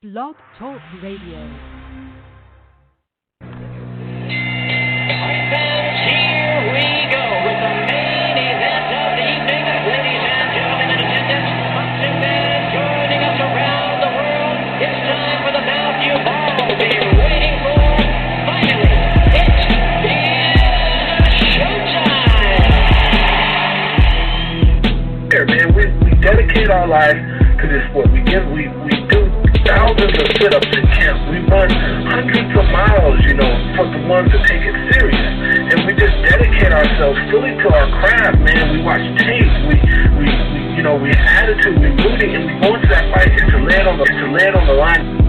Blog Talk Radio. Man, we dedicate our life to this sport. We do thousands of sit-ups in camp. We run hundreds of miles, for the ones that take it serious. And we just dedicate ourselves fully to our craft, man. We watch tape. We attitude, we rooting, and we go into that fight and to lay it on the line.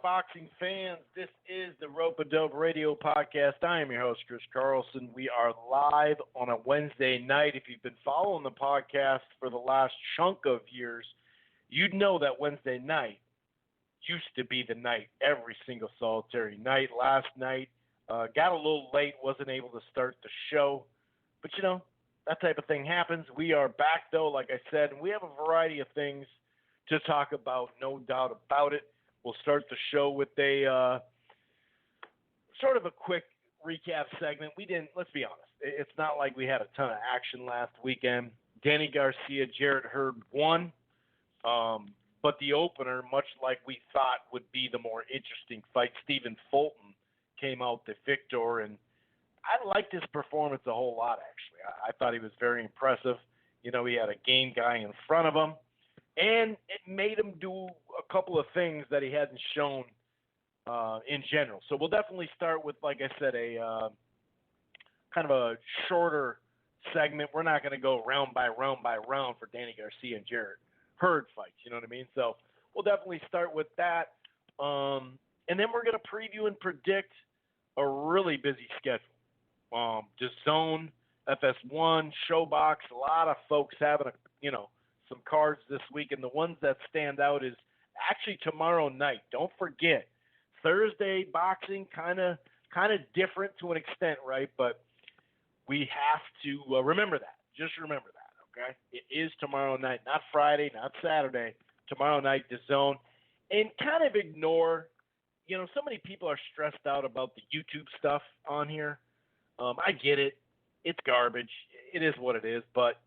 Boxing fans, this is the Rope-A-Dope Radio Podcast. I am your host, Chris Carlson. We are live on a Wednesday night. If you've been following the podcast for the last chunk of years, you'd know that Wednesday night used to be the night every single solitary night. Last night, got a little late, wasn't able to start the show. But, that type of thing happens. We are back, though, like I said, and we have a variety of things to talk about, no doubt about it. We'll start the show with a sort of a quick recap segment. Let's be honest, it's not like we had a ton of action last weekend. Danny Garcia Jarrett Hurd won, but the opener, much like we thought would be the more interesting fight, Stephen Fulton came out the victor, and I liked his performance a whole lot, actually. I thought he was very impressive. He had a game guy in front of him. And it made him do a couple of things that he hadn't shown in general. So we'll definitely start with, like I said, a kind of a shorter segment. We're not going to go round by round for Danny Garcia and Jarrett Hurd fights. You know what I mean? So we'll definitely start with that. And then we're going to preview and predict a really busy schedule. DAZN, FS1, ShoBox, a lot of folks having some cards this week, and the ones that stand out is actually tomorrow night. Don't forget, Thursday boxing kind of different to an extent, right? But we have to remember that. Just remember that, okay? It is tomorrow night, not Friday, not Saturday. Tomorrow night, DAZN, and kind of ignore. So many people are stressed out about the YouTube stuff on here. I get it. It's garbage. It is what it is, but.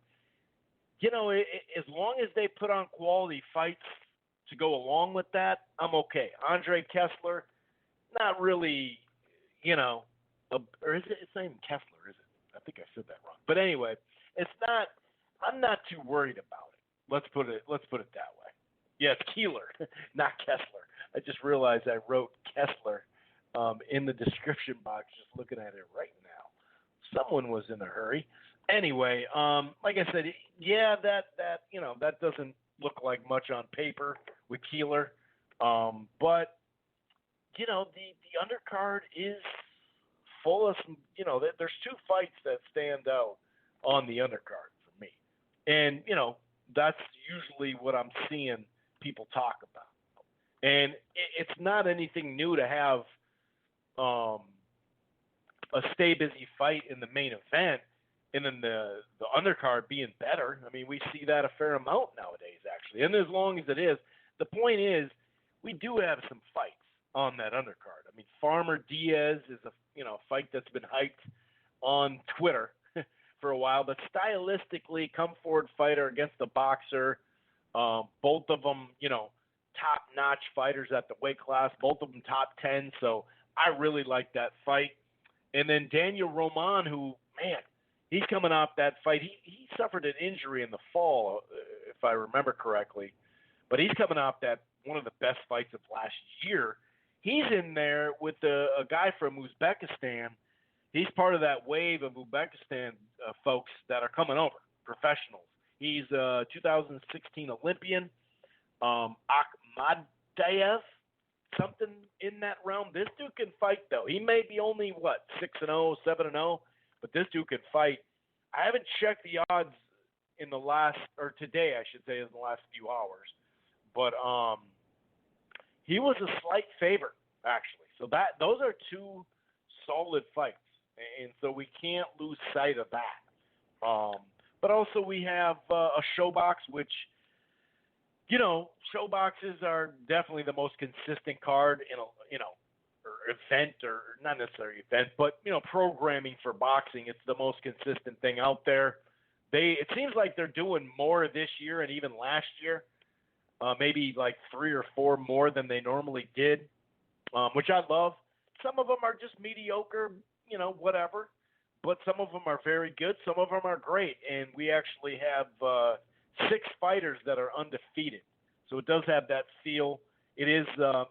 As long as they put on quality fights to go along with that, I'm okay. Andrade Keeler, not really, or is it? It's not even Kessler, is it? I think I said that wrong. But anyway, it's not. I'm not too worried about it. Let's put it that way. Yeah, it's Keeler, not Kessler. I just realized I wrote Kessler in the description box. Just looking at it right now. Someone was in a hurry. Anyway, like I said, yeah, that doesn't look like much on paper with Keeler, but the undercard is full of some. There's two fights that stand out on the undercard for me, and that's usually what I'm seeing people talk about, and it's not anything new to have a stay busy fight in the main event. And then the undercard being better. I mean, we see that a fair amount nowadays, actually. And as long as it is, the point is, we do have some fights on that undercard. I mean, Farmer Diaz is a fight that's been hyped on Twitter for a while, but stylistically, come forward fighter against a boxer. Both of them, top-notch fighters at the weight class. Both of them top 10. So I really like that fight. And then Daniel Roman, who, man. He's coming off that fight. He suffered an injury in the fall, if I remember correctly. But he's coming off that one of the best fights of last year. He's in there with a guy from Uzbekistan. He's part of that wave of Uzbekistan folks that are coming over, professionals. He's a 2016 Olympian, Akhmadaliev, something in that realm. This dude can fight, though. He may be only, 6-0, 7-0. But this dude can fight. I haven't checked the odds in the last, or today I should say, in the last few hours. But he was a slight favorite, actually. So those are two solid fights, and so we can't lose sight of that. But also we have a ShoBox, which, ShoBoxes are definitely the most consistent card in a, or event, or not necessarily event, but, programming for boxing. It's the most consistent thing out there. It seems like they're doing more this year and even last year, maybe like 3 or 4 more than they normally did, which I love. Some of them are just mediocre, whatever, but some of them are very good. Some of them are great, and we actually have 6 fighters that are undefeated. So it does have that feel. It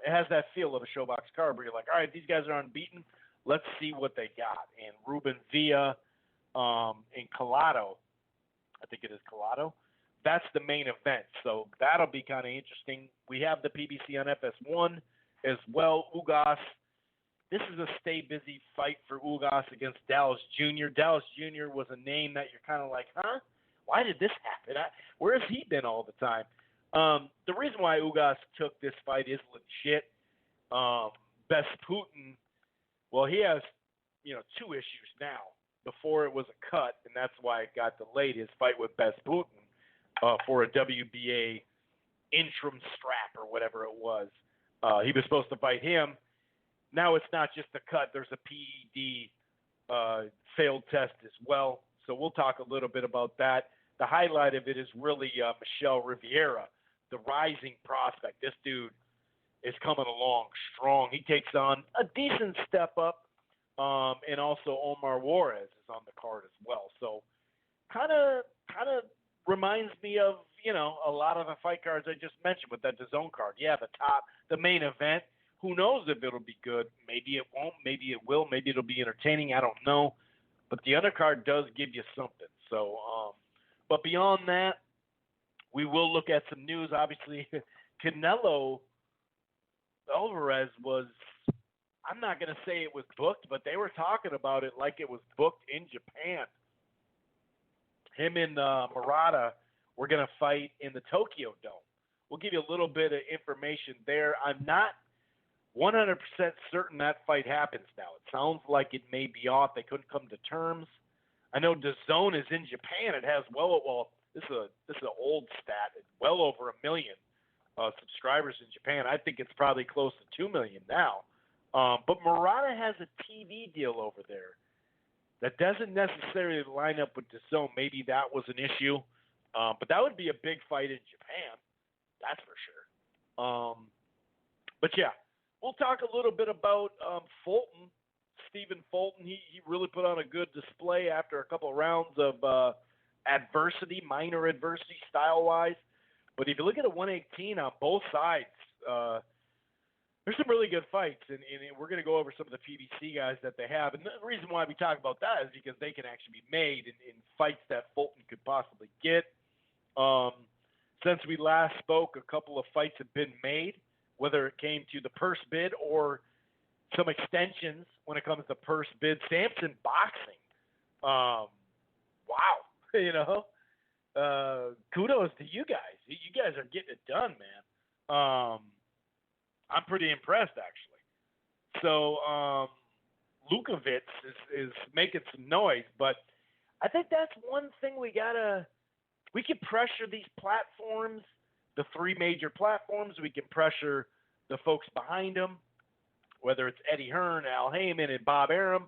has that feel of a ShoBox card where you're like, all right, these guys are unbeaten. Let's see what they got. And Ruben Villa and Collado, I think it is Collado, that's the main event. So that'll be kind of interesting. We have the PBC on FS1 as well. Ugas, this is a stay busy fight for Ugas against Dallas Jr. Dallas Jr. was a name that you're kind of like, huh? Why did this happen? Where has he been all the time? The reason why Ugas took this fight is legit. Putin, well, he has, 2 issues now. Before it was a cut, and that's why it got delayed, his fight with Putin for a WBA interim strap or whatever it was. He was supposed to fight him. Now it's not just a cut. There's a PED failed test as well. So we'll talk a little bit about that. The highlight of it is really Michel Rivera, the rising prospect. This dude is coming along strong. He takes on a decent step up. And also Omar Juarez is on the card as well. So kind of reminds me of, a lot of the fight cards I just mentioned with that DAZN card. Yeah, the main event. Who knows if it'll be good? Maybe it won't. Maybe it will. Maybe it'll be entertaining. I don't know. But the undercard does give you something. So, but beyond that, we will look at some news. Obviously, Canelo Alvarez was, I'm not going to say it was booked, but they were talking about it like it was booked in Japan. Him and Murata were going to fight in the Tokyo Dome. We'll give you a little bit of information there. I'm not 100% certain that fight happens now. It sounds like it may be off. They couldn't come to terms. I know DAZN is in Japan. It has this is an old stat. It's well over 1 million subscribers in Japan. I think it's probably close to 2 million now. But Murata has a TV deal over there that doesn't necessarily line up with DAZN. Maybe that was an issue. But that would be a big fight in Japan. That's for sure. But yeah, we'll talk a little bit about Fulton, Stephen Fulton. He really put on a good display after a couple of rounds of adversity, minor adversity style-wise. But if you look at the 118 on both sides, there's some really good fights, and we're going to go over some of the PBC guys that they have. And the reason why we talk about that is because they can actually be made in fights that Fulton could possibly get. Since we last spoke, a couple of fights have been made, whether it came to the purse bid or some extensions when it comes to purse bid. Sampson Boxing. Wow. Kudos to you guys. You guys are getting it done, man. I'm pretty impressed, actually. So Lukovitz is making some noise, but I think that's one thing we can pressure these platforms, the 3 major platforms. We can pressure the folks behind them, whether it's Eddie Hearn, Al Heyman, and Bob Arum,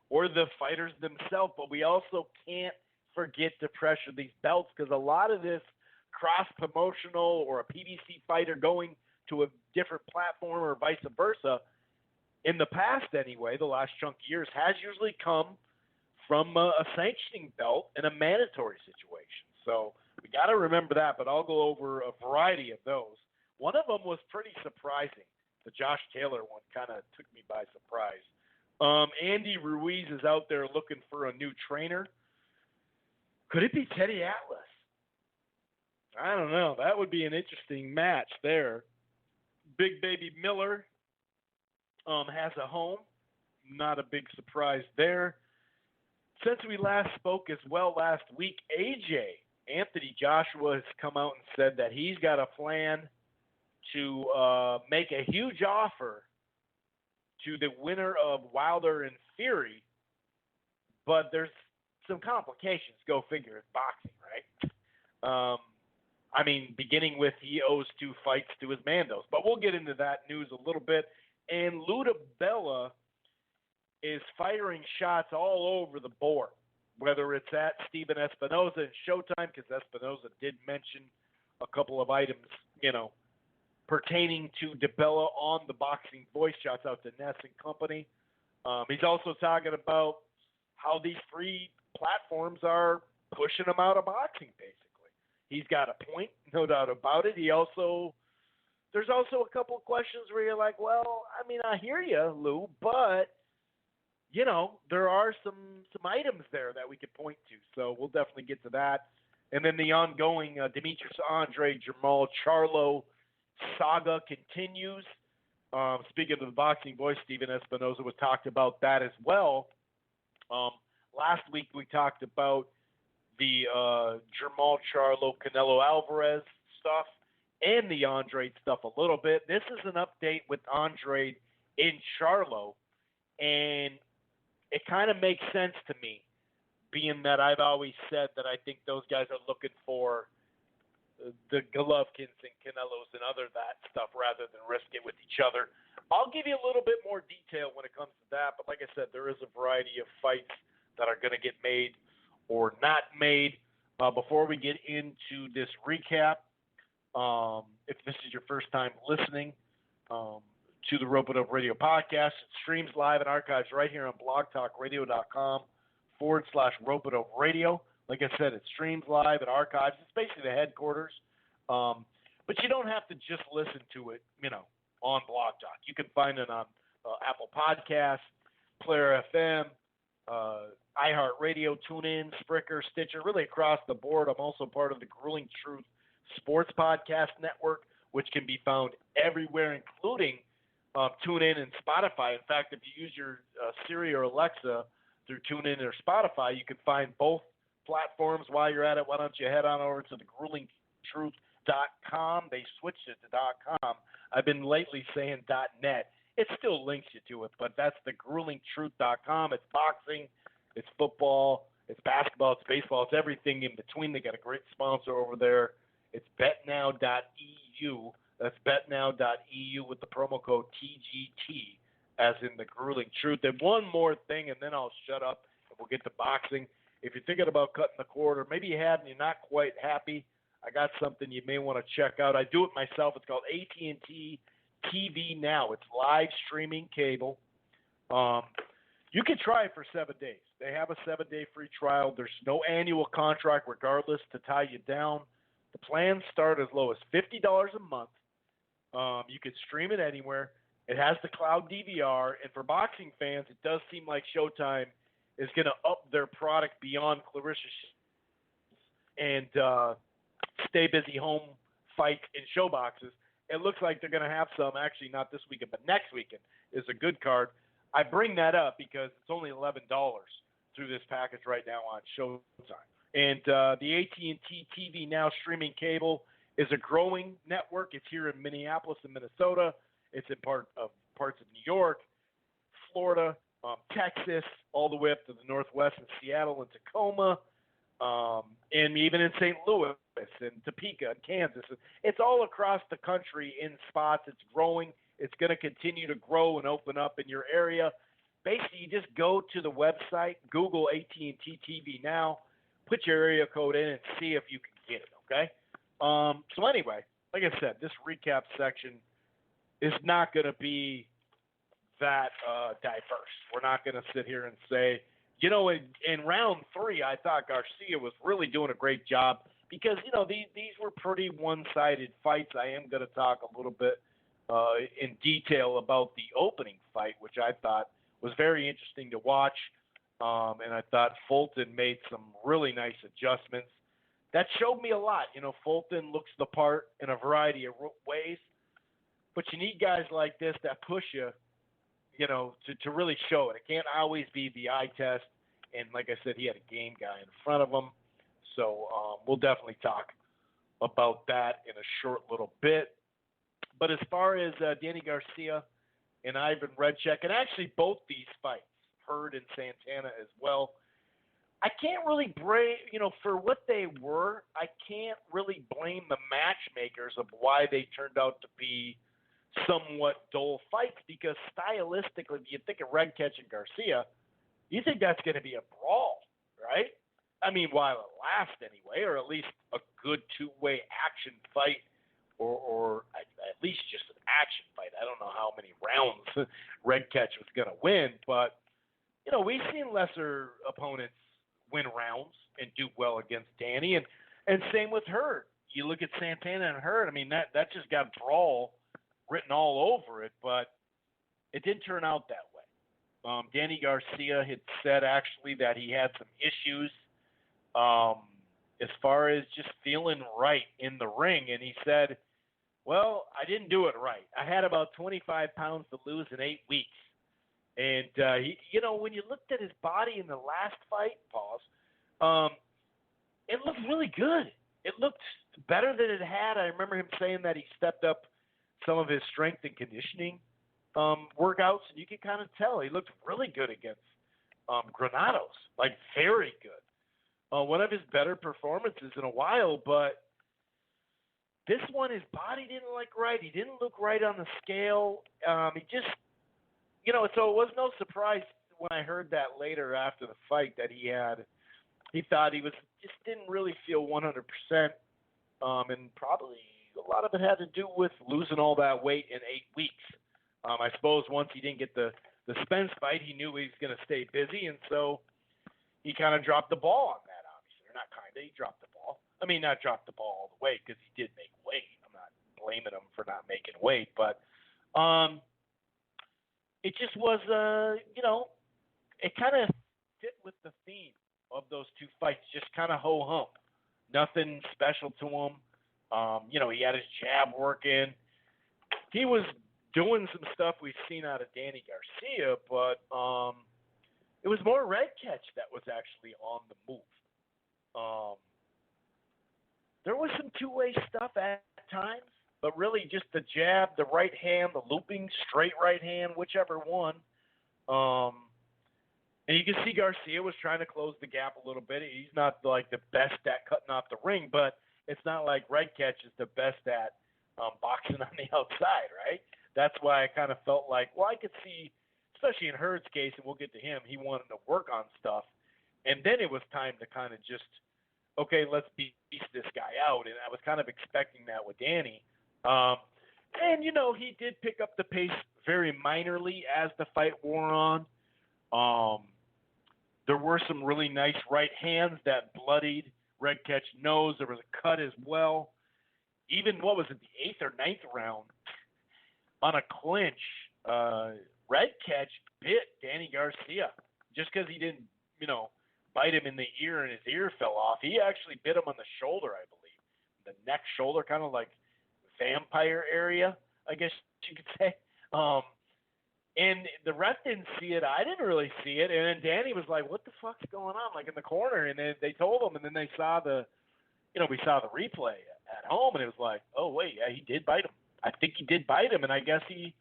or the fighters themselves. But we also can't forget to pressure these belts, because a lot of this cross-promotional or a PBC fighter going to a different platform or vice versa, in the past anyway, the last chunk of years, has usually come from a sanctioning belt in a mandatory situation. So we got to remember that, but I'll go over a variety of those. One of them was pretty surprising. The Josh Taylor one kind of took me by surprise. Andy Ruiz is out there looking for a new trainer. Could it be Teddy Atlas? I don't know. That would be an interesting match there. Big Baby Miller has a home. Not a big surprise there. Since we last spoke as well last week, AJ Anthony Joshua has come out and said that he's got a plan to make a huge offer to the winner of Wilder and Fury, but there's some complications. Go figure. It's boxing, right? I mean, beginning with he owes 2 fights to his Mandos. But we'll get into that news a little bit. And Lou DiBella is firing shots all over the board, whether it's at Stephen Espinoza and Showtime, because Espinoza did mention a couple of items, pertaining to DiBella on the Boxing Voice, shouts out to Ness and company. He's also talking about how these 3 platforms are pushing him out of boxing, basically. He's got a point, no doubt about it. There's also a couple of questions where you're like, well, I mean, I hear you, Lou, but, there are some items there that we could point to. So we'll definitely get to that. And then the ongoing Demetrius, Andrade, Jermall, Charlo saga continues. Speaking of the Boxing Voice, Stephen Espinoza was talked about that as well. Last week we talked about the Jermall, Charlo, Canelo Alvarez stuff and the Andrade stuff a little bit. This is an update with Andrade in Charlo, and it kind of makes sense to me, being that I've always said that I think those guys are looking for the Golovkins and Canelos and other that stuff rather than risk it with each other. I'll give you a little bit more detail when it comes to that, but like I said, there is a variety of fights that are going to get made or not made. Before we get into this recap, if this is your first time listening to the Rope-A-Dope Radio podcast, it streams live and archives right here on blogtalkradio.com/Rope-A-Dope Radio. Like I said, it streams live and archives. It's basically the headquarters. But you don't have to just listen to it, on Blog Talk. You can find it on Apple Podcasts, Player FM, iHeartRadio, TuneIn, Spreaker, Stitcher, really across the board. I'm also part of the Grueling Truth Sports Podcast Network, which can be found everywhere, including TuneIn and Spotify. In fact, if you use your Siri or Alexa through TuneIn or Spotify, you can find both platforms. While you're at it, why don't you head on over to the gruelingtruth.com. They switched it to .com. I've been lately saying .net. It still links you to it, but that's the gruelingtruth.com. It's boxing, it's football, it's basketball, it's baseball, it's everything in between. They got a great sponsor over there. It's betnow.eu. That's betnow.eu with the promo code TGT, as in the Grueling Truth. And one more thing, and then I'll shut up and we'll get to boxing. If you're thinking about cutting the cord, or maybe you have and you're not quite happy, I got something you may want to check out. I do it myself. It's called AT&T TV Now. It's live streaming cable. You can try it for 7 days. They have a 7-day free trial. There's no annual contract regardless to tie you down. The plans start as low as $50 a month. You can stream it anywhere. It has the cloud DVR. And for boxing fans, it does seem like Showtime is going to up their product beyond Clarissa and Stay Busy Home fights in show boxes. It looks like they're going to have some, actually not this weekend, but next weekend is a good card. I bring that up because it's only $11 through this package right now on Showtime. And the AT&T TV Now streaming cable is a growing network. It's here in Minneapolis and Minnesota. It's in parts of New York, Florida, Texas, all the way up to the Northwest in Seattle and Tacoma, and even in St. Louis and Topeka and Kansas. It's all across the country in spots. It's growing. It's going to continue to grow and open up in your area. Basically, you just go to the website, Google AT&T TV Now, put your area code in, and see if you can get it, okay? So anyway, like I said, this recap section is not going to be that diverse. We're not going to sit here and say, in round 3, I thought Garcia was really doing a great job because, these were pretty one-sided fights. I am going to talk a little bit in detail about the opening fight, which I thought was very interesting to watch. And I thought Fulton made some really nice adjustments. That showed me a lot. Fulton looks the part in a variety of ways. But you need guys like this that push you, to really show it. It can't always be the eye test. And like I said, he had a game guy in front of him. So we'll definitely talk about that in a short little bit. But as far as Danny Garcia and Ivan Redcheck, and actually both these fights, Hurd and Santana as well, I can't really for what they were, I can't really blame the matchmakers of why they turned out to be somewhat dull fights, because stylistically, if you think of Redcheck and Garcia, you think that's going to be a brawl, right? I mean, while it lasts anyway, or at least a good two-way action fight, or at least just an action fight. I don't know how many rounds Redcheck was going to win, but, we've seen lesser opponents win rounds and do well against Danny, and same with Hurd. You look at Santana and Hurd, I mean, that just got brawl written all over it, but it didn't turn out that way. Danny Garcia had said actually that he had some issues as far as just feeling right in the ring, and he said, well, I didn't do it right. I had about 25 pounds to lose in 8 weeks. And, when you looked at his body in the last fight, it looked really good. It looked better than it had. I remember him saying that he stepped up some of his strength and conditioning workouts, and you could kind of tell he looked really good against Granados, like very good. One of his better performances in a while, but this one, his body didn't look right. He didn't look right on the scale. He just, so it was no surprise when I heard that later after the fight that he thought he just didn't really feel 100%, and probably a lot of it had to do with losing all that weight in 8 weeks. I suppose once he didn't get the Spence fight, he knew he was going to stay busy, and so he kind of dropped the ball on that, obviously. Or not kind of, he dropped the ball. I mean, not dropped the ball all the way, because he did make weight. I'm not blaming him for not making weight, but it just was, it kind of fit with the theme of those two fights, just kind of ho-hum. Nothing special to him. He had his jab working. He was doing some stuff we've seen out of Danny Garcia, but it was more Redcheck that was actually on the move. There was some two-way stuff at times, but really just the jab, the right hand, the looping straight right hand, whichever one. And you can see Garcia was trying to close the gap a little bit. He's not like the best at cutting off the ring, but it's not like Redcheck is the best at boxing on the outside, right? That's why I kind of felt like, well, I could see, especially in Hurd's case, and we'll get to him, he wanted to work on stuff. And then it was time to kind of just, okay, let's beast this guy out. And I was kind of expecting that with Danny. And, he did pick up the pace very minorly as the fight wore on. There were some really nice right hands that bloodied Redcheck's nose. There was a cut as well. Even, what was it, the 8th or 9th round, on a clinch, Redcheck bit Danny Garcia just because he didn't, bite him in the ear and his ear fell off. He actually bit him on the shoulder, I believe. The neck, shoulder, kind of like vampire area, I guess you could say. And the ref didn't see it. I didn't really see it. And then Danny was like, what the fuck's going on? Like in the corner. And then they told him, and then they saw we saw the replay at home, and it was like, oh, wait, yeah, he did bite him. I think he did bite him, and I guess he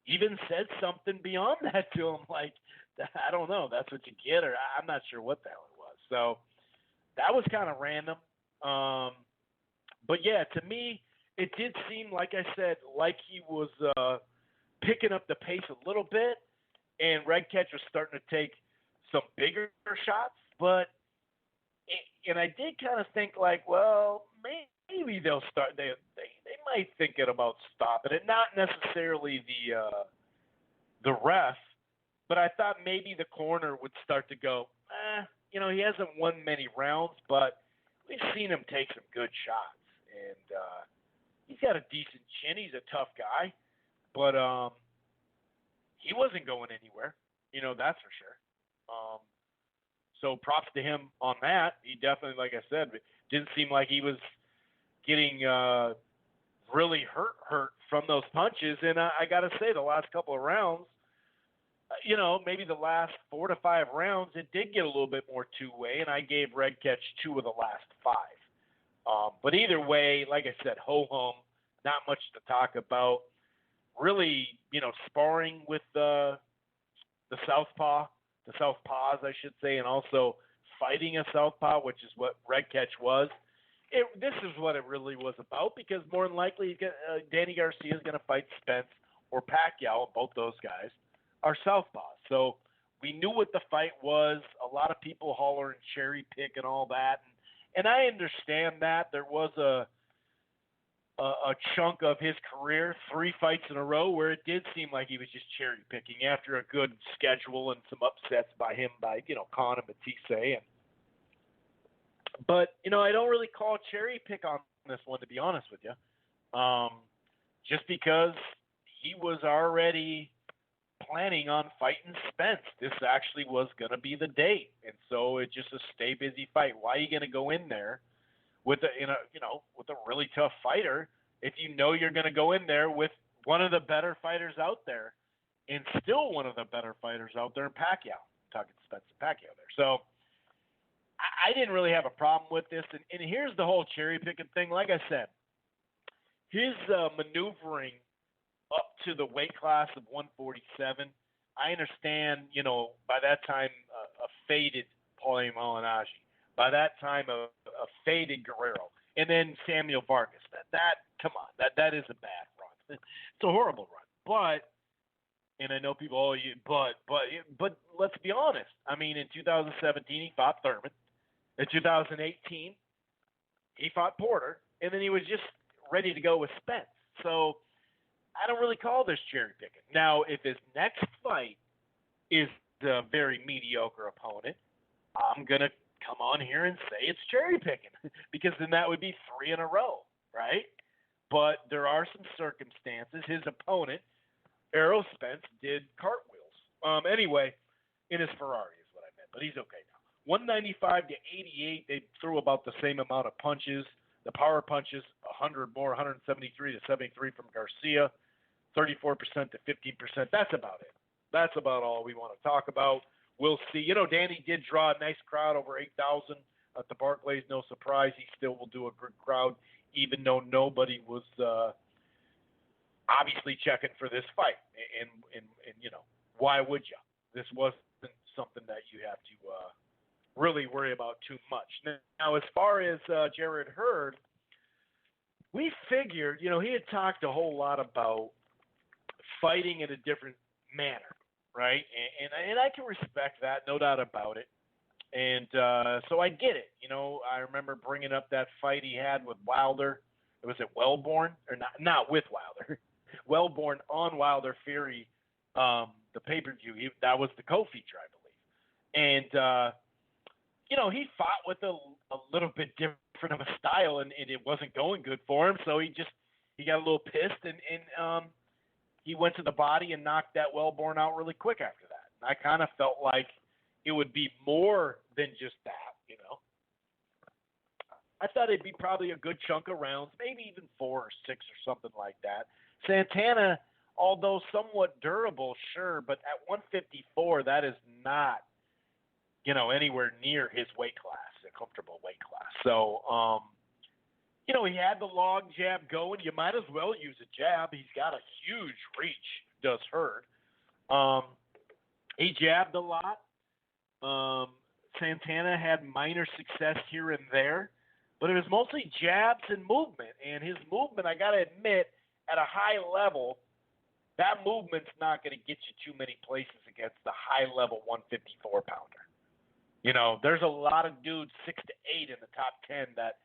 even said something beyond that to him, like, I don't know, that's what you get, or I'm not sure what the hell it was. So that was kind of random. But, yeah, to me, it did seem, like I said, like he was picking up the pace a little bit, and Redcheck was starting to take some bigger shots. But and I did kind of think, like, well, maybe they'll start. They might thinking about stopping it, not necessarily the ref, but I thought maybe the corner would start to go. He hasn't won many rounds, but we've seen him take some good shots, and he's got a decent chin. He's a tough guy, but he wasn't going anywhere. That's for sure. So props to him on that. He definitely, like I said, didn't seem like he was getting really hurt from those punches. And I got to say, the last couple of rounds, maybe the last 4 to 5 rounds, it did get a little bit more two-way, and I gave Red Catch 2 of the last 5. But either way, like I said, ho-hum, not much to talk about. Really, sparring with the southpaws, I should say, and also fighting a southpaw, which is what Red Catch was. This is what it really was about, because more than likely Danny Garcia is going to fight Spence or Pacquiao, both those guys are southpaws. So we knew what the fight was. A lot of people hollering cherry pick and all that. And I understand that. There was a chunk of his career, 3 fights in a row, where it did seem like he was just cherry picking after a good schedule and some upsets by Khan and Matisse. But I don't really call cherry pick on this one, to be honest with you. Just because he was already planning on fighting Spence. This actually was going to be the date. And so it's just a stay busy fight. Why are you going to go in there with with a really tough fighter if you know you're going to go in there with one of the better fighters out there, and still one of the better fighters out there in Pacquiao? I'm talking Spence and Pacquiao there. So I didn't really have a problem with this. And here's the whole cherry picking thing. Like I said, his maneuvering up to the weight class of 147, I understand, by that time a faded Paulie Malignaggi, by that time a faded Guerrero, and then Samuel Vargas. Come on, that is a bad run. It's a horrible run. And I know people, but let's be honest. I mean, in 2017 he fought Thurman. In 2018 he fought Porter, and then he was just ready to go with Spence. So I don't really call this cherry picking. Now, if his next fight is a very mediocre opponent, I'm going to come on here and say it's cherry picking, because then that would be 3 in a row, right? But there are some circumstances. His opponent, Errol Spence, did cartwheels. Anyway, in his Ferrari is what I meant, but he's okay now. 195 to 88, they threw about the same amount of punches. The power punches, 100 more, 173 to 73 from Garcia, 34% to 15%. That's about it. That's about all we want to talk about. We'll see. Danny did draw a nice crowd, over 8,000 at the Barclays. No surprise. He still will do a good crowd, even though nobody was obviously checking for this fight. And why would you? This wasn't something that you have to really worry about too much. Now, as far as Jarrett Hurd, we figured, he had talked a whole lot about fighting in a different manner, right? And I can respect that, no doubt about it. And so I get it. I remember bringing up that fight he had with Wilder. Was it Wellborn? Or not with Wilder. Wellborn on Wilder Fury, the pay-per-view. That was the co-feature, I believe. And he fought with a little bit different of a style, and it wasn't going good for him. So he got a little pissed, and he went to the body and knocked that Wellborn out really quick after that. And I kind of felt like it would be more than just that, I thought it'd be probably a good chunk of rounds, maybe even 4 or 6 or something like that. Santana, although somewhat durable, sure, but at 154, that is not anywhere near his weight class, a comfortable weight class. So, he had the long jab going. You might as well use a jab. He's got a huge reach, does Hurd. He jabbed a lot. Santana had minor success here and there, but it was mostly jabs and movement. And his movement, I got to admit, at a high level, that movement's not going to get you too many places against the high-level 154-pounder. There's a lot of dudes 6 to 8 in the top 10 that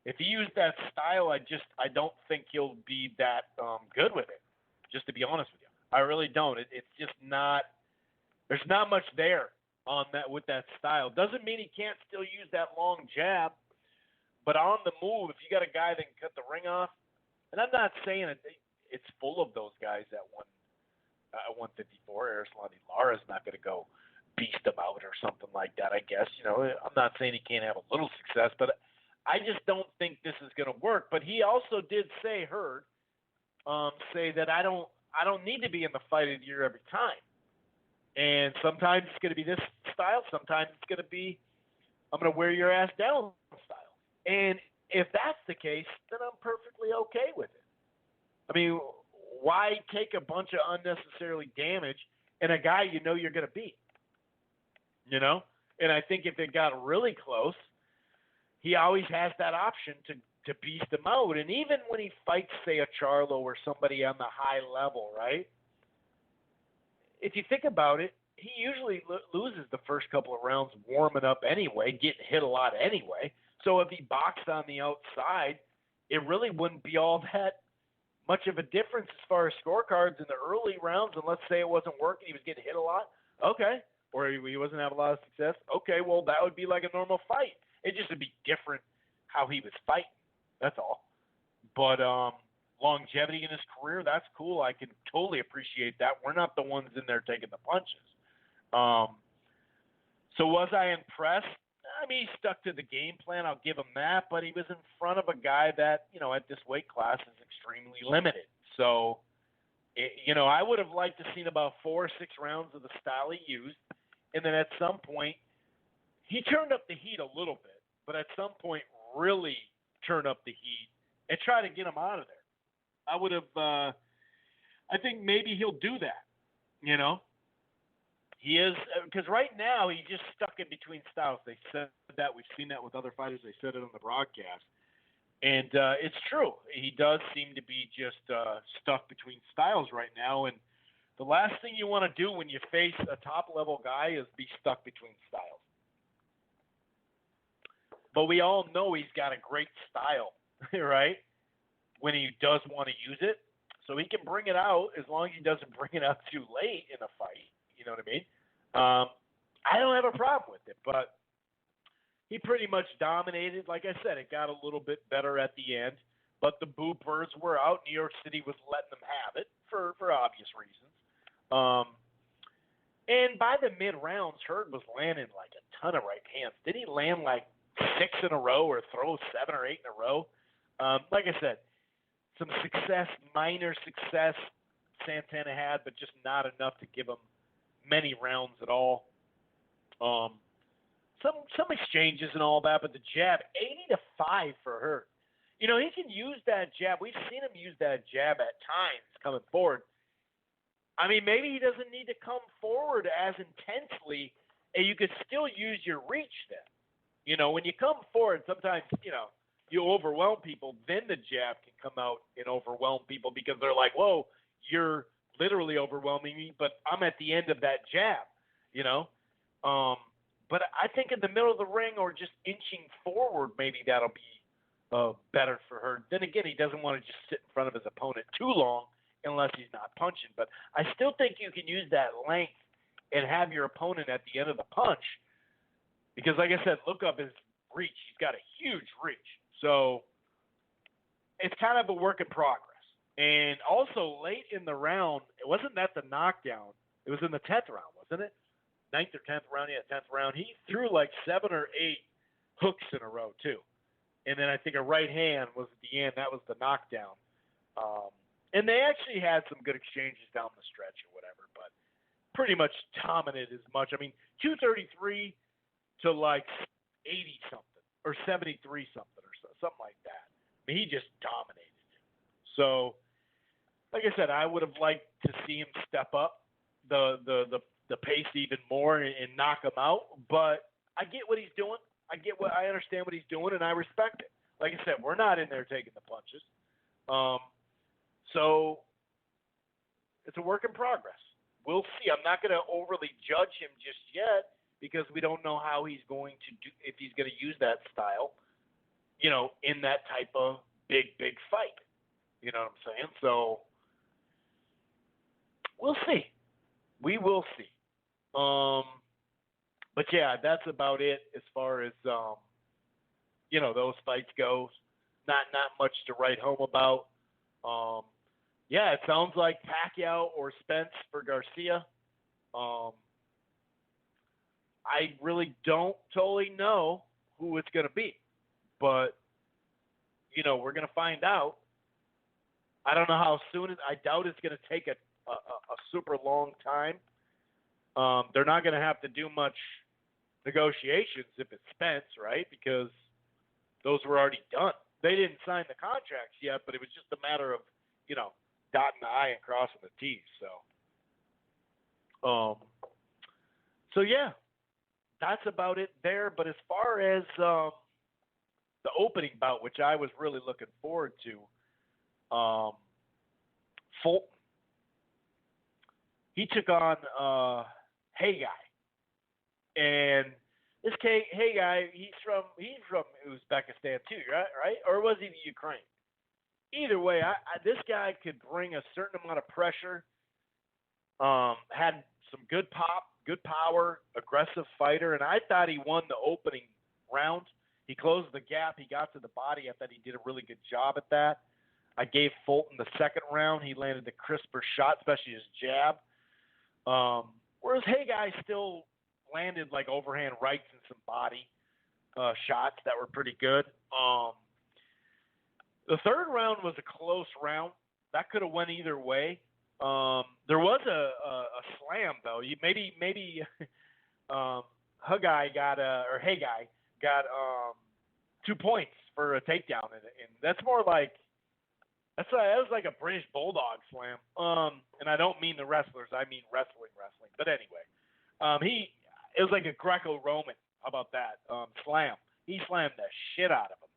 if he used that style, I don't think he'll be that good with it, just to be honest with you. I really don't. It's just not – there's not much there on that with that style. Doesn't mean he can't still use that long jab, but on the move, if you got a guy that can cut the ring off, and I'm not saying it's full of those guys at 154. Erislandy Lara's not going to go beast him out or something like that, I guess. I'm not saying he can't have a little success, but I just don't think this is going to work. But he also did say, say that I don't need to be in the fight of the year every time. And sometimes it's going to be this style. Sometimes it's going to be, I'm going to wear your ass down style. And if that's the case, then I'm perfectly okay with it. I mean, why take a bunch of unnecessarily damage in a guy you know you're going to beat? You know? And I think if it got really close, he always has that option to beast him out. And even when he fights, say, a Charlo or somebody on the high level, right? If you think about it, he usually loses the first couple of rounds warming up anyway, getting hit a lot anyway. So if he boxed on the outside, it really wouldn't be all that much of a difference as far as scorecards in the early rounds. And let's say it wasn't working, he was getting hit a lot. Okay. Or he wasn't having a lot of success. Okay, well, that would be like a normal fight. It just would be different how he was fighting. That's all. But longevity in his career, that's cool. I can totally appreciate that. We're not the ones in there taking the punches. So was I impressed? I mean, he stuck to the game plan. I'll give him that. But he was in front of a guy that, you know, at this weight class is extremely limited. So, I would have liked to seen about 4 or 6 rounds of the style he used. And then at some point, he turned up the heat a little bit. But at some point, really turn up the heat and try to get him out of there. I would have, I think maybe he'll do that, you know. He is, because right now he just stuck in between styles. They said that. We've seen that with other fighters. They said it on the broadcast. And it's true. He does seem to be just stuck between styles right now. And the last thing you want to do when you face a top-level guy is be stuck between styles. But we all know he's got a great style, right, when he does want to use it. So he can bring it out as long as he doesn't bring it out too late in a fight. You know what I mean? I don't have a problem with it, but he pretty much dominated. Like I said, it got a little bit better at the end, but the boo birds were out. New York City was letting them have it for obvious reasons. And by the mid-rounds, Hurd was landing like a ton of right hands. Did he land like 6 in a row or throw 7 or 8 in a row? Like I said, some success, minor success Santana had, but just not enough to give him many rounds at all. Some exchanges and all that, but the jab, 80-5 for Hurd. You know, he can use that jab. We've seen him use that jab at times coming forward. I mean, maybe he doesn't need to come forward as intensely, and you could still use your reach then. You know, when you come forward, sometimes, you know, you overwhelm people, then the jab can come out and overwhelm people because they're like, whoa, you're literally overwhelming me, but I'm at the end of that jab, you know. But I think in the middle of the ring or just inching forward, maybe that'll be better for her. Then again, he doesn't want to just sit in front of his opponent too long unless he's not punching. But I still think you can use that length and have your opponent at the end of the punch because, like I said, look up his reach. He's got a huge reach. So it's kind of a work in progress. And also late in the round, it wasn't that the knockdown. It was in the 10th round, wasn't it? 9th or 10th round, yeah, 10th round. He threw like 7 or 8 hooks in a row, too. And then I think a right hand was at the end. That was the knockdown. And they actually had some good exchanges down the stretch or whatever, but pretty much dominated as much. I mean, 233 to like 80-something or 73-something or something like that. I mean, he just dominated. So, like I said, I would have liked to see him step up the pace even more and knock him out. But I get what he's doing. I understand what he's doing, and I respect it. Like I said, we're not in there taking the punches. So it's a work in progress. We'll see. I'm not going to overly judge him just yet because we don't know how he's going to do, if he's going to use that style, you know, in that type of big fight. You know what I'm saying? So we'll see. We will see. But yeah, that's about it as far as you know, those fights go. Not much to write home about. Yeah, it sounds like Pacquiao or Spence for Garcia. I really don't totally know who it's going to be, but you know, we're going to find out. I don't know how soon. I doubt it's going to take a super long time. They're not going to have to do much negotiations if it's Spence, right? Because those were already done. They didn't sign the contracts yet, but it was just a matter of, dotting the I and crossing the T. So yeah, that's about it there. But as far as the opening bout, which I was really looking forward to, Fulton, he took on Khegai, and this Khegai, he's from Uzbekistan too, right? Or was he the Ukraine? Either way, this guy could bring a certain amount of pressure. Had some good pop, good power, aggressive fighter, and I thought he won the opening round. He closed the gap. He got to the body. I thought he did a really good job at that. I gave Fulton the second round. He landed the crisper shot, especially his jab. Whereas Khegai still landed like overhand rights and some body shots that were pretty good. The third round was a close round. That could have went either way. There was a slam though. Maybe Khegai got 2 points for a takedown, and that's more like that was like a British bulldog slam. And I don't mean the wrestlers, I mean wrestling. But anyway, it was like a Greco-Roman. How about that slam? He slammed the shit out of him.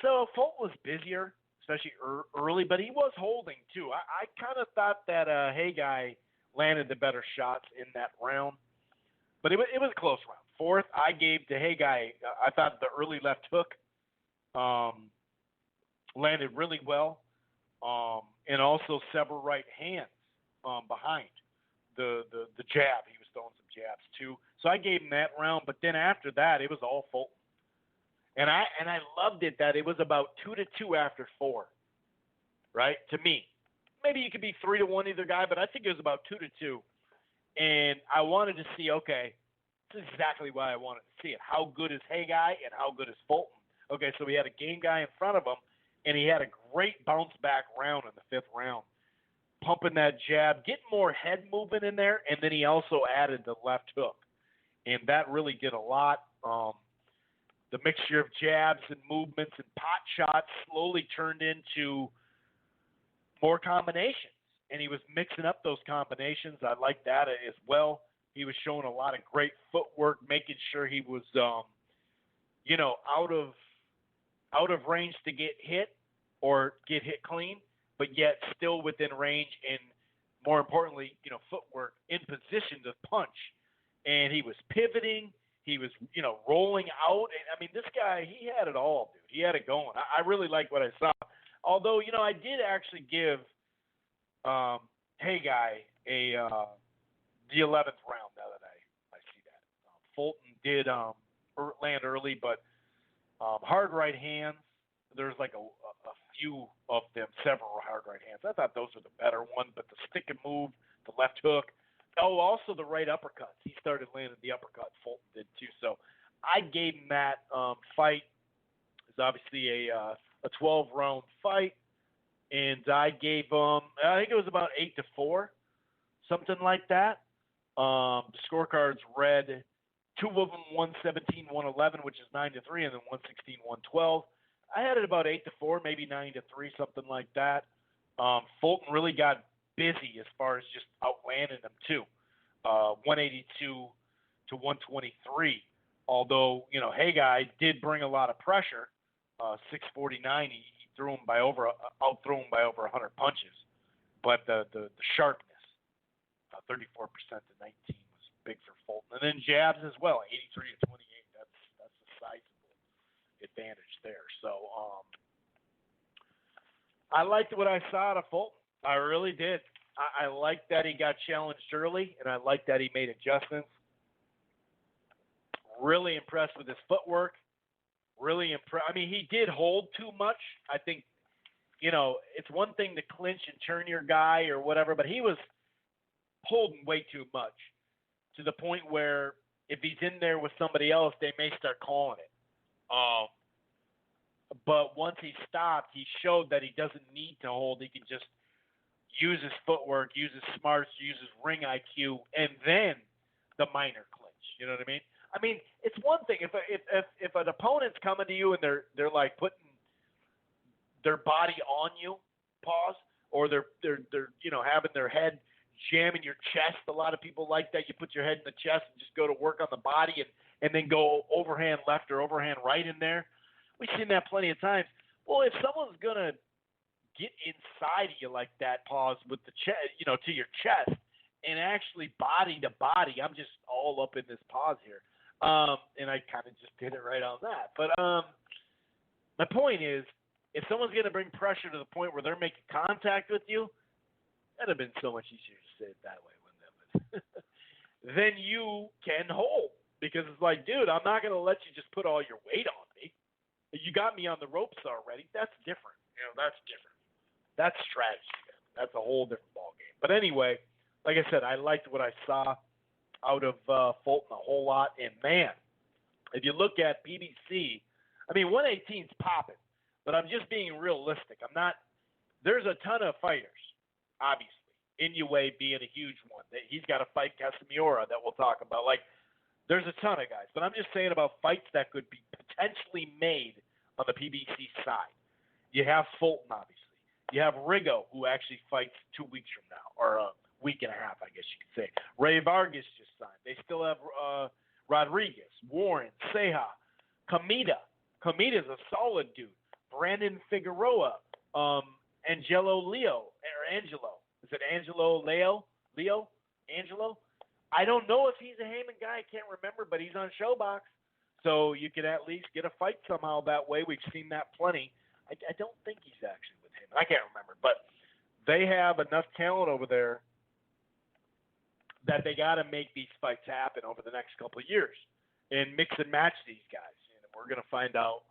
So Fulton was busier, especially early, but he was holding too. I kind of thought that Khegai landed the better shots in that round, but it was a close round. Fourth, I gave to Khegai. I thought the early left hook landed really well, and also several right hands behind the jab. He was throwing some jabs too, so I gave him that round. But then after that, it was all Fulton. And I loved it that it was about 2-2 after 4, right? To me, maybe you could be 3-1 either guy, but I think it was about 2-2. And I wanted to see, okay, this is exactly what I wanted to see it. How good is Khegai and how good is Fulton? Okay, so we had a game guy in front of him, and he had a great bounce back round in the 5th round, pumping that jab, getting more head movement in there, and then he also added the left hook, and that really did a lot. The mixture of jabs and movements and pot shots slowly turned into more combinations, and he was mixing up those combinations. I like that as well. He was showing a lot of great footwork, making sure he was, out of range to get hit or get hit clean, but yet still within range and, more importantly, footwork in position to punch. And he was pivoting. He was, rolling out. I mean, this guy, he had it all, dude. He had it going. I really like what I saw. Although, I did actually give Khegai the 11th round now that I see that. Fulton did land early, but hard right hands, there's like a few of them, several hard right hands. I thought those were the better ones, but the stick and move, the left hook, also the right uppercuts. He started landing the uppercut. Fulton did too. So I gave him that fight. It's obviously a 12-round fight, and I gave him, I think it was about 8-4, something like that. The scorecards read 2 of them 117-111, which is 9-3, and then 116-112. I had it about 8-4, maybe 9-3, something like that. Fulton really got busy as far as just outlanding them too. 182-123. Although Khegai did bring a lot of pressure. 649. He outthrew him by over 100 punches. But the sharpness, 34% to 19 was big for Fulton. And then jabs as well, 83-28. That's a sizable advantage there. So I liked what I saw out of Fulton. I really did. I liked that he got challenged early, and I liked that he made adjustments. Really impressed with his footwork. Really impressed. I mean, he did hold too much. I think, it's one thing to clinch and turn your guy or whatever, but he was holding way too much to the point where if he's in there with somebody else, they may start calling it. But once he stopped, he showed that he doesn't need to hold. He can just uses footwork, uses smarts, uses ring IQ, and then the minor clinch. You know what I mean? I mean, it's one thing if an opponent's coming to you and they're like putting their body on you, pause, or they're having their head jamming your chest. A lot of people like that. You put your head in the chest and just go to work on the body and then go overhand left or overhand right in there. We've seen that plenty of times. Well, if someone's gonna get inside of you like that, pause, with the chest, to your chest, and actually body to body, I'm just all up in this pause here. And I kind of just did it right on that. But my point is, if someone's going to bring pressure to the point where they're making contact with you, that'd have been so much easier to say it that way, wouldn't it? Then you can hold. Because it's like, dude, I'm not going to let you just put all your weight on me. You got me on the ropes already. That's different. That's different. That's strategy. That's a whole different ballgame. But anyway, like I said, I liked what I saw out of Fulton a whole lot. And, man, if you look at PBC, I mean, 118's popping. But I'm just being realistic. There's a ton of fighters, obviously. Inoue being a huge one. He's got to fight Casamiura that we'll talk about. Like, there's a ton of guys. But I'm just saying about fights that could be potentially made on the PBC side. You have Fulton, obviously. You have Rigo, who actually fights 2 weeks from now, or a week and a half, I guess you could say. Ray Vargas just signed. They still have Rodriguez, Warren, Ceja, Kamita. Kamita's a solid dude. Brandon Figueroa, Angelo Leo, or Angelo. Is it Angelo Leo? Angelo? I don't know if he's a Heyman guy. I can't remember, but he's on ShoBox. So you could at least get a fight somehow that way. We've seen that plenty. I don't think he's actually with Heyman. I can't remember. But they have enough talent over there that they got to make these fights happen over the next couple of years and mix and match these guys. And we're going to find out,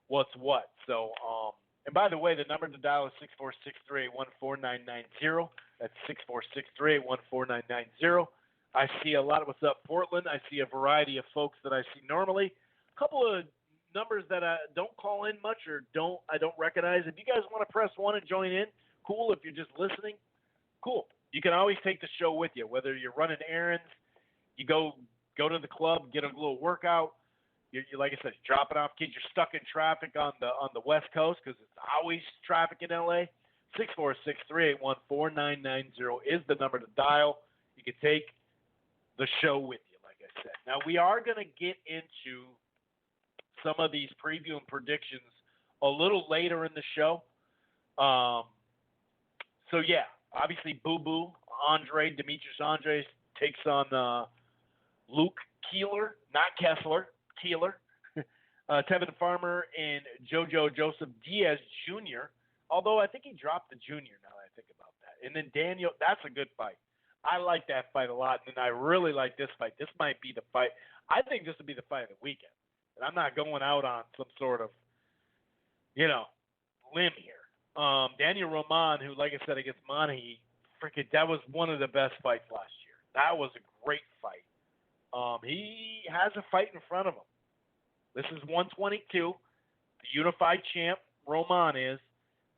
what's what. So, and by the way, the number to dial is 646-381-4990. That's 646-381-4990. I see a lot of what's up, Portland. I see a variety of folks that I see normally. A couple of numbers that I don't call in much or I don't recognize. If you guys want to press 1 and join in, cool. If you're just listening, cool. You can always take the show with you, whether you're running errands, you go to the club, get a little workout. You like I said, you're dropping off kids. You're stuck in traffic on the West Coast because it's always traffic in LA. 646-381-4990 is the number to dial. You can take the show with you, like I said. Now, we are going to get into some of these preview and predictions a little later in the show. So, yeah, obviously, Boo Andrade, Demetrius Andrade takes on Luke Keeler, not Kessler, Keeler. Tevin Farmer and JoJo Joseph Diaz Jr., although I think he dropped the junior now that I think about that. And then Daniel, that's a good fight. I like that fight a lot, and I really like this fight. This might be the fight. I think this would be the fight of the weekend. And I'm not going out on some sort of, limb here. Daniel Roman, who, like I said, against Monaghy, that was one of the best fights last year. That was a great fight. He has a fight in front of him. This is 122. The unified champ, Roman is.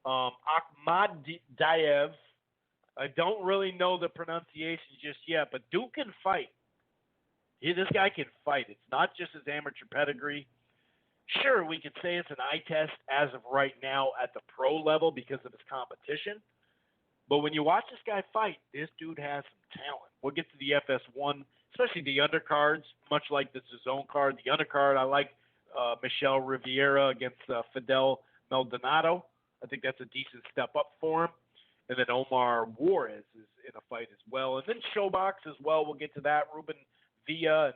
Akhmadaliev. I don't really know the pronunciation just yet, but dude can fight. This guy can fight. It's not just his amateur pedigree. Sure, we could say it's an eye test as of right now at the pro level because of his competition. But when you watch this guy fight, this dude has some talent. We'll get to the FS1, especially the undercards, much like the DAZN card. The undercard, I like Michel Rivera against Fidel Maldonado. I think that's a decent step up for him. And then Omar Juarez is in a fight as well. And then ShoBox as well. We'll get to that. Ruben Villa and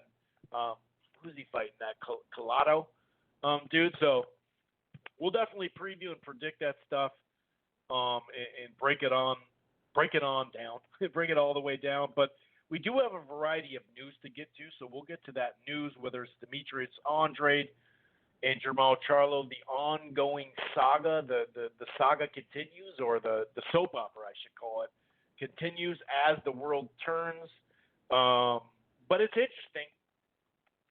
who's he fighting? That Collado dude. So we'll definitely preview and predict that stuff and break it on down, bring it all the way down. But we do have a variety of news to get to, so we'll get to that news, whether it's Demetrius Andrade and Jermall Charlo, the ongoing saga, the saga continues, or the soap opera, I should call it, continues as the world turns. But it's interesting.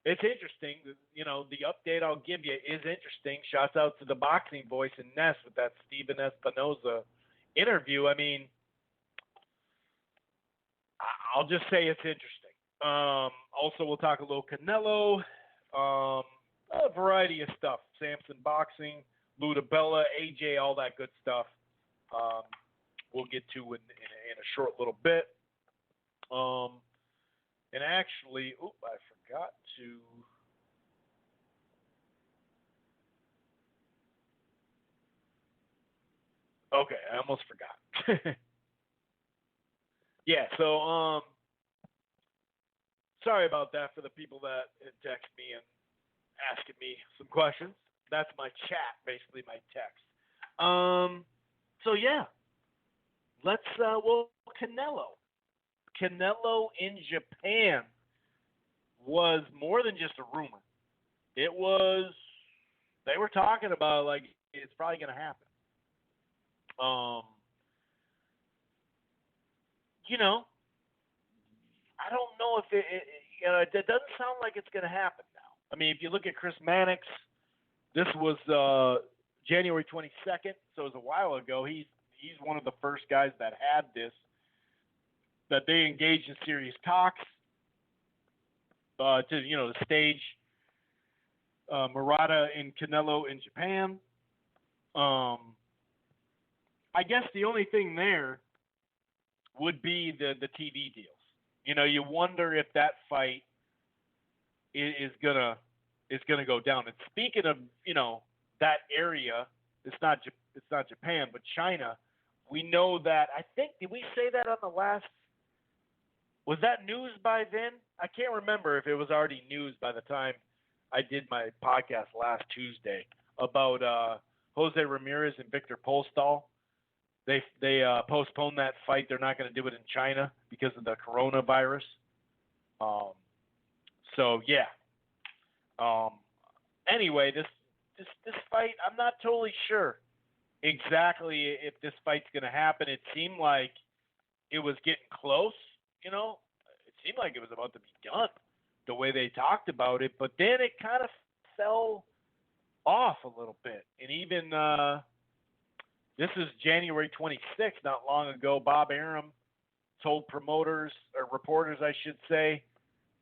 It's interesting. The update I'll give you is interesting. Shouts out to the boxing voice in Ness with that Steven Espinoza interview, I mean, I'll just say it's interesting. Also, we'll talk a little Canelo, a variety of stuff. Sampson Boxing, Lou DiBella, AJ, all that good stuff. We'll get to in a short little bit. And actually, I forgot to. Okay, I almost forgot. Yeah, so sorry about that for the people that text me and asking me some questions. That's my chat, basically my text. So yeah, let's Canelo. Canelo in Japan was more than just a rumor. It was, they were talking about like it's probably going to happen. You know, I don't know if it doesn't sound like it's going to happen now. I mean, if you look at Chris Mannix, this was January 22nd, so it was a while ago. He's one of the first guys that had this, that they engaged in serious talks to stage Murata and Canelo in Japan. I guess the only thing there would be the TV deals. You know, you wonder if that fight is gonna go down. And speaking of, that area, it's not Japan, but China. We know that. I think, did we say that on the last? Was that news by then? I can't remember if it was already news by the time I did my podcast last Tuesday about Jose Ramirez and Victor Postol. They postponed that fight. They're not going to do it in China because of the coronavirus. So yeah. Anyway, this fight, I'm not totally sure exactly if this fight's going to happen. It seemed like it was getting close. It seemed like it was about to be done the way they talked about it, but then it kind of fell off a little bit. And even this is January 26th, not long ago, Bob Arum told promoters, or reporters, I should say,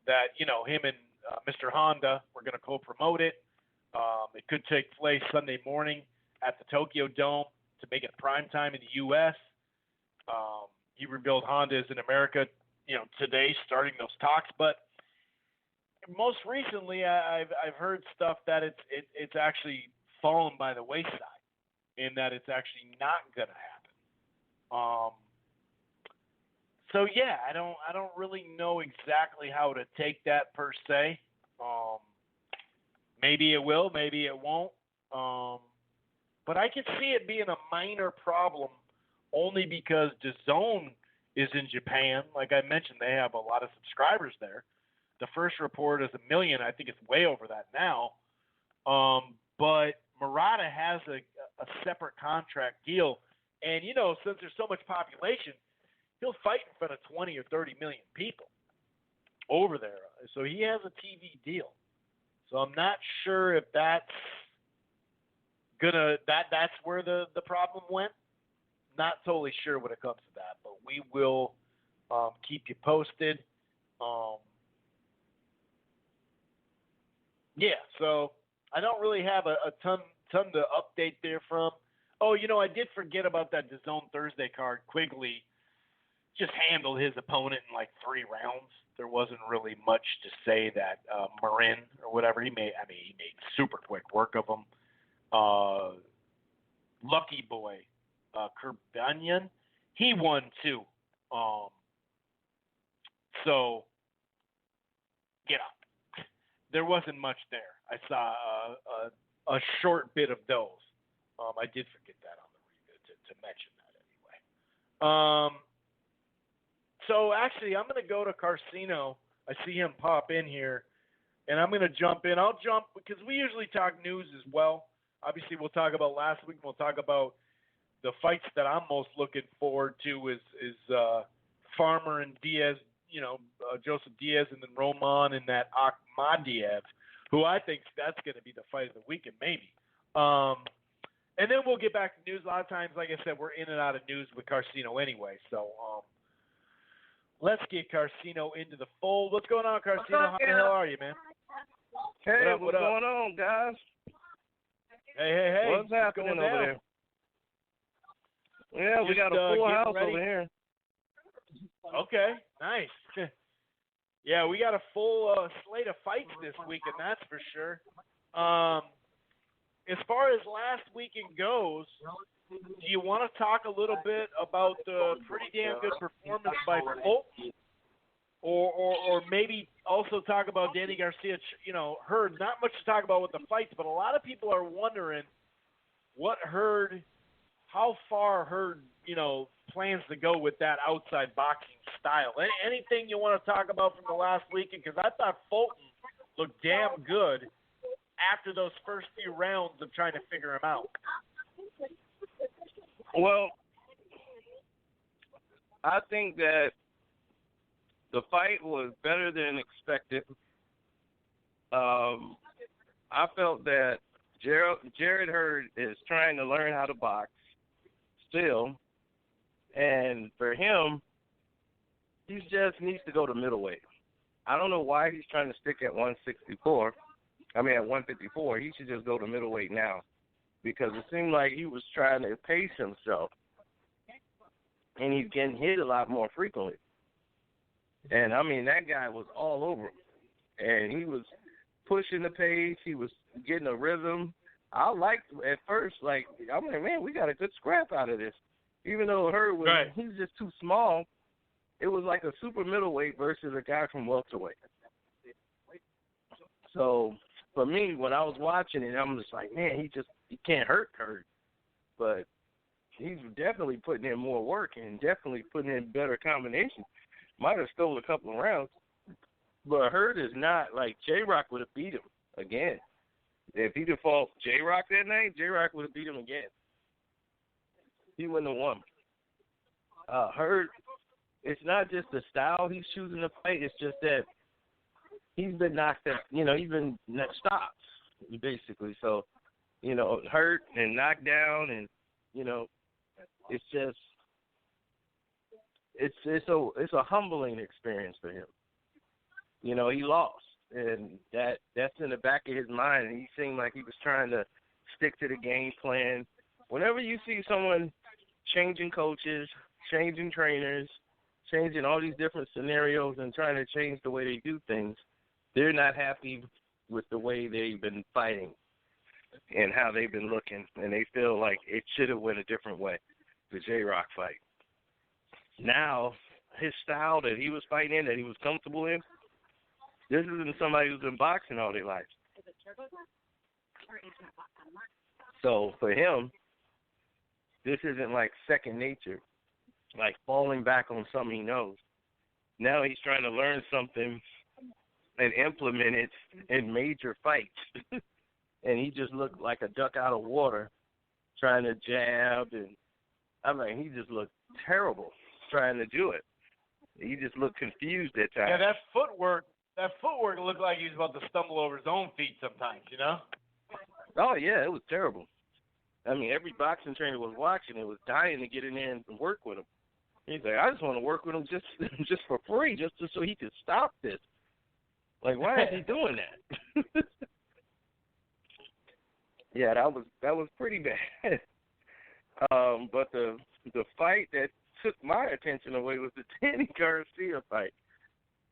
that, him and Mr. Honda were going to co-promote it. It could take place Sunday morning at the Tokyo Dome to make it prime time in the U.S. He revealed Honda is in America, today, starting those talks. But most recently, I've heard stuff that it's actually fallen by the wayside, and that it's actually not going to happen. So yeah, I don't really know exactly how to take that per se. Maybe it will, maybe it won't. But I can see it being a minor problem only because DAZN is in Japan. Like I mentioned, they have a lot of subscribers there. The first report is 1 million. I think it's way over that now. But Murata has a separate contract deal. And, since there's so much population, he'll fight in front of 20 or 30 million people over there. So he has a TV deal. So I'm not sure if that's that's where the problem went. Not totally sure when it comes to that, but we will keep you posted. Yeah, so I don't really have a ton to update there from. Oh, I did forget about that DAZN Thursday card. Quigley just handled his opponent in like 3 rounds. There wasn't really much to say that Marin or whatever he made super quick work of him. Lucky Boy, Kurbanyan, he won too. So there wasn't much there. I saw a short bit of those. I did forget that on the to mention that anyway. So actually, I'm going to go to Carcino. I see him pop in here, and I'm going to jump in. I'll jump because we usually talk news as well. Obviously, we'll talk about last week. We'll talk about the fights that I'm most looking forward to is Farmer and Diaz, Joseph Diaz, and then Roman and that Akhmadaliev, who I think that's going to be the fight of the weekend, maybe. And then we'll get back to news. A lot of times, like I said, we're in and out of news with Carcino anyway. So let's get Carcino into the fold. What's going on, Carcino? How the hell are you, man? Hey, what's going on, guys? Hey. What's happening over there? Yeah, we got a full house over here. Okay, nice. Yeah, we got a full slate of fights this weekend, that's for sure. As far as last weekend goes, do you want to talk a little bit about the pretty damn good performance by Fulton? Or maybe also talk about Danny Garcia, Hurd. Not much to talk about with the fights, but a lot of people are wondering how far Hurd, plans to go with that outside boxing style. Anything you want to talk about from the last weekend? Because I thought Fulton looked damn good after those first few rounds of trying to figure him out. Well, I think that the fight was better than expected. I felt that Jarrett Hurd is trying to learn how to box still, and for him, he just needs to go to middleweight. I don't know why he's trying to stick at 164. At 154. He should just go to middleweight now, because it seemed like he was trying to pace himself, and he's getting hit a lot more frequently. And, that guy was all over him. And he was pushing the pace. He was getting a rhythm. I liked, at first, man, we got a good scrap out of this. Even though Hurd was, right, he was just too small, it was like a super middleweight versus a guy from welterweight. So, for me, when I was watching it, I'm just like, man, he can't hurt Hurd. But he's definitely putting in more work and definitely putting in better combinations. Might have stolen a couple of rounds, but Hurd is not like J-Rock would have beat him again. If he default J-Rock that night, J-Rock would have beat him again. He wouldn't have won. Hurd, it's not just the style he's choosing to fight, it's just that he's been knocked out, he's been stopped, basically. So, hurt and knocked down, and, it's just, it's a humbling experience for him. He lost, and that's in the back of his mind, and he seemed like he was trying to stick to the game plan. Whenever you see someone changing coaches, changing trainers, changing all these different scenarios and trying to change the way they do things, they're not happy with the way they've been fighting and how they've been looking, and they feel like it should have went a different way, the J-Rock fight. Now, his style that he was fighting in, that he was comfortable in, this isn't somebody who's been boxing all their life. So for him, this isn't like second nature, like falling back on something he knows. Now he's trying to learn something and implement it in major fights. And he just looked like a duck out of water trying to jab. And he just looked terrible trying to do it. He just looked confused at times. Yeah, that footwork looked like he was about to stumble over his own feet sometimes, Oh, yeah, it was terrible. Every boxing trainer was watching it, was dying to get in there and work with him. He's like, I just want to work with him just for free, just so he could stop this. Like, why is he doing that? Yeah, that was pretty bad. But the fight that took my attention away was the Danny Garcia fight.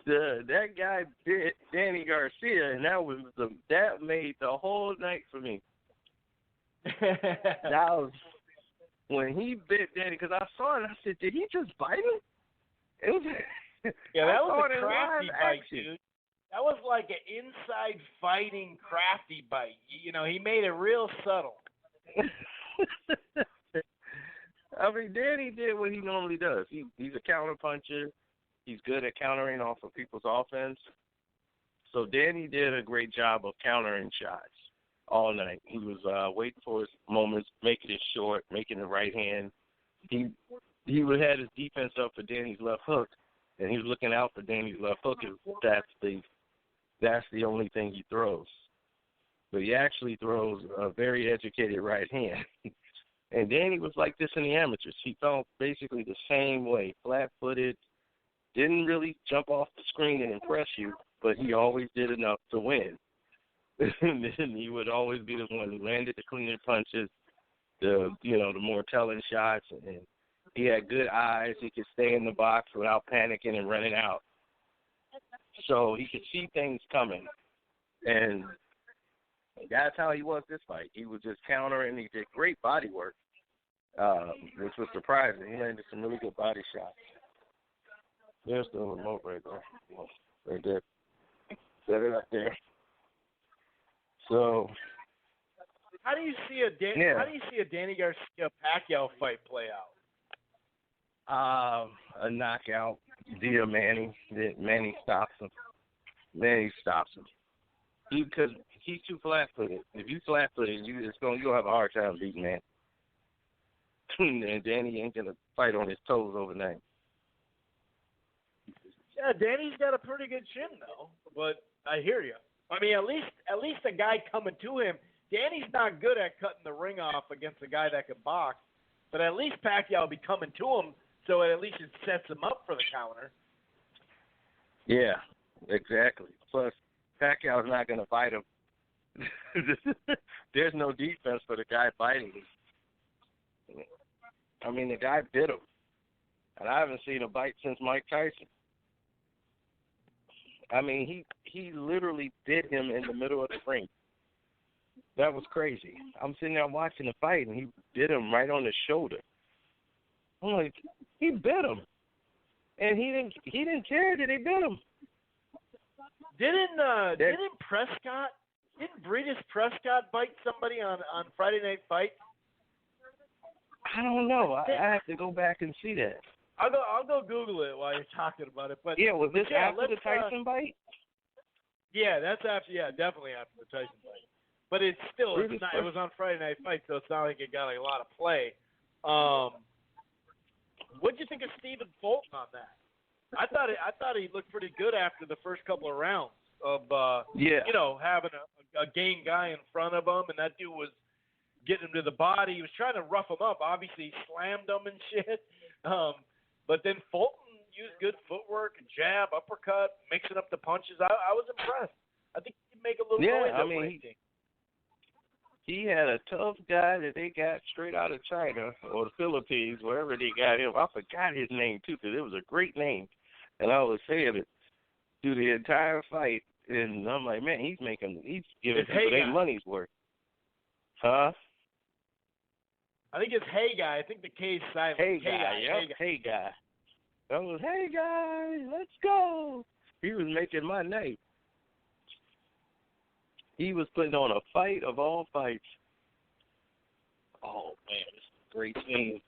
That guy bit Danny Garcia, and that made the whole night for me. That was when he bit Danny, because I saw it and I said, did he just bite him? It was. Yeah, that was a crafty bite, dude. That was like an inside fighting crafty bite. He made it real subtle. Danny did what he normally does. He's a counter puncher. He's good at countering off of people's offense. So Danny did a great job of countering shots all night. He was waiting for his moments, making it short, making the right hand. He would have had his defense up for Danny's left hook, and he was looking out for Danny's left hook. That's the only thing he throws. but he actually throws a very educated right hand. And Danny was like this in the amateurs. He felt basically the same way, flat-footed, didn't really jump off the screen and impress you, but he always did enough to win. And then he would always be the one who landed the cleaner punches, the more telling shots, and he had good eyes. He could stay in the box without panicking and running out. So he could see things coming. And that's how he was this fight. He was just countering. He did great body work, which was surprising. He landed some really good body shots. There's the remote right there. Right there. Set it up there. So, how do you see a Danny Garcia Pacquiao fight play out? A knockout via Manny. Manny stops him. Because he's too flat-footed. If you flat-footed, you'll have a hard time beating Manny. And Danny ain't gonna fight on his toes overnight. Yeah, Danny's got a pretty good chin though. But I hear you. I mean, at least a guy coming to him. Danny's not good at cutting the ring off against a guy that can box, but at least Pacquiao will be coming to him, so at least it sets him up for the counter. Yeah, exactly. Plus, Pacquiao's not going to fight him. There's no defense for the guy fighting him. I mean, the guy bit him, and I haven't seen a bite since Mike Tyson. I mean, he literally bit him in the middle of the ring. That was crazy. I'm sitting there watching the fight, and he bit him right on the shoulder. I'm like, he bit him, and he didn't care that he bit him. Didn't Breedis Prescott bite somebody on Friday Night Fights? I don't know. I have to go back and see that. I'll go Google it while you're talking about it. But yeah, was this after the Tyson bite? Yeah, that's after. Yeah, definitely after the Tyson fight. But it's still, it was on Friday Night Fights, so it's not like it got like a lot of play. What did you think of Stephen Fulton on that? I thought he looked pretty good after the first couple of rounds of having a game guy in front of him, and that dude was getting him to the body. He was trying to rough him up. Obviously, he slammed him and shit. But then Fulton used good footwork, jab, uppercut, mixing up the punches. I was impressed. I think he could make a little noise. I mean, he had a tough guy that they got straight out of China or the Philippines, wherever they got him. I forgot his name, too, because it was a great name. And I was saying it through the entire fight. And I'm like, man, he's giving people their money's worth. Huh? I think it's Khegai. I think the K is silent. Khegai, yep. Khegai. I was, hey, guys, let's go. He was making my night. He was putting on a fight of all fights. Oh, man, this is a great scene.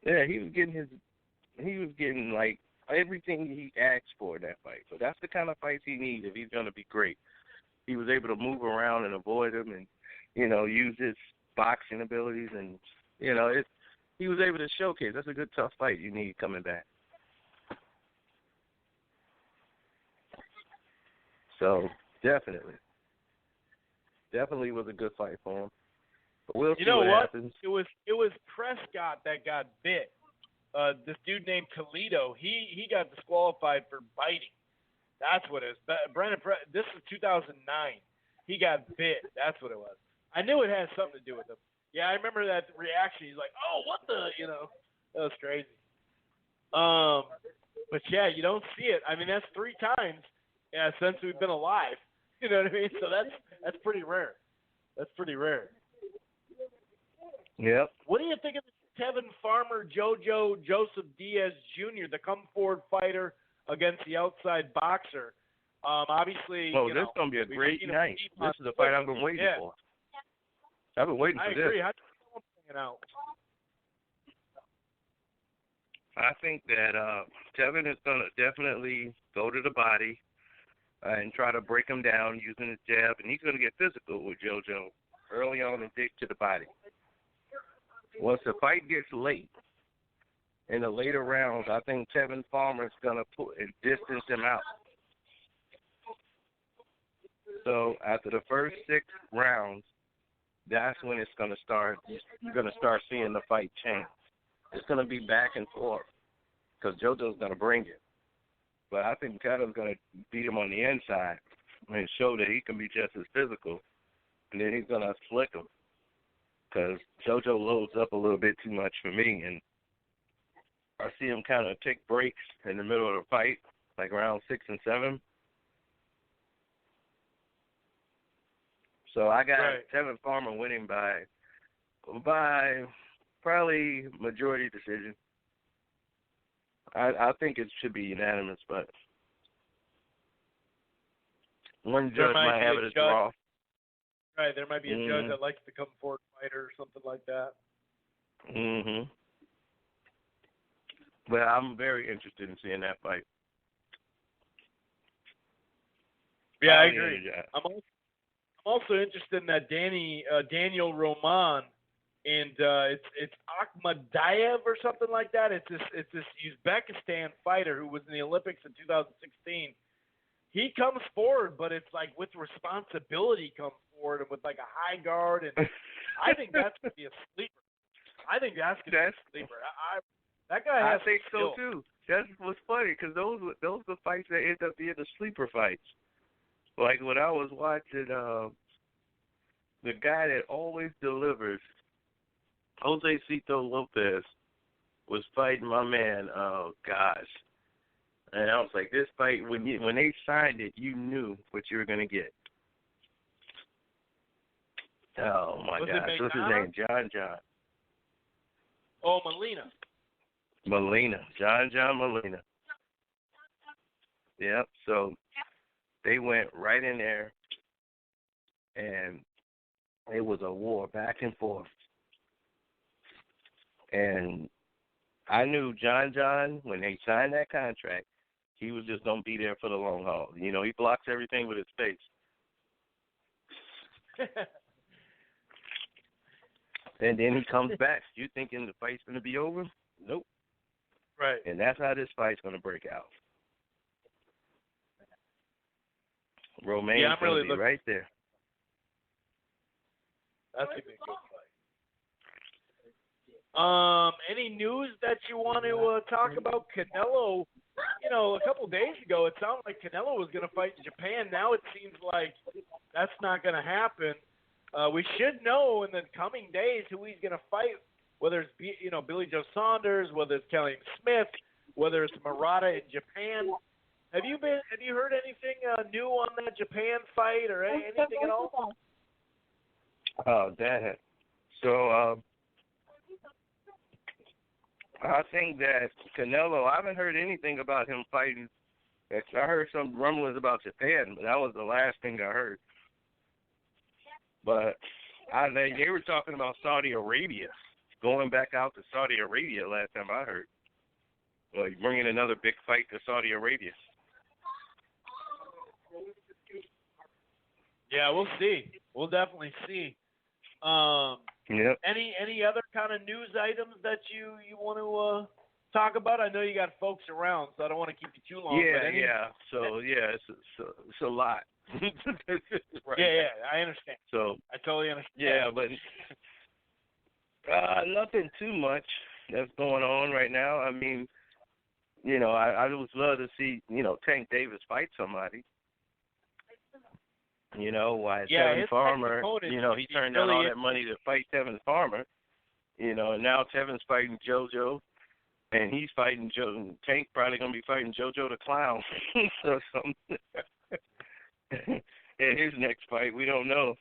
Yeah, he was getting like everything he asked for in that fight. So that's the kind of fights he needs if he's going to be great. He was able to move around and avoid him and, use his boxing abilities and, he was able to showcase. That's a good, tough fight you need coming back. So, definitely was a good fight for him. But we'll see what happens. It was Prescott that got bit. This dude named Toledo, he got disqualified for biting. That's what it is. This is 2009. He got bit. That's what it was. I knew it had something to do with him. Yeah, I remember that reaction. He's like, "Oh, what the?" That was crazy. But yeah, you don't see it. I mean, that's 3 times since we've been alive. You know what I mean? So that's pretty rare. That's pretty rare. Yep. What do you think of Tevin Farmer, Joseph Diaz Jr., the come-forward fighter against the outside boxer? Obviously, this is going to be a great night. This is the fight I've been waiting for. I've been waiting for this. I agree. How do you bring it out? I think that Tevin is going to definitely go to the body and try to break him down using his jab, and he's going to get physical with JoJo early on and dig to the body. Once the fight gets late, in the later rounds, I think Tevin Farmer is going to distance him out. So after the first 6 rounds, that's when it's going to start. You're going to start seeing the fight change. It's going to be back and forth because JoJo's going to bring it. But I think Kettle's going to beat him on the inside and show that he can be just as physical. And then he's going to flick him because JoJo loads up a little bit too much for me. And I see him kind of take breaks in the middle of the fight, like round 6 and 7. So I got Tevin Farmer winning by probably majority decision. I think it should be unanimous, but one judge might have it as draw. Right, there might be a judge that likes to come forward fighter or something like that. Mhm. Well, I'm very interested in seeing that fight. Yeah, I agree. I'm also interested in that Daniel Roman, and it's Akhmadaliev or something like that. It's this Uzbekistan fighter who was in the Olympics in 2016. He comes forward, but it's like with responsibility comes forward and with like a high guard, and I think that's gonna be a sleeper. I think that's gonna be a sleeper. That guy has. I think skill. so too. That's what's funny because those are the fights that end up being the sleeper fights. Like when I was watching the guy that always delivers, Jose Cito Lopez, was fighting my man. Oh gosh, and I was like, this fight when they signed it, you knew what you were gonna get. Oh my gosh, what's his name? John. Oh, Molina. John Molina. Yep. So they went right in there, and it was a war back and forth. And I knew John, when they signed that contract, he was just going to be there for the long haul. You know, he blocks everything with his face. And then he comes back. You thinking the fight's going to be over? Nope. Right. And that's how this fight's going to break out. Romaine's going to be right there. That's going to be a good fight. Any news that you want to talk about? Canelo, a couple days ago, it sounded like Canelo was going to fight in Japan. Now it seems like that's not going to happen. We should know in the coming days who he's going to fight, whether it's Billy Joe Saunders, whether it's Kelly Smith, whether it's Murata in Japan. Have you heard anything new on that Japan fight or anything at all? Oh, that. So I think that Canelo, I haven't heard anything about him fighting. I heard some rumblings about Japan, but that was the last thing I heard. But they were talking about Saudi Arabia, going back out to Saudi Arabia last time I heard. Like bringing another big fight to Saudi Arabia. Yeah, we'll see. We'll definitely see. Yep. Any other kind of news items that you want to talk about? I know you got folks around, so I don't want to keep you too long. So it's a lot. Right. Yeah, I understand. So I totally understand. Yeah, but nothing too much that's going on right now. I mean, I would love to see Tank Davis fight somebody. Why Tevin Farmer, he turned down all that money to fight Tevin Farmer, and now Tevin's fighting JoJo, and he's fighting Tank probably going to be fighting JoJo the Clown or something. And his next fight, we don't know.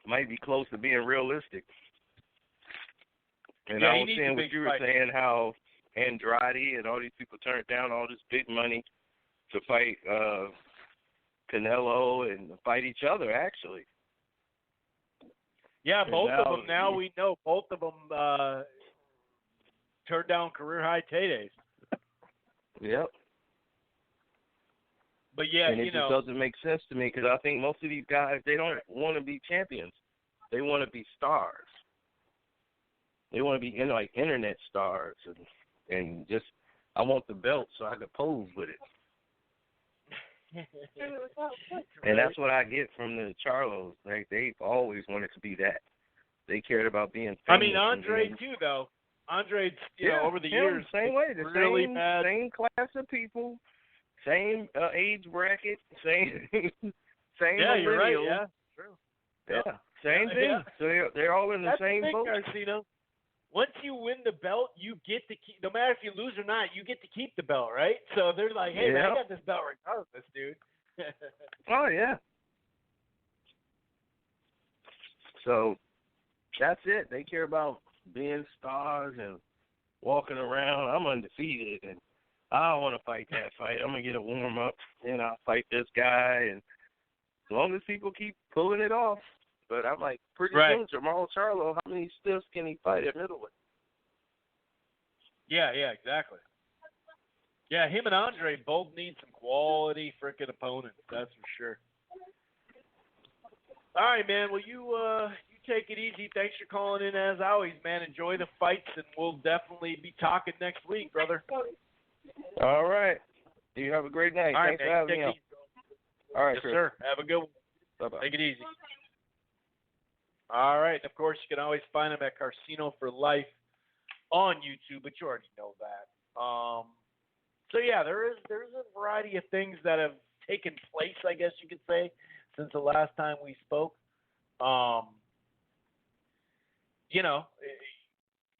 Might be close to being realistic. And I was saying what you were saying, how Andrade and all these people turned down all this big money to fight Canelo and fight each other, actually. Yeah, both of them. Now we know both of them turned down career-high paydays. Yep. But yeah, and it just doesn't make sense to me because I think most of these guys, they don't want to be champions. They want to be stars. They want to be like internet stars and just I want the belt so I can pose with it. And that's what I get from the Charlos. Like, they've always wanted to be that. They cared about being famous. I mean, Andrade too, though. Andrade's, over the years, same way, the really same class of people, same age bracket, same Yeah, you're right. millennial. Yeah, true. Yeah, same thing. Yeah. So they're all in the same boat. Garcino. Once you win the belt, you get to keep. No matter if you lose or not, you get to keep the belt, right? So they're like, "Hey, man, I got this belt regardless, dude." Oh yeah. So that's it. They care about being stars and walking around. I'm undefeated, and I don't want to fight that fight. I'm gonna get a warm up, and I'll fight this guy, and as long as people keep pulling it off. But I'm like, pretty soon, Jermall Charlo, how many stiffs can he fight at middleweight? Yeah, exactly. Yeah, him and Andre both need some quality frickin' opponents. That's for sure. All right, man. Well, you take it easy. Thanks for calling in as always, man. Enjoy the fights, and we'll definitely be talking next week, brother. All right. You have a great night. All right, Thanks for having me on. All right, yes, Chris. sir. Have a good one. Bye-bye. Take it easy. All right. And of course, you can always find him at Carcino for Life on YouTube, but you already know that. So yeah, there's a variety of things that have taken place, I guess you could say, since the last time we spoke. A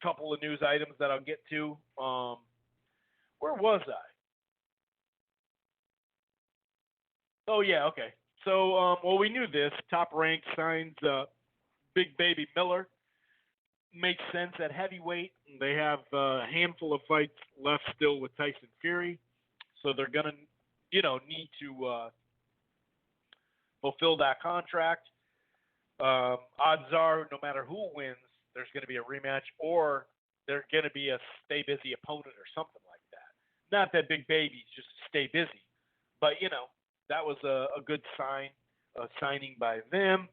couple of news items that I'll get to. Where was I? Oh yeah, okay. So we knew this. Top Rank signs Big Baby Miller. Makes sense at heavyweight. They have a handful of fights left still with Tyson Fury, so they're gonna, need to fulfill that contract. Odds are, no matter who wins, there's going to be a rematch, or there's going to be a stay busy opponent or something like that. Not that Big Baby's just stay busy, but that was a good signing by them.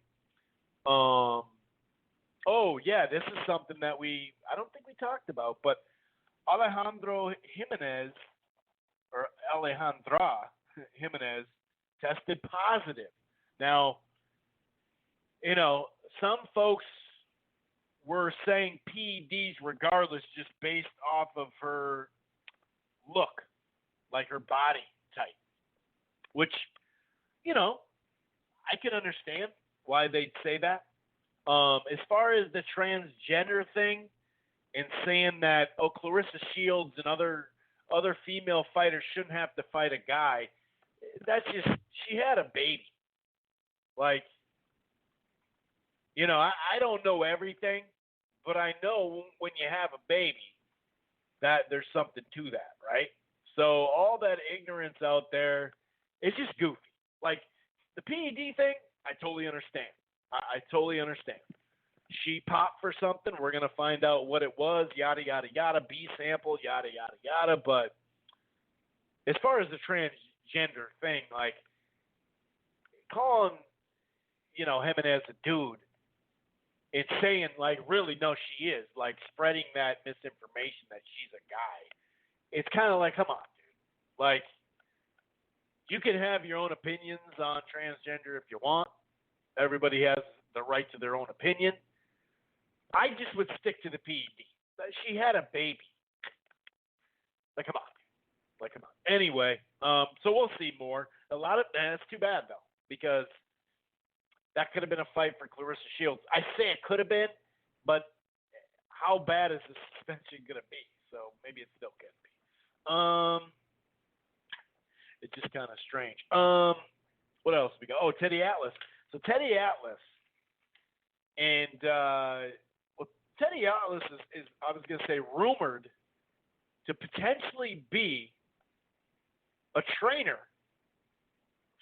Oh, yeah, this is something that I don't think we talked about, but Alejandra Jimenez tested positive. Now, some folks were saying PEDs regardless just based off of her look, like her body type, which, I can understand why they'd say that. As far as the transgender thing and saying that, Clarissa Shields and other female fighters shouldn't have to fight a guy, that's just, she had a baby. Like, I don't know everything, but I know when you have a baby that there's something to that, right? So all that ignorance out there is just goofy. Like, the PED thing, I totally understand. I totally understand. She popped for something. We're going to find out what it was, yada, yada, yada, B sample, yada, yada, yada. But as far as the transgender thing, like, calling, Jimenez a dude, it's saying, like, really, no, she is. Like, spreading that misinformation that she's a guy. It's kind of like, come on, dude. Like, you can have your own opinions on transgender if you want. Everybody has the right to their own opinion. I just would stick to the PED. She had a baby. Like, come on. Anyway, so we'll see more. That's too bad, though, because that could have been a fight for Clarissa Shields. I say it could have been, but how bad is the suspension going to be? So maybe it still can be. It's just kind of strange. What else we got? Oh, Teddy Atlas. So Teddy Atlas, and Teddy Atlas is I was going to say, rumored to potentially be a trainer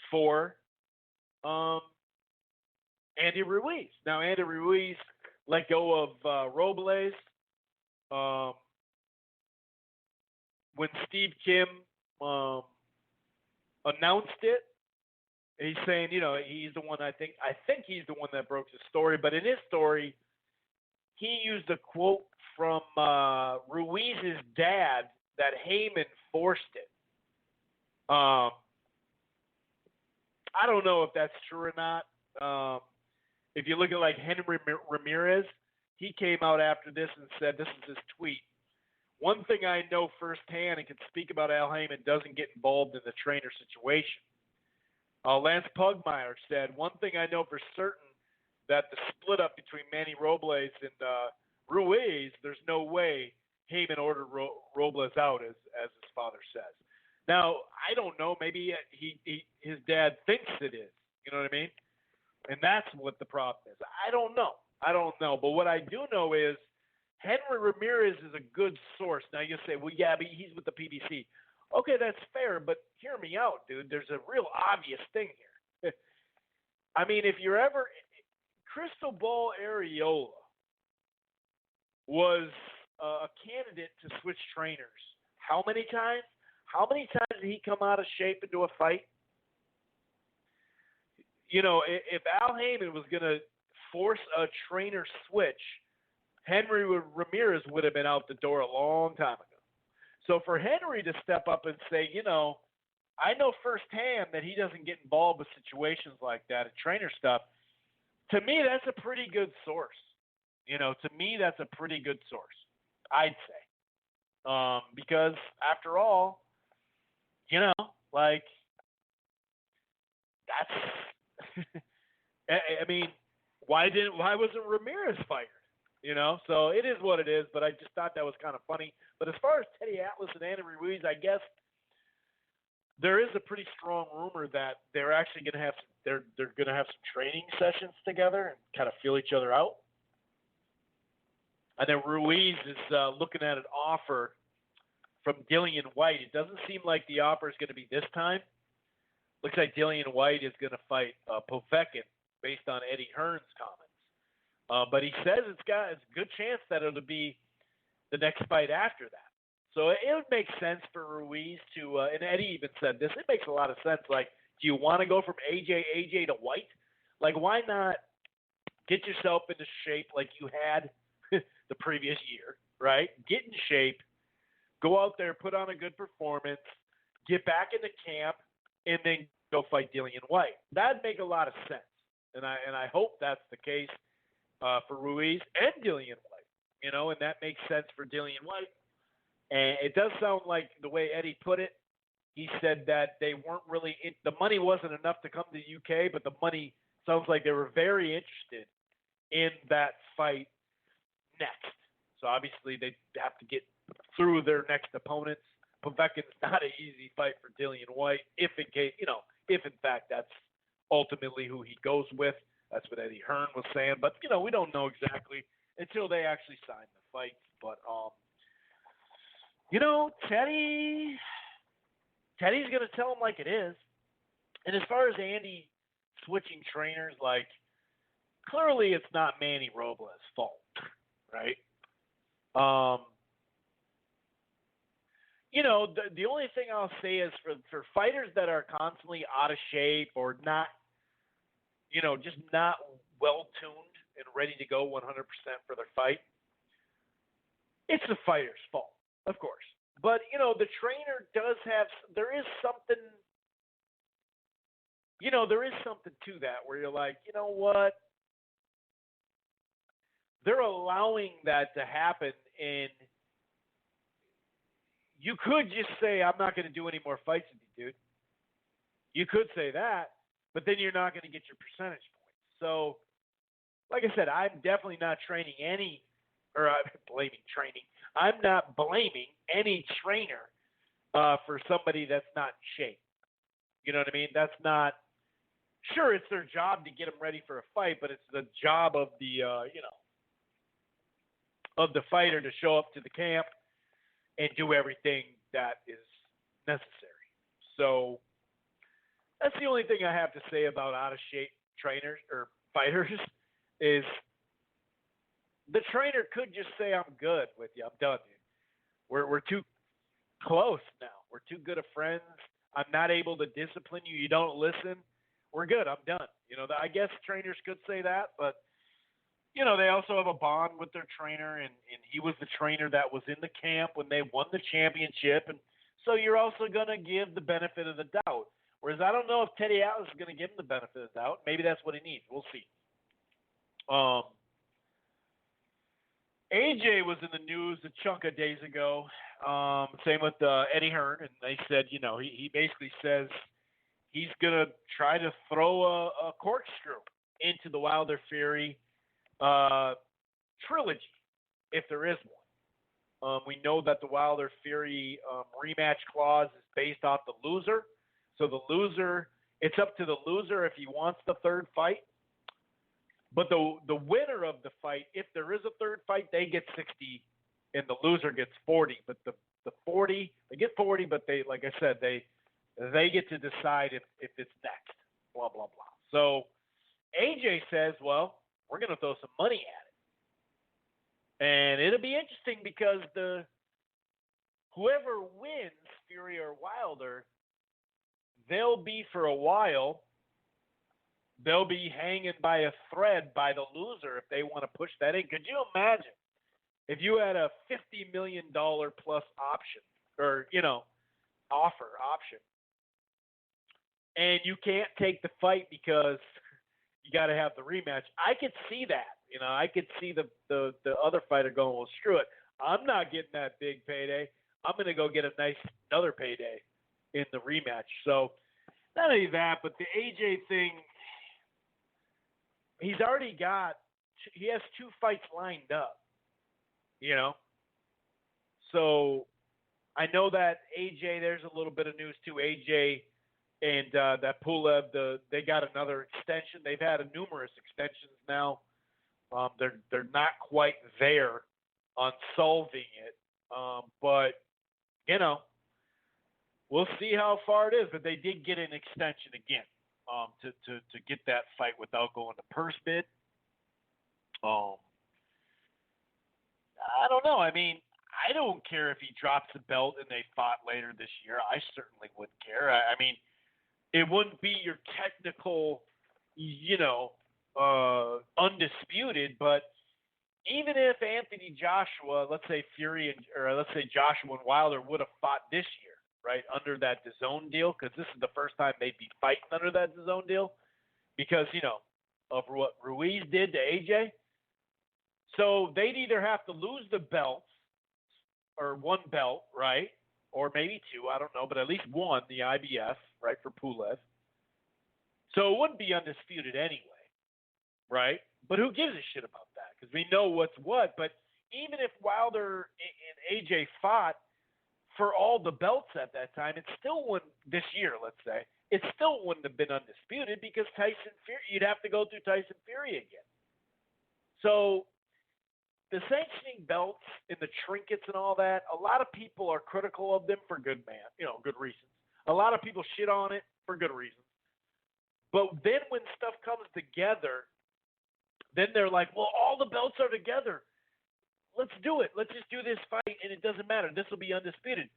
for Andy Ruiz. Now, Andy Ruiz let go of Robles when Steve Kim announced it. He's saying, he's the one, I think he's the one that broke the story. But in his story, he used a quote from Ruiz's dad that Heyman forced it. I don't know if that's true or not. If you look at like Henry Ramirez, he came out after this and said, this is his tweet. One thing I know firsthand and can speak about Al Heyman doesn't get involved in the trainer situation. Lance Pugmire said, one thing I know for certain that the split up between Manny Robles and Ruiz, there's no way Heyman ordered Robles out, as his father says. Now, I don't know. Maybe his dad thinks it is. You know what I mean? And that's what the problem is. I don't know. But what I do know is Henry Ramirez is a good source. Now, you say, well, yeah, but he's with the PBC. Okay, that's fair, but hear me out, dude. There's a real obvious thing here. I mean, if you're ever – Crystal Ball Areola was a candidate to switch trainers. How many times? How many times did he come out of shape into a fight? You know, if Al Heyman was going to force a trainer switch, Henry Ramirez would have been out the door a long time ago. So for Henry to step up and say, you know, I know firsthand that he doesn't get involved with situations like that and trainer stuff, to me, that's a pretty good source. You know, to me, that's a pretty good source, I'd say. Because after all, you know, like, that's, I mean, why wasn't Ramirez fired? You know, so it is what it is, but I just thought that was kind of funny. But as far as Teddy Atlas and Andy Ruiz, I guess there is a pretty strong rumor that they're actually going to have they're going to have some training sessions together and kind of feel each other out. And then Ruiz is looking at an offer from Dillian White. It doesn't seem like the offer is going to be this time. Looks like Dillian White is going to fight Povetkin based on Eddie Hearn's comments. But he says it's a good chance that it'll be the next fight after that. So it would make sense for Ruiz to, and Eddie even said this, it makes a lot of sense. Like, do you want to go from AJ to White? Like, why not get yourself into shape like you had the previous year, right? Get in shape, go out there, put on a good performance, get back into camp, and then go fight Dillian White. That'd make a lot of sense. And I hope that's the case for Ruiz and Dillian White, you know, and that makes sense for Dillian White. And it does sound like the way Eddie put it, he said that they weren't really – the money wasn't enough to come to the UK, but the money sounds like they were very interested in that fight next. So obviously they have to get through their next opponents. Povetkin's not an easy fight for Dillian White if in fact that's ultimately who he goes with. That's what Eddie Hearn was saying. But, you know, we don't know exactly until they actually sign the fight. But, you know, Teddy's going to tell him like it is. And as far as Andy switching trainers, like, clearly it's not Manny Robles' fault, right? You know, the only thing I'll say is for fighters that are constantly out of shape or not, you know, just not well-tuned and ready to go 100% for their fight, it's the fighter's fault, of course. But, you know, the trainer there is something to that where you're like, you know what? They're allowing that to happen, and you could just say, I'm not going to do any more fights with you, dude. You could say that, but then you're not going to get your percentage points. So, like I said, I'm definitely not I'm not blaming any trainer for somebody that's not in shape. You know what I mean? That's not – sure, it's their job to get them ready for a fight, but it's the job of the, of the fighter to show up to the camp and do everything that is necessary. So that's the only thing I have to say about out-of-shape trainers or fighters is the trainer could just say, I'm good with you. I'm done, dude. We're too close now. We're too good of friends. I'm not able to discipline you. You don't listen. We're good. I'm done. You know, I guess trainers could say that, but, you know, they also have a bond with their trainer, and he was the trainer that was in the camp when they won the championship. And so you're also going to give the benefit of the doubt. Whereas I don't know if Teddy Atlas is going to give him the benefit of the doubt. Maybe that's what he needs. We'll see. AJ was in the news a chunk of days ago. Same with Eddie Hearn, and they said, he basically says he's going to try to throw a corkscrew into the Wilder Fury trilogy, if there is one. We know that the Wilder Fury rematch clause is based off the loser. So the loser, it's up to the loser if he wants the third fight. But the winner of the fight, if there is a third fight, they get 60 and the loser gets 40. But the 40, they get 40, but they, like I said, they get to decide if it's next, blah, blah, blah. So AJ says, well, we're going to throw some money at it. And it'll be interesting because whoever wins, Fury or Wilder, they'll be for a while, they'll be hanging by a thread by the loser if they want to push that in. Could you imagine if you had a $50 million plus option or, offer option, and you can't take the fight because you got to have the rematch? I could see that. I could see the other fighter going, well, screw it. I'm not getting that big payday. I'm going to go get another payday in the rematch. So not only that, but the AJ thing, he has 2 fights lined up, So I know that AJ, there's a little bit of news too. AJ and that Pulev, they got another extension. They've had numerous extensions now. They're not quite there on solving it, but we'll see how far it is. But they did get an extension again to get that fight without going to purse bid. I don't know. I mean, I don't care if he drops the belt and they fought later this year. I certainly wouldn't care. I mean, it wouldn't be your technical, undisputed, but even if Anthony Joshua, let's say Joshua and Wilder would have fought this year, right, under that DAZN deal, because this is the first time they'd be fighting under that DAZN deal because, of what Ruiz did to AJ. So they'd either have to lose the belts or one belt, right, or maybe 2, I don't know, but at least one, the IBF, right, for Pulev. So it wouldn't be undisputed anyway, right? But who gives a shit about that? Because we know what's what. But even if Wilder and AJ fought for all the belts at that time, it still wouldn't, this year, let's say, it still wouldn't have been undisputed because Tyson Fury, you'd have to go through Tyson Fury again. So the sanctioning belts and the trinkets and all that, a lot of people are critical of them for good reasons. A lot of people shit on it for good reasons. But then when stuff comes together, then they're like, well, all the belts are together. Let's do it. Let's just do this fight, and it doesn't matter. This will be undisputed.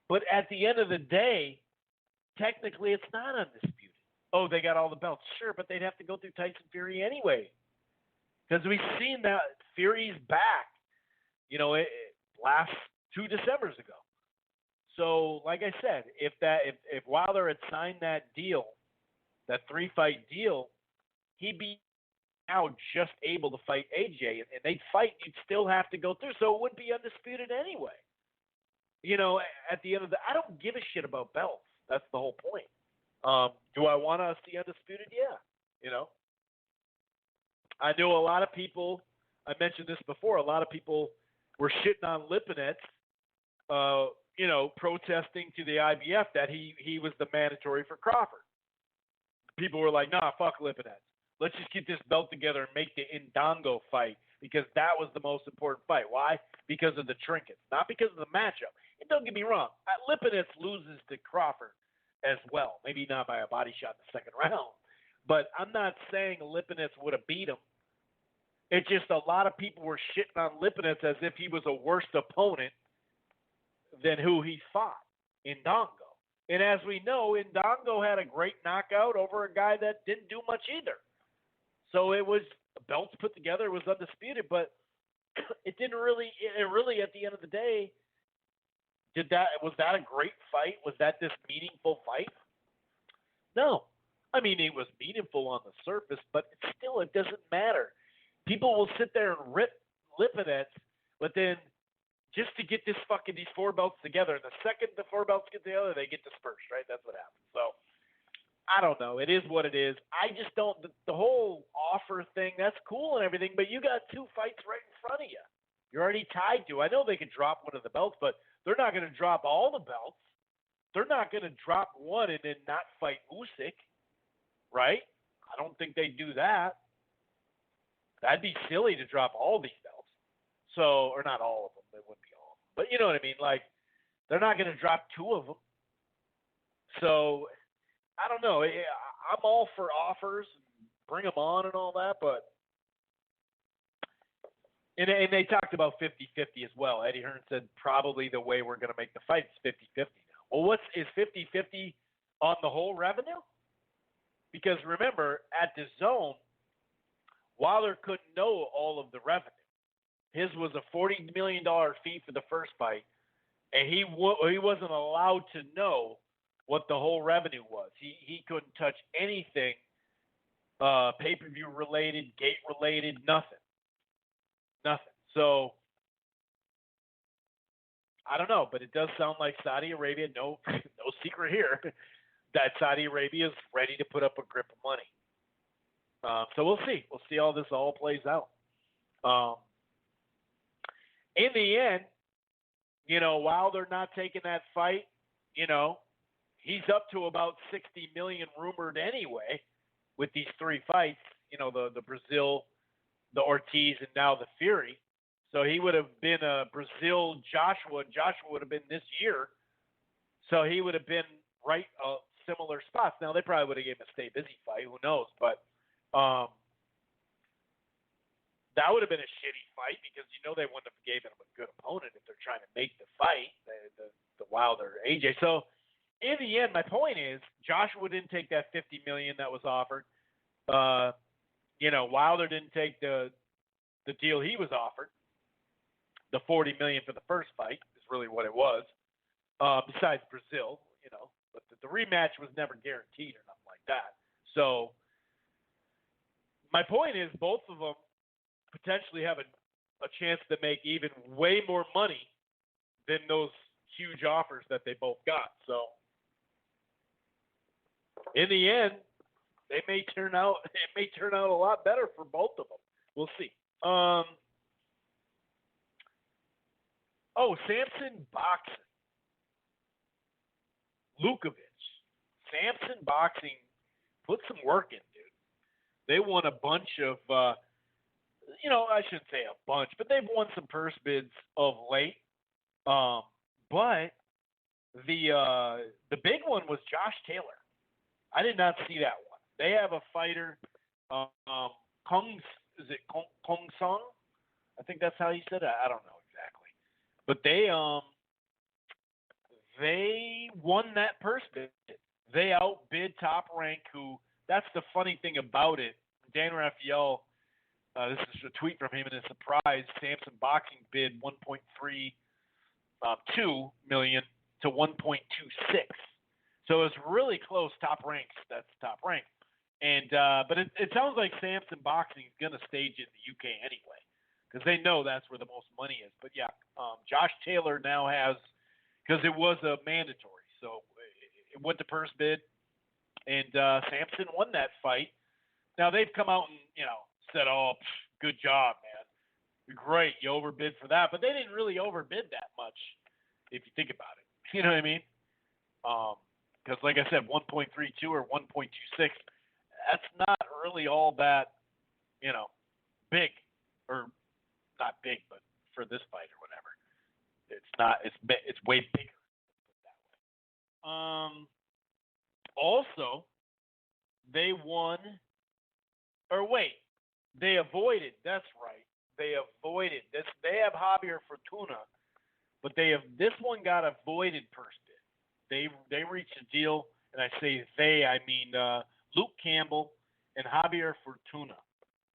But at the end of the day, technically it's not undisputed. Oh, they got all the belts. Sure, but they'd have to go through Tyson Fury anyway. Because we've seen that Fury's back, last 2 Decembers ago. So, like I said, if Wilder had signed that deal, that 3-fight deal, he'd be now just able to fight AJ, and they'd fight, you'd still have to go through, so it wouldn't be undisputed anyway. At the end of I don't give a shit about belts. That's the whole point. Do I want to see undisputed? Yeah. I know a lot of people, I mentioned this before, a lot of people were shitting on Lipinets, protesting to the IBF that he was the mandatory for Crawford. People were like, nah, fuck Lipinets. Let's just get this belt together and make the Indongo fight because that was the most important fight. Why? Because of the trinkets, not because of the matchup. And don't get me wrong, Lipinets loses to Crawford as well. Maybe not by a body shot in the second round. But I'm not saying Lipinets would have beat him. It's just a lot of people were shitting on Lipinets as if he was a worse opponent than who he fought, Indongo. And as we know, Indongo had a great knockout over a guy that didn't do much either. So it was belts put together, it was undisputed, but it didn't really at the end of the day, was that a great fight? Was that this meaningful fight? No. I mean, it was meaningful on the surface, but still, it doesn't matter. People will sit there and rip at it, but then just to get these 4 belts together, and the second the 4 belts get together, they get dispersed, right? That's what happens. So, I don't know. It is what it is. I just don't. The whole offer thing, that's cool and everything, but you got 2 fights right in front of you. You're already tied to. I know they could drop one of the belts, but they're not going to drop all the belts. They're not going to drop one and then not fight Usyk, right? I don't think they'd do that. That'd be silly to drop all these belts. So, or not all of them. They wouldn't be all of them. But you know what I mean? Like, they're not going to drop 2 of them. So, I don't know. I'm all for offers, bring them on and all that, but and they talked about 50-50 as well. Eddie Hearn said probably the way we're going to make the fight is 50-50 now. Well, is 50-50 on the whole revenue? Because remember, at DAZN, Wilder couldn't know all of the revenue. His was a $40 million fee for the first fight, and he wasn't allowed to know what the whole revenue was. He couldn't touch anything pay-per-view related, gate related, nothing. So, I don't know, but it does sound like Saudi Arabia, no secret here, that Saudi Arabia is ready to put up a grip of money. So we'll see. We'll see how this all plays out. In the end, while they're not taking that fight, he's up to about $60 million rumored anyway with these 3 fights, the Brazil, the Ortiz, and now the Fury. So he would have been a Brazil Joshua. Joshua would have been this year. So he would have been right similar spots. Now, they probably would have gave him a stay busy fight. Who knows? But that would have been a shitty fight because they wouldn't have gave him a good opponent if they're trying to make the fight, the Wilder AJ. So in the end, my point is Joshua didn't take that $50 million that was offered. Wilder didn't take the deal he was offered. The $40 million for the first fight is really what it was. Besides Brazil, but the rematch was never guaranteed or nothing like that. So my point is both of them potentially have a chance to make even way more money than those huge offers that they both got. So in the end, it may turn out a lot better for both of them. We'll see. Sampson Boxing. Lukovic. Sampson Boxing put some work in, dude. They won a bunch of, I shouldn't say a bunch, but they've won some purse bids of late. But the big one was Josh Taylor. I did not see that one. They have a fighter, Kong Song? I think that's how you said it. I don't know exactly. But they won that purse bid. They outbid Top Rank, who, that's the funny thing about it. Dan Raphael, this is a tweet from him in a surprise. Sampson Boxing bid $1.32 million to 1.26. So it's really close. Top Rank, that's Top Rank. And but it sounds like Sampson Boxing is going to stage it in the UK anyway, because they know that's where the most money is. But yeah, Josh Taylor now has, because it was a mandatory, so it went to purse bid, and Sampson won that fight. Now they've come out and said, "Oh, good job, man, great, you overbid for that," but they didn't really overbid that much, if you think about it. You know what I mean? Because like I said, 1.32 or 1.26. That's not really all that, big, or not big, but for this fight or whatever, it's not. It's way bigger. Put that way. Also, they won, or wait, they avoided. That's right. They avoided this. They have Javier Fortuna, but this one got avoided purse bid. They reached a deal, and I say they, I mean Luke Campbell and Javier Fortuna.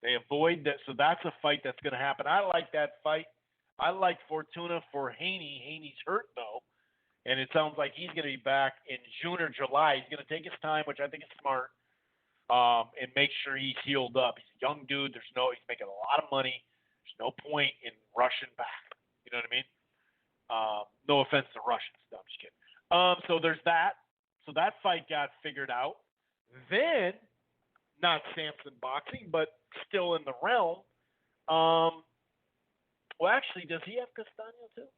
They avoid that, so that's a fight that's going to happen. I like that fight. I like Fortuna for Haney. Haney's hurt, though, And it sounds like he's going to be back in June or July. He's going to take his time, which I think is smart, and make sure he's healed up. He's a young dude. He's making a lot of money. There's no point in rushing back. You know what I mean? No offense to Russians. No, I'm just kidding. So there's that. So that fight got figured out. Then, not Sampson Boxing, but still in the realm. Well, actually, does he have Castano too?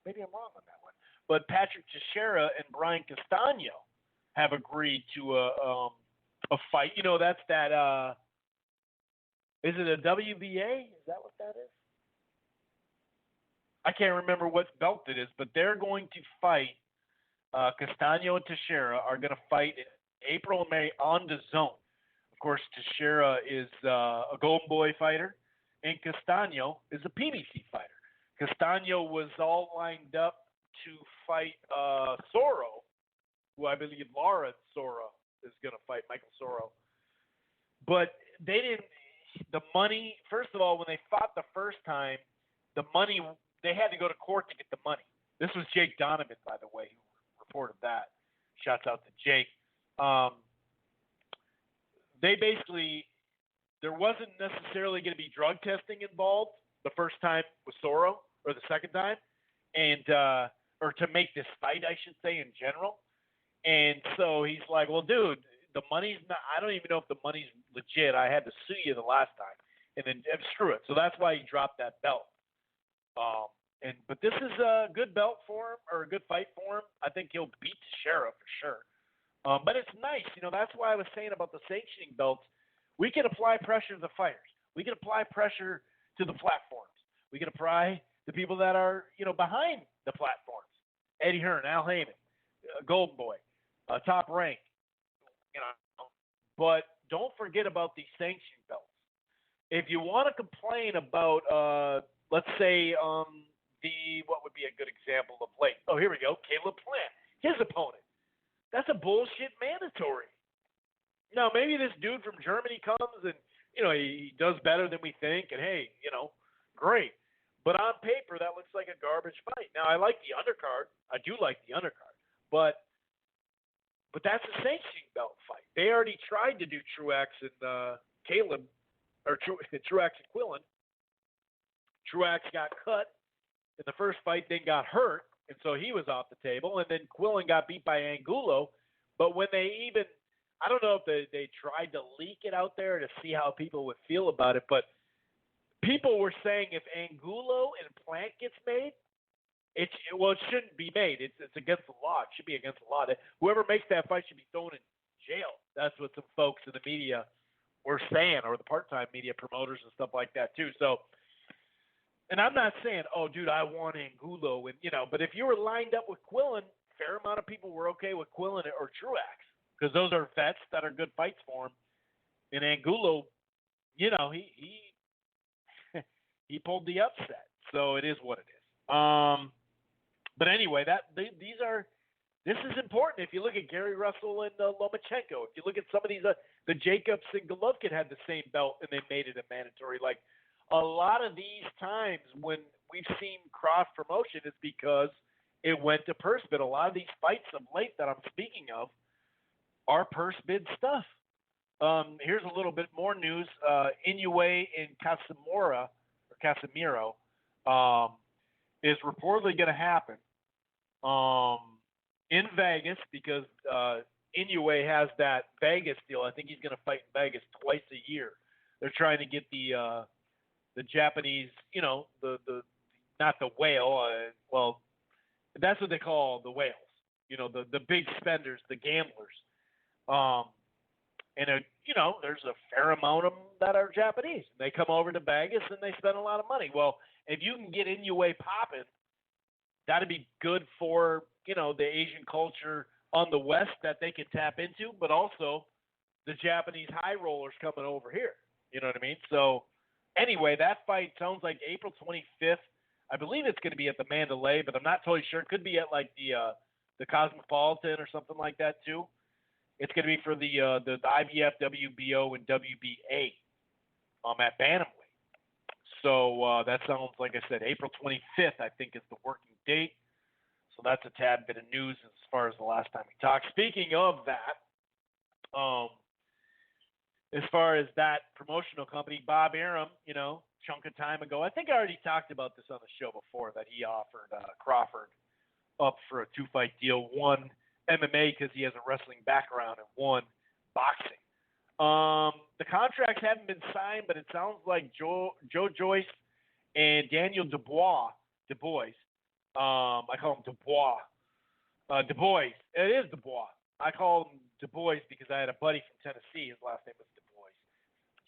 Maybe I'm wrong on that one. But Patrick Teixeira and Brian Castano have agreed to a fight. You know, that's that. Is it a WBA? Is that what that is? I can't remember what belt it is, but they're going to fight. Castano and Teixeira are going to fight in April and May on DAZN. Of course, Teixeira is a Golden Boy fighter, and Castano is a PBC fighter. Castano was all lined up to fight Soro, who I believe Laura Soro is going to fight, Michael Soro. But they didn't. The money, first of all, when they fought the first time, the money, they had to go to court to get the money. This was Jake Donovan, by the way, who reported that. Shouts out to Jake. They basically, there wasn't necessarily going to be drug testing involved the first time with Soro, or the second time, and or to make this fight, I should say, in general. And so he's like, well, dude, the money's not, I don't even know if the money's legit. I had to sue you the last time. And then screw it. So that's why he dropped that belt. But this is a good belt for him, or a good fight for him. I think he'll beat Teixeira for sure. But it's nice. You know, that's why I was saying about the sanctioning belts. We can apply pressure to the fighters. We can apply pressure to the platforms. We can apply the people that are, you know, behind the platforms. Eddie Hearn, Al Heyman, Golden Boy, Top Rank. You know, but don't forget about these sanctioning belts. If you want to complain about, let's say, what would be a good example of late? Oh, here we go. Caleb Plant, his opponent. That's a bullshit mandatory. Now, maybe this dude from Germany comes and, you know, he does better than we think, and hey, you know, great. But on paper, that looks like a garbage fight. Now, I like the undercard. I do like the undercard. But that's a sanctioning belt fight. They already tried to do Truax and Caleb, or Truax and Quillen. Truax got cut in the first fight, then got hurt, and so he was off the table. And then Quillen got beat by Angulo. But when they even, I don't know if they tried to leak it out there to see how people would feel about it, but people were saying if Angulo and Plant gets made, it shouldn't be made. It's against the law. It should be against the law. Whoever makes that fight should be thrown in jail. That's what some folks in the media were saying, or the part-time media promoters and stuff like that too. So, and I'm not saying, oh, dude, I want Angulo, and you know, but if you were lined up with Quillen, fair amount of people were okay with Quillen or Truax, because those are vets that are good fights for him. And Angulo, you know, he pulled the upset, so it is what it is. But anyway, this is important. If you look at Gary Russell and Lomachenko, if you look at some of these, the Jacobs and Golovkin had the same belt and they made it a mandatory. Like a lot of these times when we've seen cross promotion, it's because it went to purse bid. A lot of these fights of late that I'm speaking of are purse bid stuff. Here's a little bit more news. Inoue and Casemiro is reportedly going to happen in Vegas, because Inoue has that Vegas deal. I think he's going to fight in Vegas twice a year. They're trying to get the Japanese, you know, the not the whale. Well, that's what they call the whales. You know, the big spenders, the gamblers. You know, there's a fair amount of them that are Japanese. They come over to Vegas and they spend a lot of money. Well, if you can get Inoue popping, that'd be good for, you know, the Asian culture on the West that they can tap into, but also the Japanese high rollers coming over here. You know what I mean? So anyway, that fight sounds like April 25th. I believe it's going to be at the Mandalay, but I'm not totally sure. It could be at like the Cosmopolitan or something like that too. It's going to be for the IBF, WBO, and WBA at Bantamweight. So that sounds, like I said, April 25th, I think, is the working date. So that's a tad bit of news as far as the last time we talked. Speaking of that, as far as that promotional company, Bob Arum, chunk of time ago, I think I already talked about this on the show before, that he offered Crawford up for a 2-fight deal, one MMA because he has a wrestling background, and one boxing. The contracts haven't been signed, but it sounds like Joe Joyce and Daniel Dubois. I call him Dubois. Dubois. It is Dubois. I call him Dubois because I had a buddy from Tennessee. His last name was Dubois.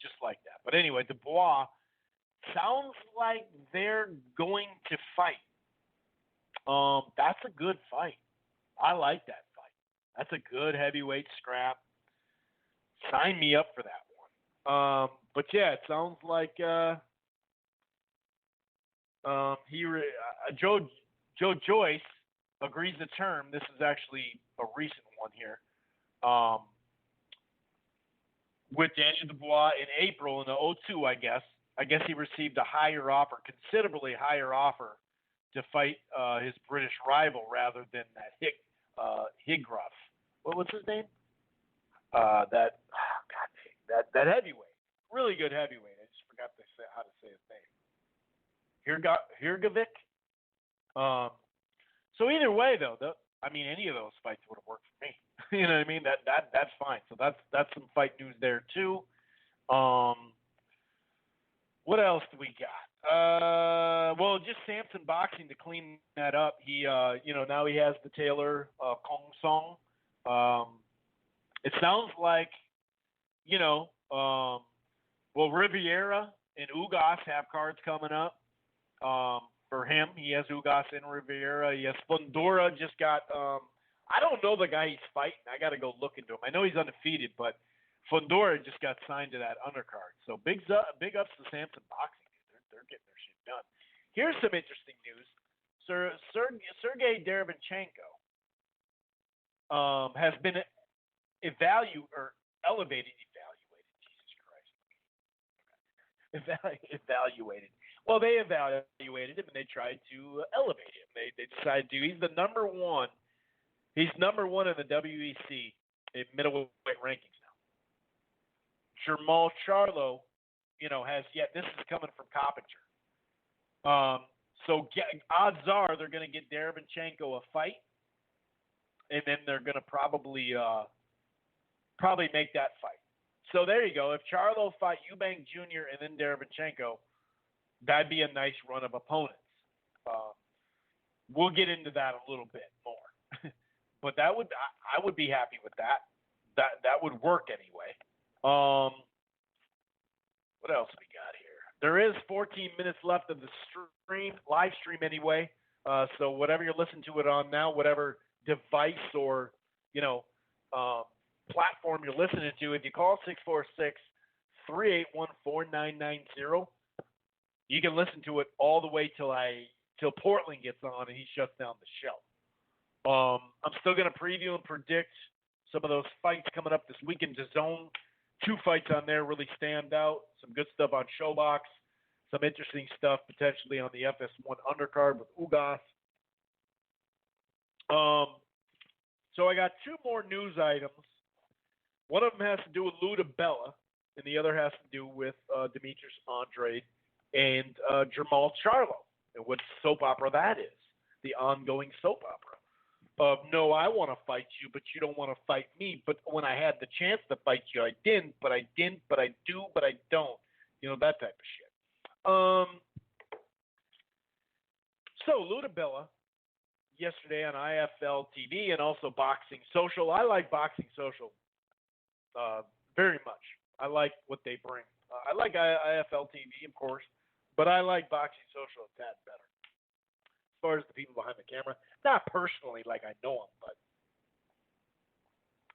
Just like that. But anyway, Dubois sounds like they're going to fight. That's a good fight. I like that fight. That's a good heavyweight scrap. Sign me up for that one. But yeah, it sounds like Joe Joyce agrees to term. This is actually a recent one here. With Daniel Dubois in April in the 02, I guess. I guess he received a higher offer, considerably higher offer, to fight his British rival rather than that Higgruff. What was his name? That heavyweight, really good heavyweight. I just forgot how to say his name. Hrgovic. So either way, though, any of those fights would have worked for me. You know what I mean? That's fine. So that's some fight news there too. What else do we got? Well, just Sampson Boxing to clean that up. He, now he has the Taylor Kong Song. It sounds like, Rivera and Ugas have cards coming up. For him, he has Ugas and Rivera. He has Fundora. Just got. I don't know the guy he's fighting. I got to go look into him. I know he's undefeated, but Fundora just got signed to that undercard. So big ups to Sampson Boxing. They're getting their shit done. Here's some interesting news. Sergey Derevchenko has been evaluated. Well, they evaluated him and they tried to elevate him. They decided to. He's the number one. He's number one in the WEC in middleweight rankings now. Jermall Charlo, has yet. This is coming from Coppinger. So odds are they're going to get Derevchenko a fight, and then they're going to probably make that fight. So there you go. If Charlo fought Eubank Jr. and then Derevchenko, that'd be a nice run of opponents. We'll get into that a little bit more, but I would be happy with that. That would work anyway. What else we got here? There is 14 minutes left of the live stream anyway. So whatever you're listening to it on now, whatever device or platform you're listening to, if you call 646-381-4990, you can listen to it all the way till Portland gets on and he shuts down the show. I'm still going to preview and predict some of those fights coming up this weekend. DAZN, 2 fights on there really stand out. Some good stuff on ShoBox. Some interesting stuff potentially on the FS1 undercard with Ugas. So I got 2 more news items. One of them has to do with Lou DiBella, and the other has to do with Demetrius, Andrade, and Jermall Charlo, and what soap opera that is, the ongoing soap opera. No, I want to fight you, but you don't want to fight me. But when I had the chance to fight you, I didn't, but I do, but I don't. That type of shit. So Lou DiBella, yesterday on IFL TV and also Boxing Social. I like Boxing Social very much. I like what they bring. I like IFL TV, of course, but I like Boxing Social a tad better. As far as the people behind the camera, not personally like I know them, but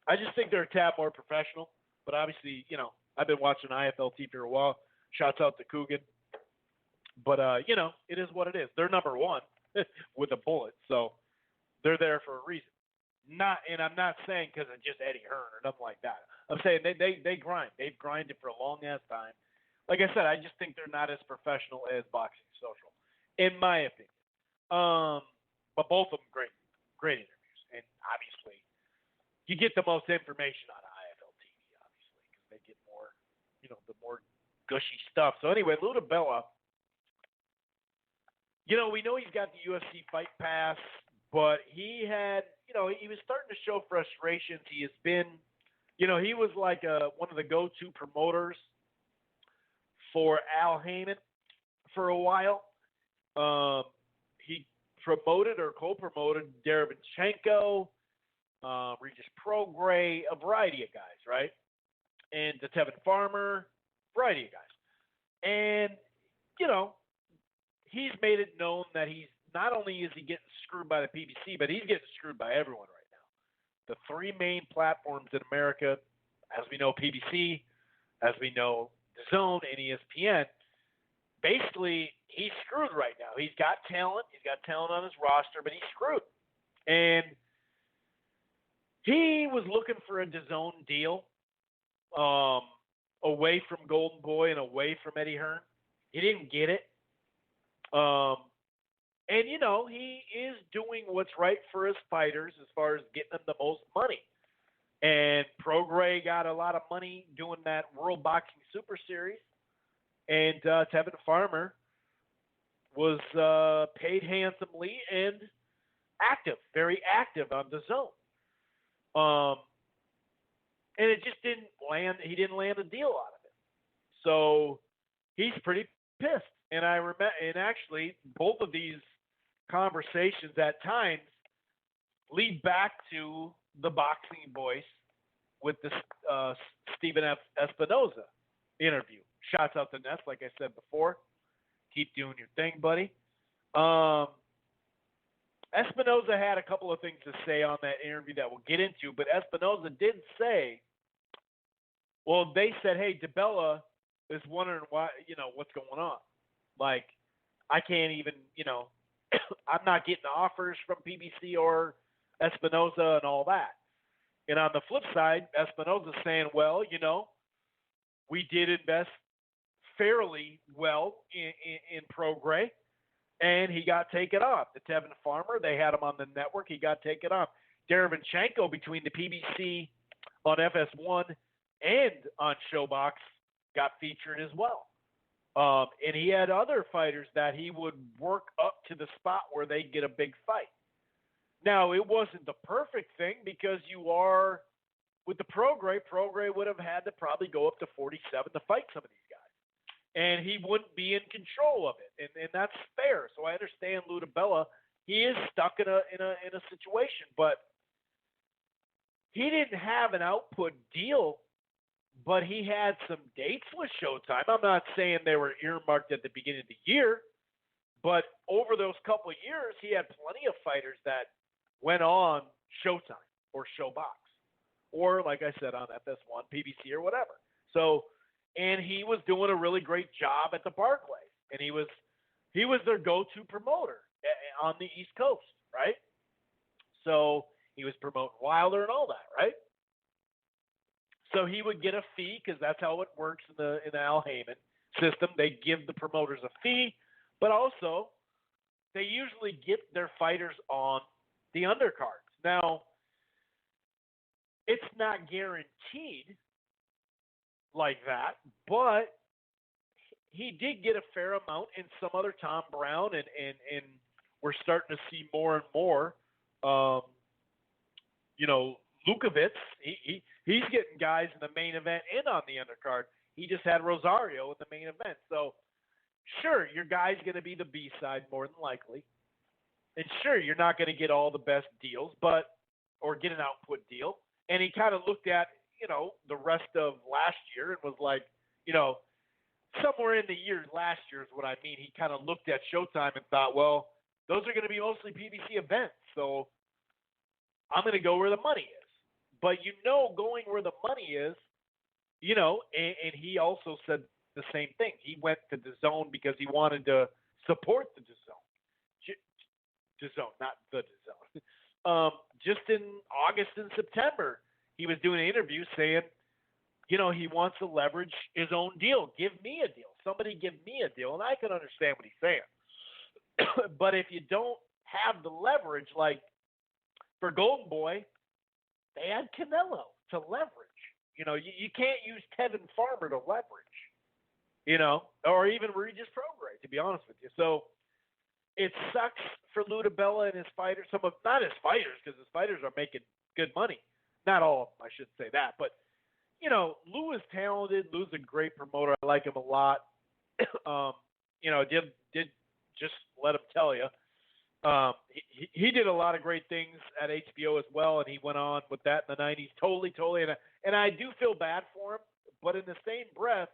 I just think they're a tad more professional. But obviously, I've been watching IFL TV for a while. Shouts out to Coogan. But, it is what it is. They're number one with a bullet, so they're there for a reason. And I'm not saying because of just Eddie Hearn or nothing like that. I'm saying they grind. They've grinded for a long ass time. Like I said, I just think they're not as professional as Boxing Social, in my opinion. But both of them great. Great interviews. And obviously, you get the most information on IFL TV, obviously, because they get more, the more gushy stuff. So anyway, Lou DiBella, we know he's got the UFC Fight Pass, but he had, he was starting to show frustrations. He has been, he was like one of the go-to promoters for Al Heyman for a while. He promoted or co-promoted Derevyanchenko, Regis Prograis, a variety of guys, right? And the Tevin Farmer, variety of guys. And, he's made it known that he's not only is he getting screwed by the PBC, but he's getting screwed by everyone right now. The three main platforms in America, as we know, PBC, as we know, DAZN and ESPN, basically he's screwed right now. He's got talent. He's got talent on his roster, but he's screwed. And he was looking for a DAZN deal away from Golden Boy and away from Eddie Hearn. He didn't get it. And, he is doing what's right for his fighters as far as getting them the most money. And Prograis got a lot of money doing that World Boxing Super Series. And Tevin Farmer was paid handsomely and active, very active on DAZN. And it just didn't land. He didn't land a deal out of it. So he's pretty pissed. And I remember, and actually, both of these conversations at times lead back to the Boxing Voice with the Stephen Espinoza interview. Shots out the nest, like I said before. Keep doing your thing, buddy. Espinoza had a couple of things to say on that interview that we'll get into, but Espinoza did say, well, they said, hey, DiBella is wondering why, what's going on. Like, I can't even, I'm not getting offers from PBC or Espinoza and all that. And on the flip side, Espinoza's saying, well, we did invest fairly well in Prograis, and he got taken off. The Tevin Farmer, they had him on the network. He got taken off. Derevyanchenko between the PBC on FS1 and on ShoBox got featured as well. And he had other fighters that he would work up to the spot where they get a big fight. Now, it wasn't the perfect thing because you are, with the Prograis would have had to probably go up to 47 to fight some of these guys. And he wouldn't be in control of it. And that's fair. So I understand Lou DiBella. He is stuck in a situation. But he didn't have an output deal, but he had some dates with Showtime. I'm not saying they were earmarked at the beginning of the year, but over those couple of years, he had plenty of fighters that went on Showtime or ShoBox, or like I said, on FS1, PBC, or whatever. So, and he was doing a really great job at the Barclays, and he was their go-to promoter on the East Coast, right? So he was promoting Wilder and all that, right? So he would get a fee because that's how it works in the Al Heyman system. They give the promoters a fee, but also they usually get their fighters on the undercards. Now, it's not guaranteed like that, but he did get a fair amount, and some other Tom Brown, and we're starting to see more and more, Lukovitz, he's getting guys in the main event and on the undercard. He just had Rosario in the main event. So, sure, your guy's going to be the B-side more than likely. And sure, you're not going to get all the best deals, or get an output deal. And he kind of looked at, the rest of last year and was like, somewhere in the year last year is what I mean. He kind of looked at Showtime and thought, well, those are going to be mostly PBC events. So I'm going to go where the money is. But going where the money is, and he also said the same thing. He went to DAZN because he wanted to support the DAZN. DAZN, not the DAZN. Just in August and September, he was doing an interview saying, he wants to leverage his own deal. Give me a deal. Somebody give me a deal. And I can understand what he's saying. But if you don't have the leverage, like for Golden Boy, they had Canelo to leverage. You can't use Tevin Farmer to leverage, or even Regis Prograis, to be honest with you. So it sucks for Lou DiBella and his fighters. Not his fighters, because his fighters are making good money. Not all of them, I shouldn't say that. But, Lou is talented. Lou's a great promoter. I like him a lot. Did just let him tell you. He did a lot of great things at HBO as well, and he went on with that in the 90s. Totally. And I do feel bad for him, but in the same breath,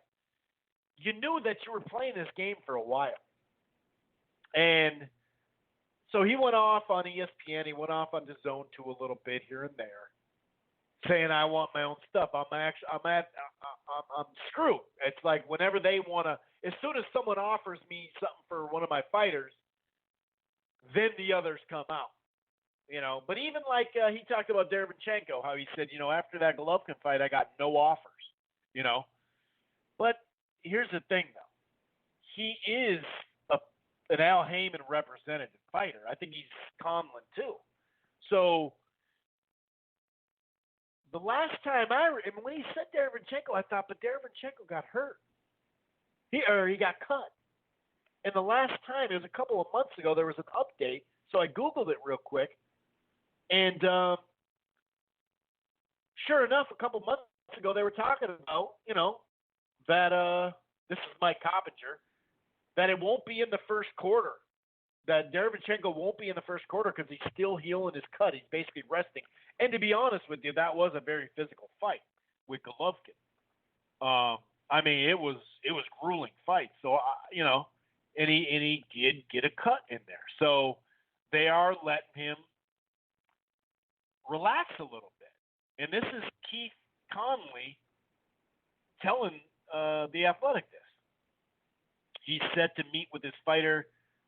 you knew that you were playing this game for a while. And so he went off on ESPN. He went off on DAZN too a little bit here and there, saying, I want my own stuff. I'm screwed. It's like whenever they want to, as soon as someone offers me something for one of my fighters, then the others come out. But even like he talked about Derevchenko, how he said, after that Golovkin fight, I got no offers, But here's the thing, though. He is an Al Heyman representative fighter. I think he's Conlon, too. So the last time when he said Derevchenko, I thought, but Derevchenko got hurt. He got cut. And the last time, it was a couple of months ago, there was an update. So I Googled it real quick. And sure enough, a couple months ago, they were talking about, that this is Mike Coppinger, that it won't be in the first quarter. That Derevchenko won't be in the first quarter because he's still healing his cut. He's basically resting. And to be honest with you, that was a very physical fight with Golovkin. It was grueling fight. So and he did get a cut in there. So they are letting him relax a little bit. And this is Keith Conley telling The Athletic this. He's set to meet with his fighter,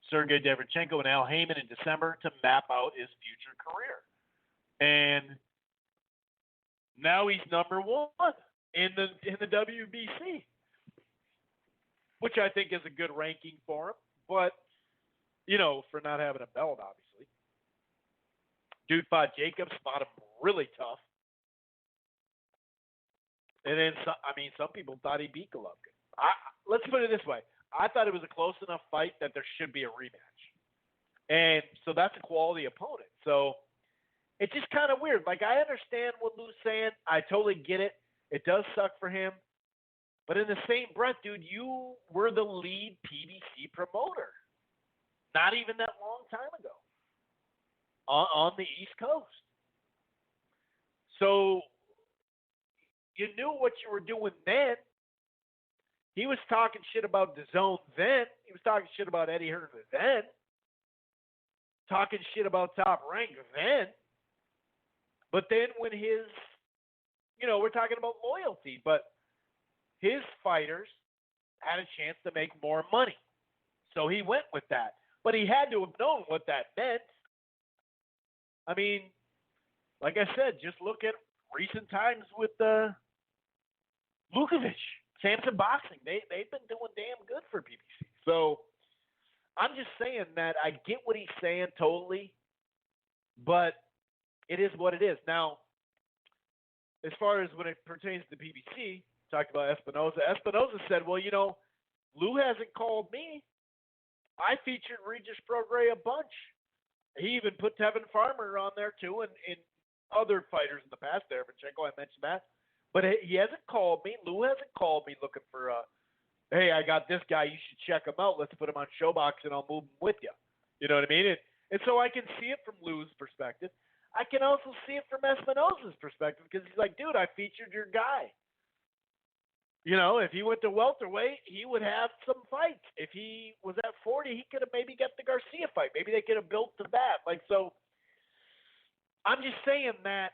Sergey Derevchenko, and Al Heyman in December to map out his future career. And now he's number one in the WBC, which I think is a good ranking for him. But, for not having a belt, obviously. Dude fought Jacobs, fought him really tough. And then, some people thought he beat Golovkin. Let's put it this way. I thought it was a close enough fight that there should be a rematch. And so that's a quality opponent. So it's just kind of weird. Like, I understand what Lou's saying. I totally get it. It does suck for him. But in the same breath, dude, you were the lead PBC promoter not even that long time ago on the East Coast. So you knew what you were doing then. He was talking shit about DAZN then. He was talking shit about Eddie Hearn then. Talking shit about Top Rank then. But then when his, we're talking about loyalty, but his fighters had a chance to make more money. So he went with that. But he had to have known what that meant. Like I said, just look at recent times with Vukovic, Sampson Boxing. They've been doing damn good for PBC. So I'm just saying that I get what he's saying totally, but it is what it is. Now, as far as when it pertains to PBC, talked about Espinoza. Espinoza said, well, Lou hasn't called me. I featured Regis Prograis a bunch. He even put Tevin Farmer on there too, and other fighters in the past. Derevchenko, I mentioned that. But he hasn't called me. Lou hasn't called me looking for, hey, I got this guy. You should check him out. Let's put him on ShoBox and I'll move him with you. You know what I mean? And so I can see it from Lou's perspective. I can also see it from Espinoza's perspective because he's like, dude, I featured your guy. If he went to welterweight, he would have some fights. If he was at 40, he could have maybe got the Garcia fight. Maybe they could have built to that. So I'm just saying that,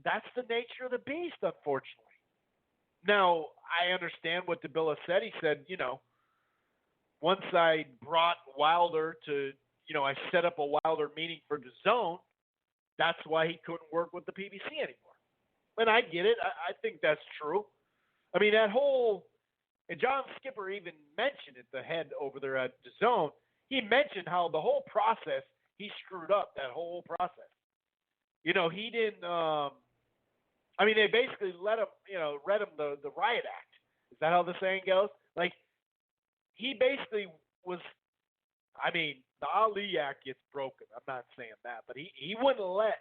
that's the nature of the beast, unfortunately. Now, I understand what DiBella said. He said, once I brought Wilder to, I set up a Wilder meeting for DAZN, that's why he couldn't work with the PBC anymore. And I get it. I think that's true. That whole, and John Skipper even mentioned it, the head over there at DAZN, he mentioned how the whole process, he screwed up that whole process. He didn't. They basically let him, read him the riot act. Is that how the saying goes? Like, he basically was. The Ali Act gets broken. I'm not saying that, but he wouldn't let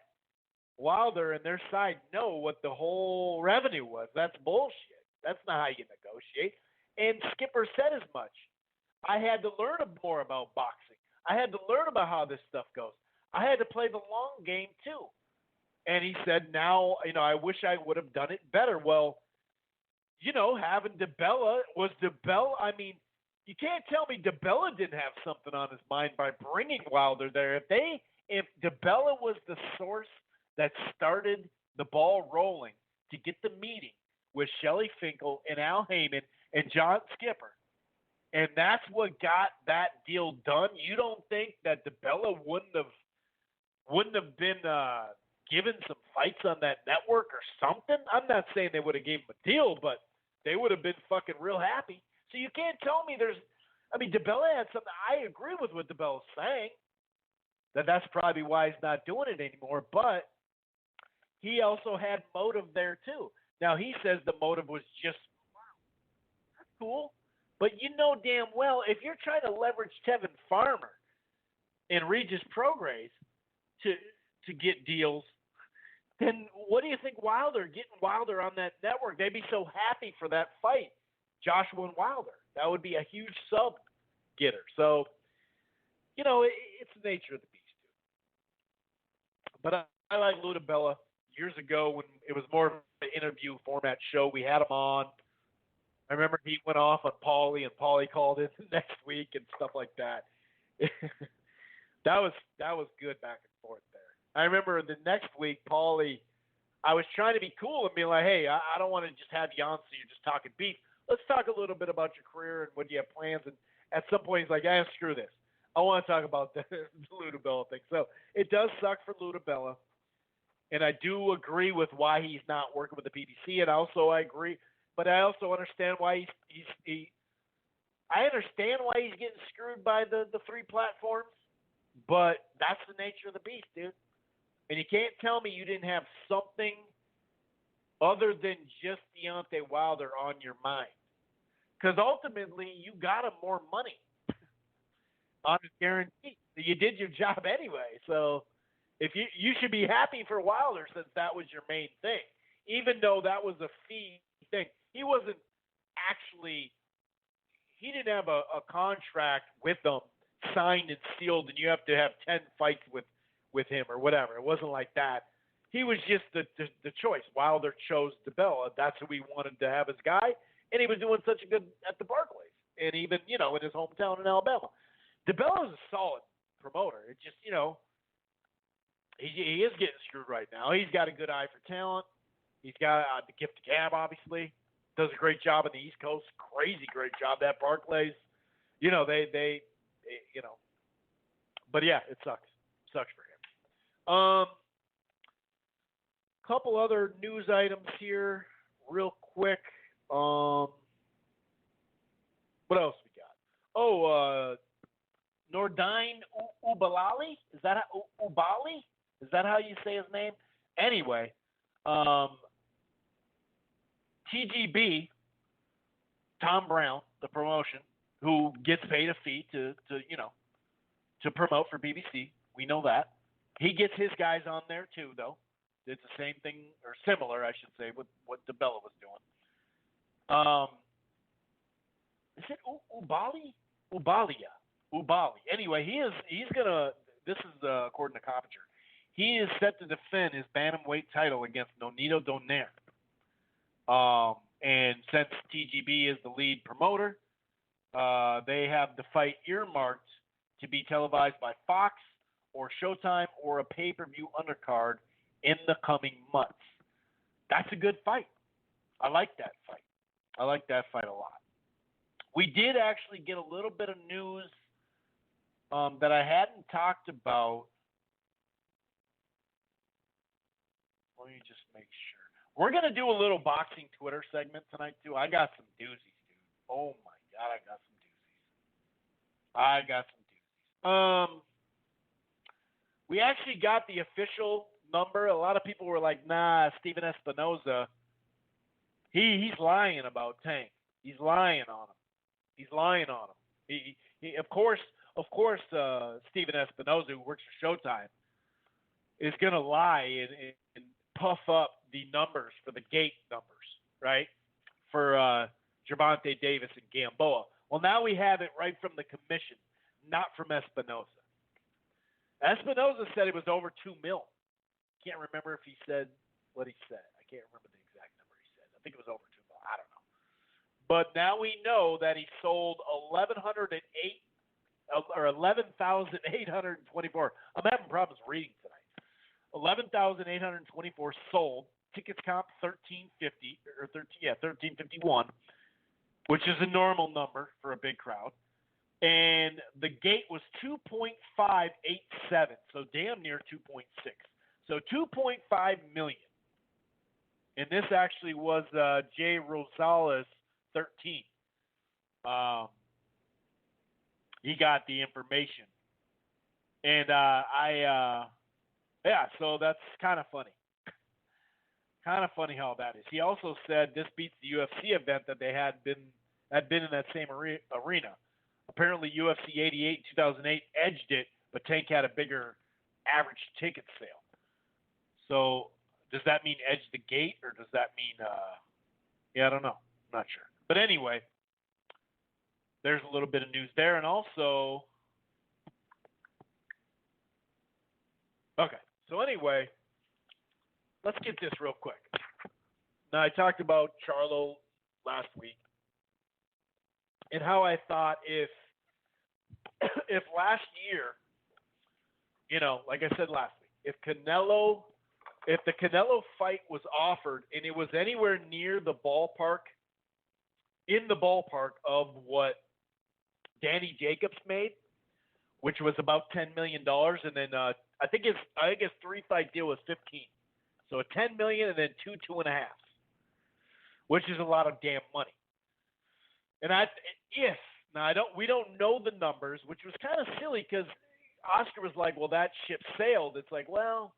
Wilder and their side know what the whole revenue was. That's bullshit. That's not how you negotiate. And Skipper said as much. I had to learn more about boxing. I had to learn about how this stuff goes. I had to play the long game too. And he said, now, I wish I would have done it better. Well, having DiBella, you can't tell me DiBella didn't have something on his mind by bringing Wilder there. If DiBella was the source that started the ball rolling to get the meeting with Shelley Finkel and Al Heyman and John Skipper, and that's what got that deal done, you don't think that DiBella wouldn't have been given some fights on that network or something? I'm not saying they would have gave him a deal, but they would have been fucking real happy. So you can't tell me DiBella had something. I agree with what DiBella's saying, that's probably why he's not doing it anymore, but he also had motive there too. Now, he says the motive was just, that's cool, but you know damn well, if you're trying to leverage Tevin Farmer and Regis Prograis to get deals, then what do you think getting Wilder on that network? They'd be so happy for that fight, Joshua and Wilder. That would be a huge sub getter. So, it's the nature of the beast, too. But I like Lou DiBella. Years ago, when it was more of an interview format show, we had him on. I remember he went off on Paulie, and Paulie called in the next week and stuff like that. That was good back and forth there. I remember the next week, Paulie, I was trying to be cool and be like, hey, I don't want to just have you on so you're just talking beef. Let's talk a little bit about your career and what you have plans. And at some point, he's like, screw this. I want to talk about the Lou DiBella thing. So it does suck for Lou DiBella. And I do agree with why he's not working with the PBC. And also I agree, but I also understand why I understand why he's getting screwed by the three platforms, but that's the nature of the beast, dude. And you can't tell me you didn't have something other than just Deontay Wilder on your mind. Because ultimately, you got him more money on his guarantee. You did your job anyway. So if you should be happy for Wilder since that was your main thing. Even though that was a fee thing. He didn't have a contract with them signed and sealed, and you have to have 10 fights with him or whatever. It wasn't like that. He was just the choice. Wilder chose DiBella. That's who he wanted to have as guy, and he was doing such a good at the Barclays, and even in his hometown in Alabama. DiBella is a solid promoter. It just he is getting screwed right now. He's got a good eye for talent. He's got the gift of gab, obviously. Does a great job on the East Coast. Crazy great job at Barclays. They But yeah, it sucks. Sucks for him. Couple other news items here, real quick. What else we got? Nordine Ubalali? Is that Ubali? Is that how you say his name? Anyway, TGB, Tom Brown, the promotion, who gets paid a fee to promote for BBC. We know that. He gets his guys on there too, though. It's the same thing, or similar, I should say, with what DiBella was doing. Is it Ubali? Ubalia. Ubali. Anyway, he's gonna. This is according to Coppinger. He is set to defend his bantamweight title against Nonito Donaire. And since TGB is the lead promoter, they have the fight earmarked to be televised by Fox or Showtime or a pay-per-view undercard in the coming months. That's a good fight. I like that fight. I like that fight a lot. We did actually get a little bit of news that I hadn't talked about. Let me just make sure. We're going to do a little boxing Twitter segment tonight, too. I got some doozies, dude. Oh, my God, I got some doozies. We actually got the official number. A lot of people were like, nah, Steven Espinoza, he's lying about Tank. He's lying on him. He's lying on him. He of course, Steven Espinoza, who works for Showtime, is going to lie and puff up the numbers for the gate numbers, right? For Gervonta Davis and Gamboa. Well, now we have it right from the commission, not from Espinoza. Espinoza said it was over $2 million. Can't remember if he said what he said. I can't remember the exact number he said. I think it was over $2 million. I don't know. But now we know that he sold 1,108 or 11,824. I'm having problems reading tonight. 11,824 sold. Tickets comp 1350 or 1351, which is a normal number for a big crowd. And the gate was 2.587, so damn near 2.6. So 2.5 million. And this actually was Jay Rosales 13. He got the information. And so that's kind of funny. Kind of funny how that is. He also said this beats the UFC event that they had been in that same arena. Apparently, UFC 88 in 2008 edged it, but Tank had a bigger average ticket sale. So does that mean edge the gate, or does that mean, I don't know. I'm not sure. But anyway, there's a little bit of news there. And also, okay, so anyway, let's get this real quick. Now, I talked about Charlo last week and how I thought if last year, like I said last week, if the Canelo fight was offered and it was anywhere near in the ballpark of what Danny Jacobs made, which was about $10 million, and then I think his 3-fight deal was 15. So a $10 million and then 2.5, which is a lot of damn money. And we don't know the numbers, which was kind of silly because Oscar was like, well, that ship sailed. It's like, well,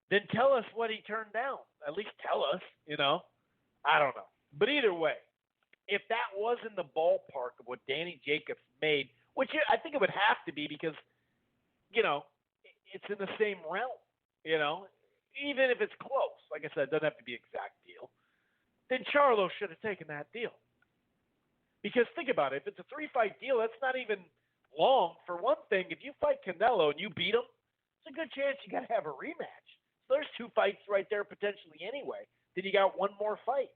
then tell us what he turned down. At least tell us, I don't know. But either way, if that was in the ballpark of what Danny Jacobs made, which I think it would have to be because, it's in the same realm, even if it's close. Like I said, it doesn't have to be exact deal. Then Charlo should have taken that deal. Because think about it. If it's a 3-fight deal, that's not even long. For one thing, if you fight Canelo and you beat him, it's a good chance you got to have a rematch. So there's 2 fights right there potentially anyway. Then you got one more fight.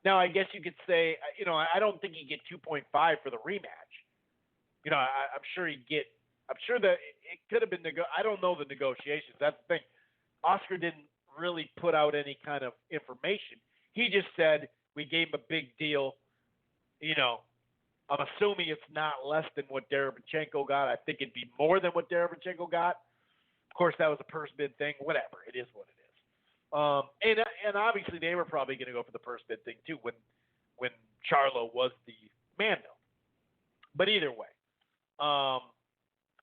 Now, I guess you could say, I don't think you get 2.5 for the rematch. I'm sure he'd get. I'm sure that it could have been. I don't know the negotiations. That's the thing. Oscar didn't really put out any kind of information. He just said we gave him a big deal. I'm assuming it's not less than what Derevchenko got. I think it'd be more than what Derevchenko got. Of course, that was a purse bid thing. Whatever. It is what it is. And obviously they were probably going to go for the purse bid thing too when Charlo was the Mando. But either way,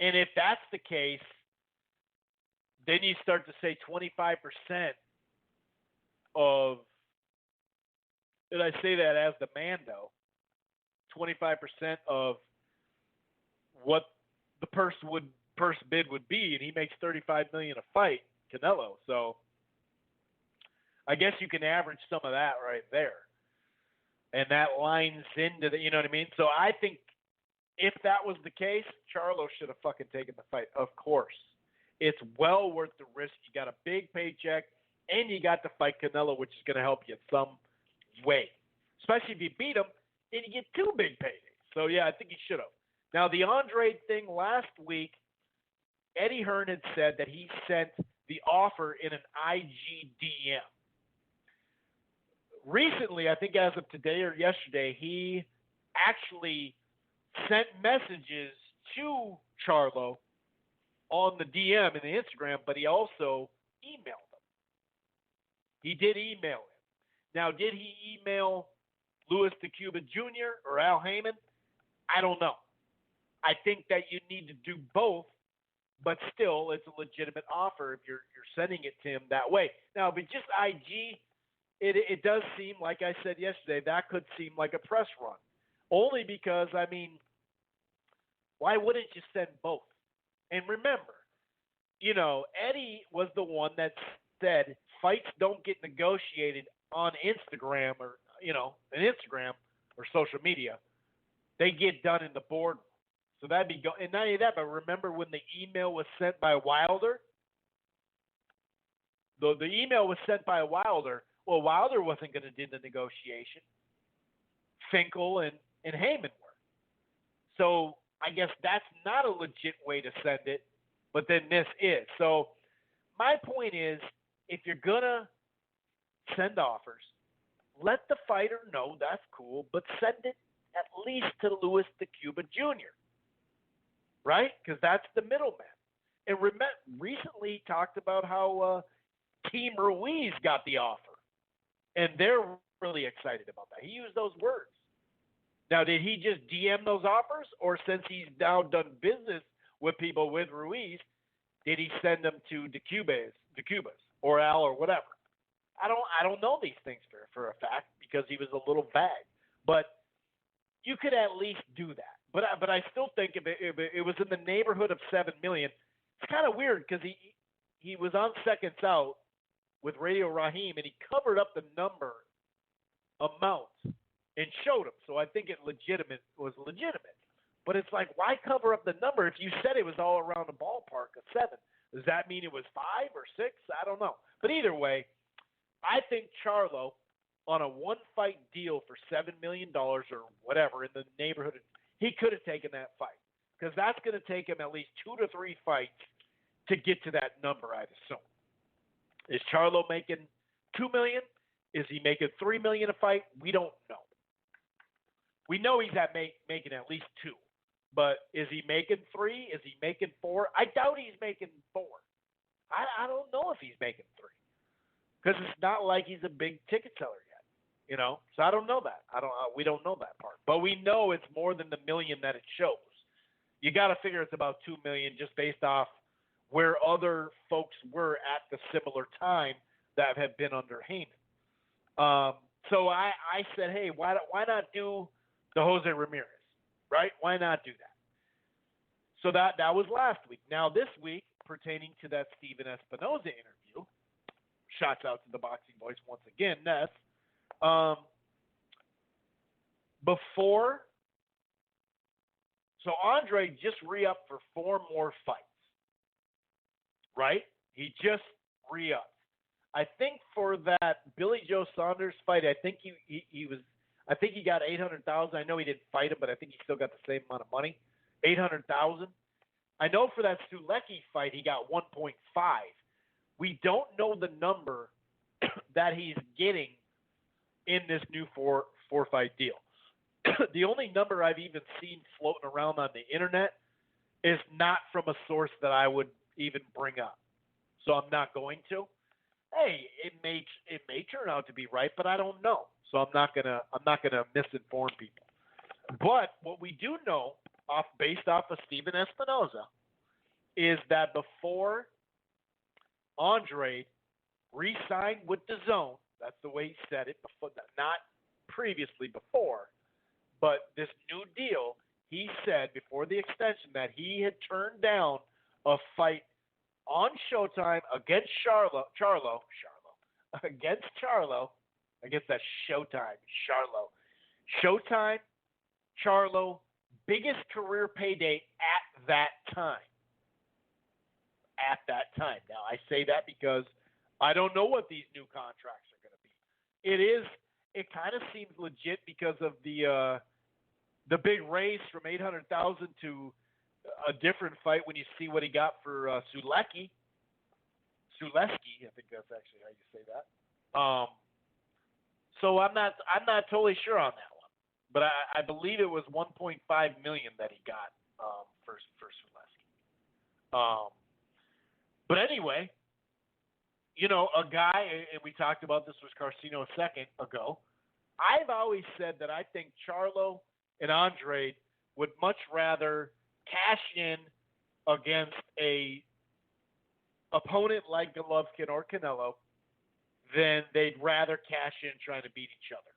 and if that's the case, then you start to say 25% of. Did I say that as the Mando? 25% of what the purse bid would be, and he makes $35 million a fight, Canelo. So I guess you can average some of that right there, and that lines into the, you know what I mean? So I think if that was the case, Charlo should have fucking taken the fight. Of course, it's well worth the risk. You got a big paycheck, and you got to fight Canelo, which is going to help you in some way, especially if you beat him. And you get 2 big paydays. So, yeah, I think he should have. Now, the Andrade thing last week, Eddie Hearn had said that he sent the offer in an IG DM. Recently, I think as of today or yesterday, he actually sent messages to Charlo on the DM and the Instagram, but he also emailed him. He did email him. Now, did he email Louis DeCuba Jr. or Al Heyman? I don't know. I think that you need to do both but still, it's a legitimate offer if you're sending it to him that way. Now, but just IG, it does seem, like I said yesterday, that could seem like a press run. Only because, I mean, why wouldn't you send both? And remember, you know, Eddie was the one that said fights don't get negotiated on Instagram or, you know, an Instagram or social media. They get done in the boardroom. So that'd be and not only that, but remember when the email was sent by Wilder? The email was sent by Wilder. Well, Wilder wasn't going to do the negotiation. Finkel and Heyman were. So I guess that's not a legit way to send it, but then this is. So my point is, if you're going to send offers, let the fighter know that's cool, but send it at least to Louis the Cuba Jr., right? Because that's the middleman. And recently talked about how Team Ruiz got the offer, and they're really excited about that. He used those words. Now, did he just DM those offers, or since he's now done business with people with Ruiz, did he send them to the Cubas or Al or whatever? I don't know these things for a fact because he was a little vague, but you could at least do that. But I still think if it was in the neighborhood of $7 million, it's kind of weird because he was on Seconds Out with Radio Raheem and he covered up the number amount and showed him. So I think it was legitimate. But it's like, why cover up the number if you said it was all around the ballpark of 7? Does that mean it was 5 or 6? I don't know. But either way, I think Charlo on a one-fight deal for $7 million or whatever in the neighborhood, he could have taken that fight because that's going to take him at least 2 to 3 fights to get to that number, I'd assume. Is Charlo making $2 million? Is he making $3 million a fight? We don't know. We know he's making at least 2. But is he making 3? Is he making 4? I doubt he's making 4. I don't know if he's making 3 because it's not like he's a big ticket seller yet, you know. So I don't know that. We don't know that part. But we know it's more than the million that it shows. You got to figure it's about $2 million just based off where other folks were at the similar time that have been under Heyman. So I said, hey, why not do the Jose Ramirez, right? Why not do that? So that was last week. Now this week, pertaining to that Stephen Espinoza interview, shouts out to the Boxing Voice once again, Ness. So Andrade just re-upped for 4 more fights, right? He just re-upped. I think for that Billy Joe Saunders fight, I think he got $800,000. I know he didn't fight him, but I think he still got the same amount of money, $800,000. I know for that Sulecki fight, he got 1.5. We don't know the number that he's getting in this new four fight deal. The only number I've even seen floating around on the internet is not from a source that I would even bring up. So I'm not going to. Hey, it may turn out to be right, but I don't know. So I'm not gonna misinform people. But what we do know, based off of Stephen Espinoza, is that before Andrade re-signed with DAZN, that's the way he said it, before, not previously before, but this new deal, he said before the extension that he had turned down a fight on Showtime against Charlo, I guess that's Showtime, Showtime, Charlo, biggest career pay date at that time. Now, I say that because I don't know what these new contracts are going to be. It kind of seems legit because of the big raise from $800,000 to a different fight when you see what he got for Sulecki, I think that's actually how you say that. So I'm not totally sure on that one, but I believe it was $1.5 million that he got for Sulecki. But anyway, you know, a guy, and we talked about this with Carcino a second ago. I've always said that I think Charlo and Andrade would much rather cash in against a opponent like Golovkin or Canelo, then they'd rather cash in trying to beat each other.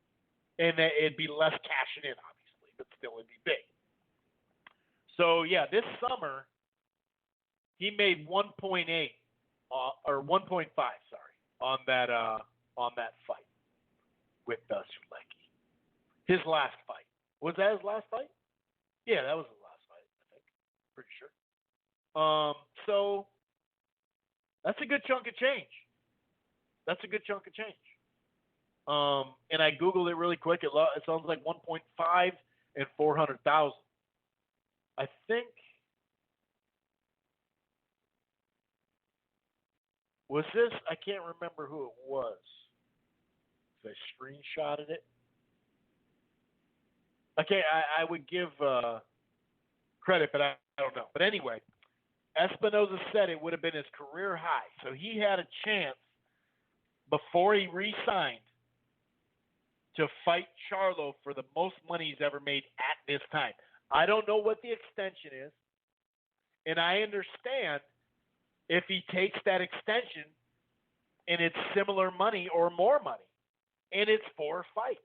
And it'd be less cashing in, obviously, but still it'd be big. So, yeah, this summer, he made 1.8 or 1.5, sorry, on that fight with Sulecki. His last fight. Was that his last fight? Yeah, that was his last fight, I think. Pretty sure. So that's a good chunk of change. And I Googled it really quick. It sounds like 1.5 and 400,000. I think. Was this? I can't remember who it was. I screenshotted it. Okay, I would give credit, but I don't know. But anyway, Espinoza said it would have been his career high. So he had a chance before he re-signed to fight Charlo for the most money he's ever made at this time. I don't know what the extension is, and I understand if he takes that extension and it's similar money or more money, and it's 4 fights,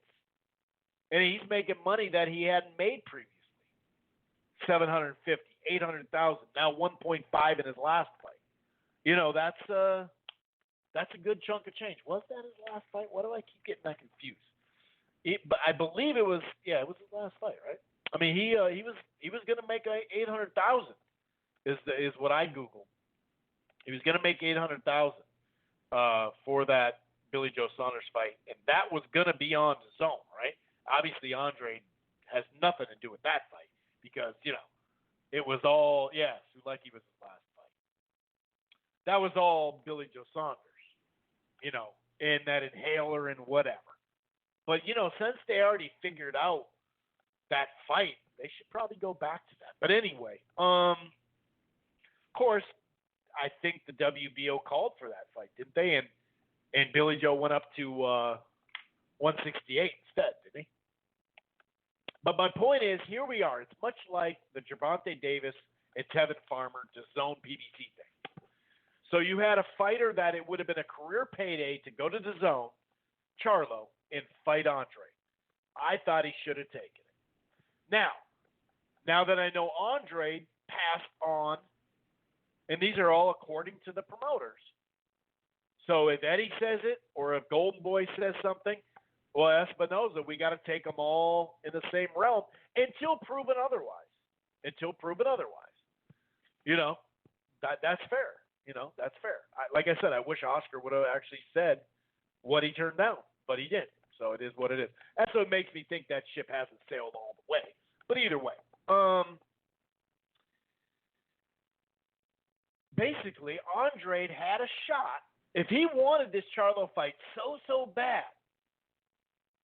and he's making money that he hadn't made previously. 750, 800,000, now 1.5 in his last fight. You know, that's a good chunk of change. Was that his last fight? Why do I keep getting that confused? But I believe it was his last fight, right? I mean, he was going to make 800,000 is what I Googled. He was going to make 800,000 for that Billy Joe Saunders fight, and that was going to be on DAZN, right? Obviously, Andrade has nothing to do with that fight because, you know, it was all, Sulecki was his last fight. That was all Billy Joe Saunders, you know, and that inhaler and whatever. But, you know, since they already figured out that fight, they should probably go back to that. But anyway, of course, I think the WBO called for that fight, didn't they? And Billy Joe went up to 168 instead, didn't he? But my point is, here we are. It's much like the Gervonta Davis and Tevin Farmer DAZN PBC thing. So you had a fighter that it would have been a career payday to go to DAZN, Charlo, and fight Andrade. I thought he should have taken it. Now that I know Andrade passed on, and these are all according to the promoters. So if Eddie says it, or if Golden Boy says something, well, Espinoza, we got to take them all in the same realm until proven otherwise. You know, that's fair. You know, that's fair. Like I said, I wish Oscar would have actually said what he turned down, but he didn't. So it is what it is. That's what makes me think that ship hasn't sailed all the way. But either way, basically, Andrade had a shot. If he wanted this Charlo fight so bad,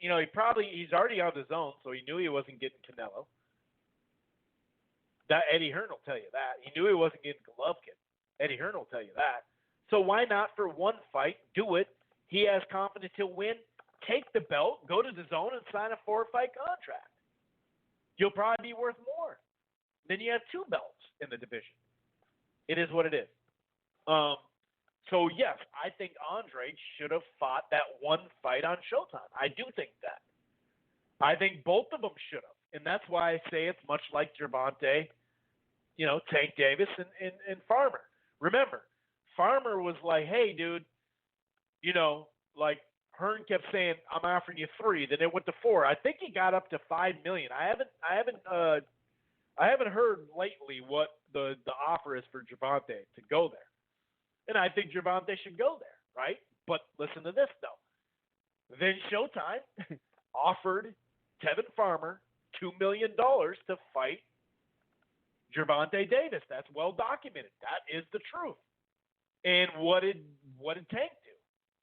you know, he's already on DAZN, so he knew he wasn't getting Canelo. That Eddie Hearn will tell you that. He knew he wasn't getting Golovkin. Eddie Hearn will tell you that. So why not for one fight do it? He has confidence he'll win. Take the belt, go to DAZN, and sign a 4-fight contract. You'll probably be worth more. Then you have 2 belts in the division. It is what it is. So, yes, I think Andrade should have fought that one fight on Showtime. I do think that. I think both of them should have. And that's why I say it's much like Gervonta, you know, Tank Davis and Farmer. Remember, Farmer was like, hey, dude, you know, like Hearn kept saying, I'm offering you 3. Then it went to 4. I think he got up to $5 million. I haven't heard lately what the offer is for Gervonta to go there. And I think Gervonta should go there, right? But listen to this, though. Then Showtime offered Tevin Farmer $2 million to fight Gervonta Davis. That's well documented. That is the truth. And what did Tank do?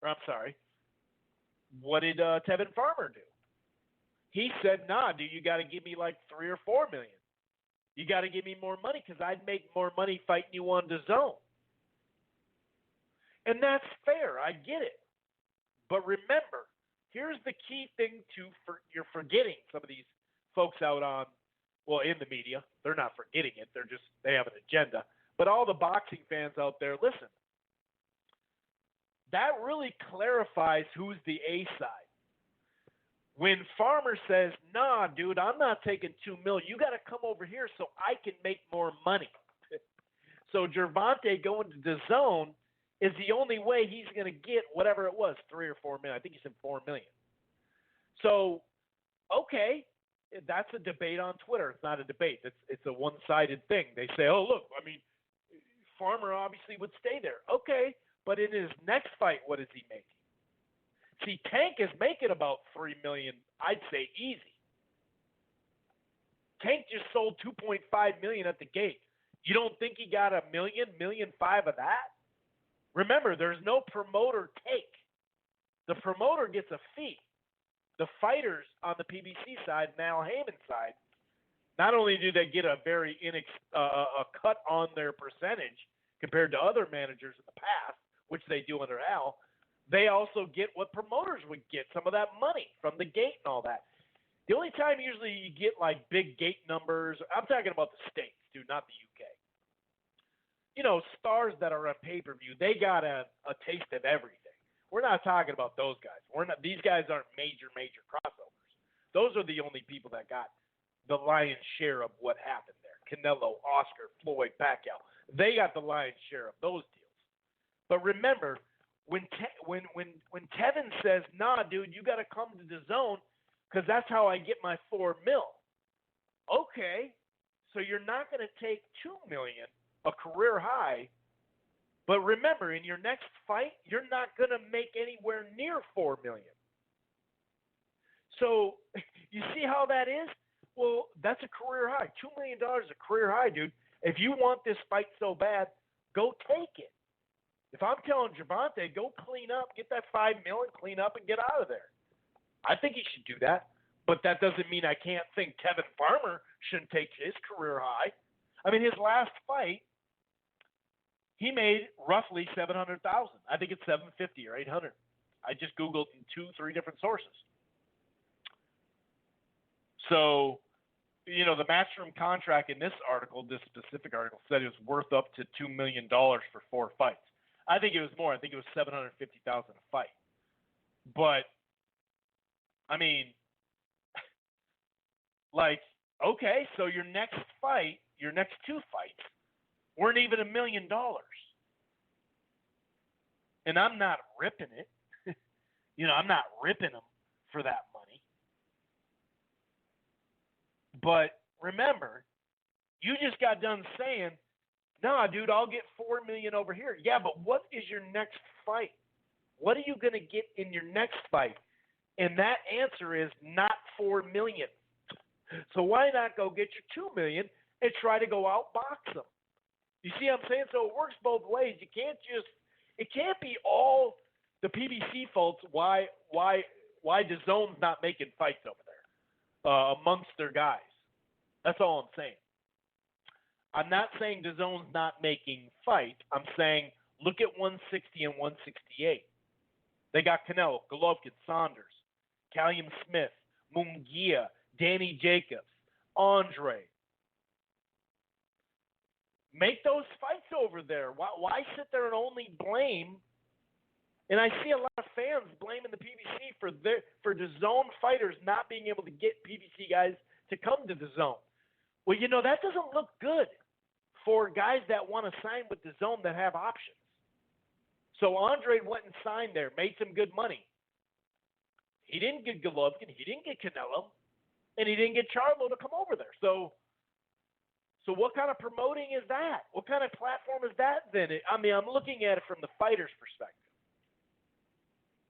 Or I'm sorry. What did Tevin Farmer do? He said, nah, dude, you got to give me like $3 or $4 million. You got to give me more money because I'd make more money fighting you on DAZN. And that's fair. I get it. But remember, here's the key thing you're forgetting some of these folks out on, well, in the media. They're not forgetting it. They have an agenda. But all the boxing fans out there, listen. That really clarifies who's the A side. When Farmer says, nah, dude, I'm not taking $2 million. You got to come over here so I can make more money. So Gervonta going to DAZN is the only way he's going to get whatever it was, $3 or $4 million. I think he said $4 million. So, okay, that's a debate on Twitter. It's not a debate. It's a one-sided thing. They say, oh, look, I mean, Farmer obviously would stay there. Okay, but in his next fight, what is he making? See, Tank is making about $3 million, I'd say easy. Tank just sold $2.5 million at the gate. You don't think he got $1 million, $1.5 million of that? Remember, there's no promoter take. The promoter gets a fee. The fighters on the PBC side and Al Heyman side, not only do they get a very a cut on their percentage compared to other managers in the past, which they do under Al, they also get what promoters would get, some of that money from the gate and all that. The only time usually you get like big gate numbers, I'm talking about the States, dude, not the UK. You know, stars that are on pay-per-view, they got a taste of everything. We're not talking about those guys. These guys aren't major crossovers. Those are the only people that got the lion's share of what happened there. Canelo, Oscar, Floyd, Pacquiao. They got the lion's share of those deals. But remember, when Tevin says, nah, dude, you got to come to DAZN because that's how I get my $4 million. Okay, so you're not going to take $2 million, a career high. But remember, in your next fight, you're not going to make anywhere near $4 million. So you see how that is? Well, that's a career high. $2 million is a career high, dude. If you want this fight so bad, go take it. If I'm telling Gervonta, go clean up, get that $5 million, clean up, and get out of there. I think he should do that. But that doesn't mean I can't think Tevin Farmer shouldn't take his career high. I mean, his last fight, he made roughly $700,000. I think it's $750 or $800. I just Googled 2-3 different sources. So, you know, the Matchroom contract in this article, this specific article, said it was worth up to $2 million for 4 fights. I think it was more. I think it was $750,000 a fight. But, I mean, like, okay, so your next fight, your next 2 fights, weren't even $1 million. And I'm not ripping it. You know, I'm not ripping them for that money. But remember, you just got done saying, nah, dude, I'll get $4 million over here. Yeah, but what is your next fight? What are you going to get in your next fight? And that answer is not $4 million. So why not go get your $2 million and try to go outbox them? You see what I'm saying? So it works both ways. You can't just – it can't be all the PBC faults why DAZN's not making fights over there amongst their guys. That's all I'm saying. I'm not saying DAZN's not making fights. I'm saying look at 160 and 168. They got Canelo, Golovkin, Saunders, Callum Smith, Munguia, Danny Jacobs, Andrade. Make those fights over there. Why sit there and only blame? And I see a lot of fans blaming the PBC for DAZN fighters not being able to get PBC guys to come to DAZN. Well, you know, that doesn't look good for guys that want to sign with DAZN that have options. So Andrade went and signed there, made some good money. He didn't get Golovkin, he didn't get Canelo, and he didn't get Charlo to come over there. So what kind of promoting is that? What kind of platform is that then? I mean, I'm looking at it from the fighter's perspective.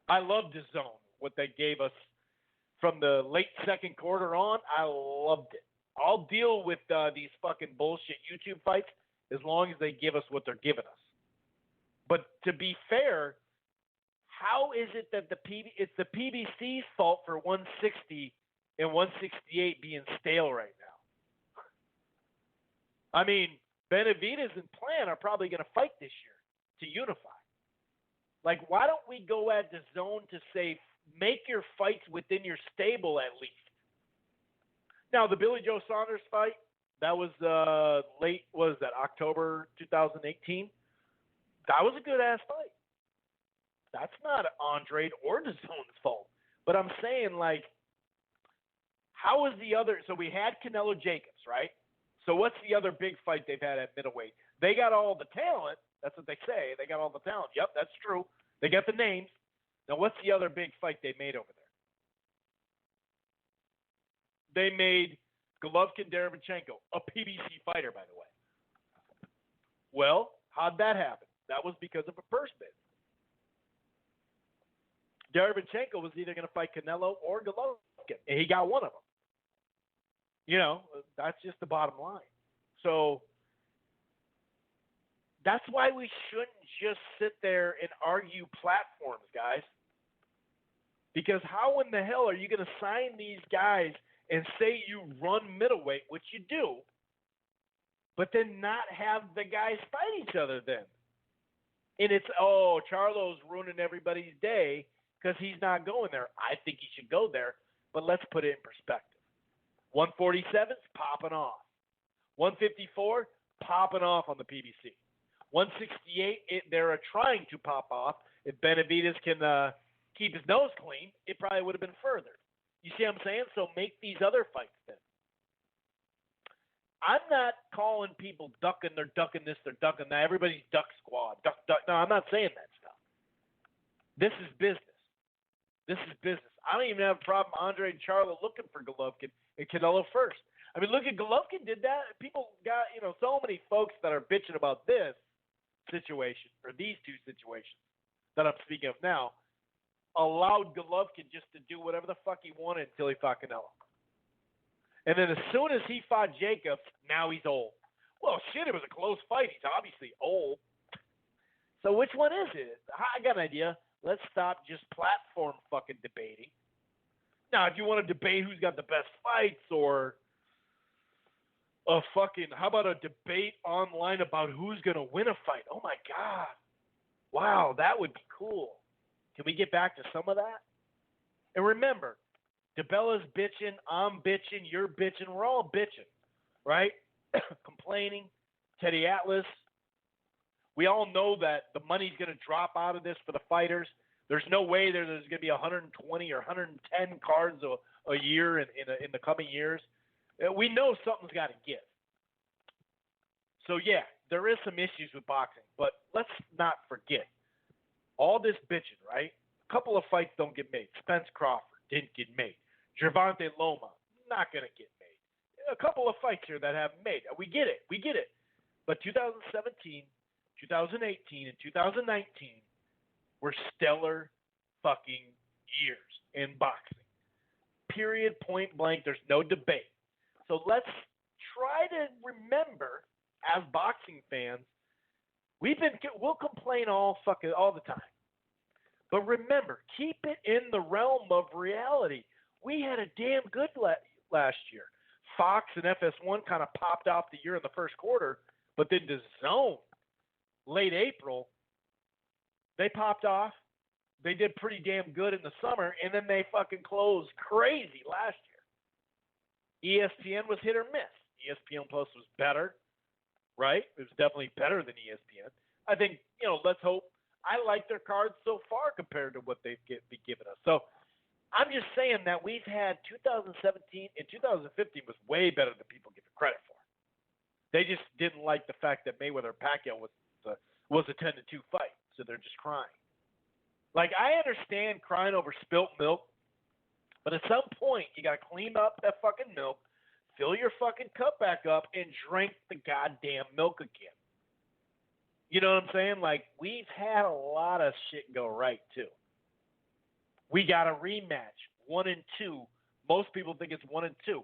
I love DAZN, what they gave us from the late second quarter on. I loved it. I'll deal with these fucking bullshit YouTube fights as long as they give us what they're giving us. But to be fair, how is it that it's the PBC's fault for 160 and 168 being stale right now? I mean, Benavidez and Plant are probably going to fight this year to unify. Like, why don't we go at DAZN to say, make your fights within your stable at least? Now, the Billy Joe Saunders fight, That was late, what was that, October 2018? That was a good-ass fight. That's not Andrade or DAZN's fault. But I'm saying, like, how is the other – so we had Canelo Jacobs, right? So what's the other big fight they've had at middleweight? They got all the talent. That's what they say. They got all the talent. Yep, that's true. They got the names. Now, what's the other big fight they made over there? They made Golovkin-Derevchenko, a PBC fighter, by the way. Well, how'd that happen? That was because of a purse bid. Derevchenko was either going to fight Canelo or Golovkin, and he got one of them. You know, that's just the bottom line. So that's why we shouldn't just sit there and argue platforms, guys. Because how in the hell are you going to sign these guys and say you run middleweight, which you do, but then not have the guys fight each other then? And it's, oh, Charlo's ruining everybody's day because he's not going there. I think he should go there, but let's put it in perspective. 147's popping off. 154, popping off on the PBC. 168, they're trying to pop off. If Benavidez can keep his nose clean, it probably would have been further. You see what I'm saying? So make these other fights then. I'm not calling people ducking, they're ducking this, they're ducking that. Everybody's duck squad. Duck. No, I'm not saying that stuff. This is business. This is business. I don't even have a problem Andre and Charlo looking for Golovkin and Canelo first. I mean, look at Golovkin did that. People got, so many folks that are bitching about this situation or these two situations that I'm speaking of now allowed Golovkin just to do whatever the fuck he wanted until he fought Canelo. And then as soon as he fought Jacobs, now he's old. Well, shit, it was a close fight. He's obviously old. So which one is it? I got an idea. Let's stop just platform fucking debating. Now, if you want to debate who's got the best fights or how about a debate online about who's going to win a fight? Oh, my God. Wow, that would be cool. Can we get back to some of that? And remember, DiBella's bitching, I'm bitching, you're bitching, we're all bitching, right? Complaining. Teddy Atlas. We all know that the money's going to drop out of this for the fighters. There's no way there's going to be 120 or 110 cards a year in the coming years. We know something's got to give. So, yeah, there is some issues with boxing, but let's not forget. All this bitching, right? A couple of fights don't get made. Spence Crawford didn't get made. Gervonta Loma, not going to get made. A couple of fights here that haven't made. We get it. But 2017, 2018, and 2019 were stellar fucking years in boxing. Period, point blank. There's no debate. So let's try to remember, as boxing fans, we'll complain all the time. But remember, keep it in the realm of reality. We had a damn good last year. Fox and FS1 kind of popped off the year in the first quarter, but then DAZN, late April, they popped off. They did pretty damn good in the summer, and then they fucking closed crazy last year. ESPN was hit or miss. ESPN Plus was better, right? It was definitely better than ESPN. I think, let's hope. I like their cards so far compared to what they've been giving us. So I'm just saying that we've had 2017 and 2015 was way better than people give it credit for. They just didn't like the fact that Mayweather-Pacquiao was a 10-2 fight, so they're just crying. Like, I understand crying over spilt milk, but at some point you got to clean up that fucking milk, fill your fucking cup back up, and drink the goddamn milk again. You know what I'm saying? Like, we've had a lot of shit go right, too. We got a rematch, 1 and 2. Most people think it's 1 and 2.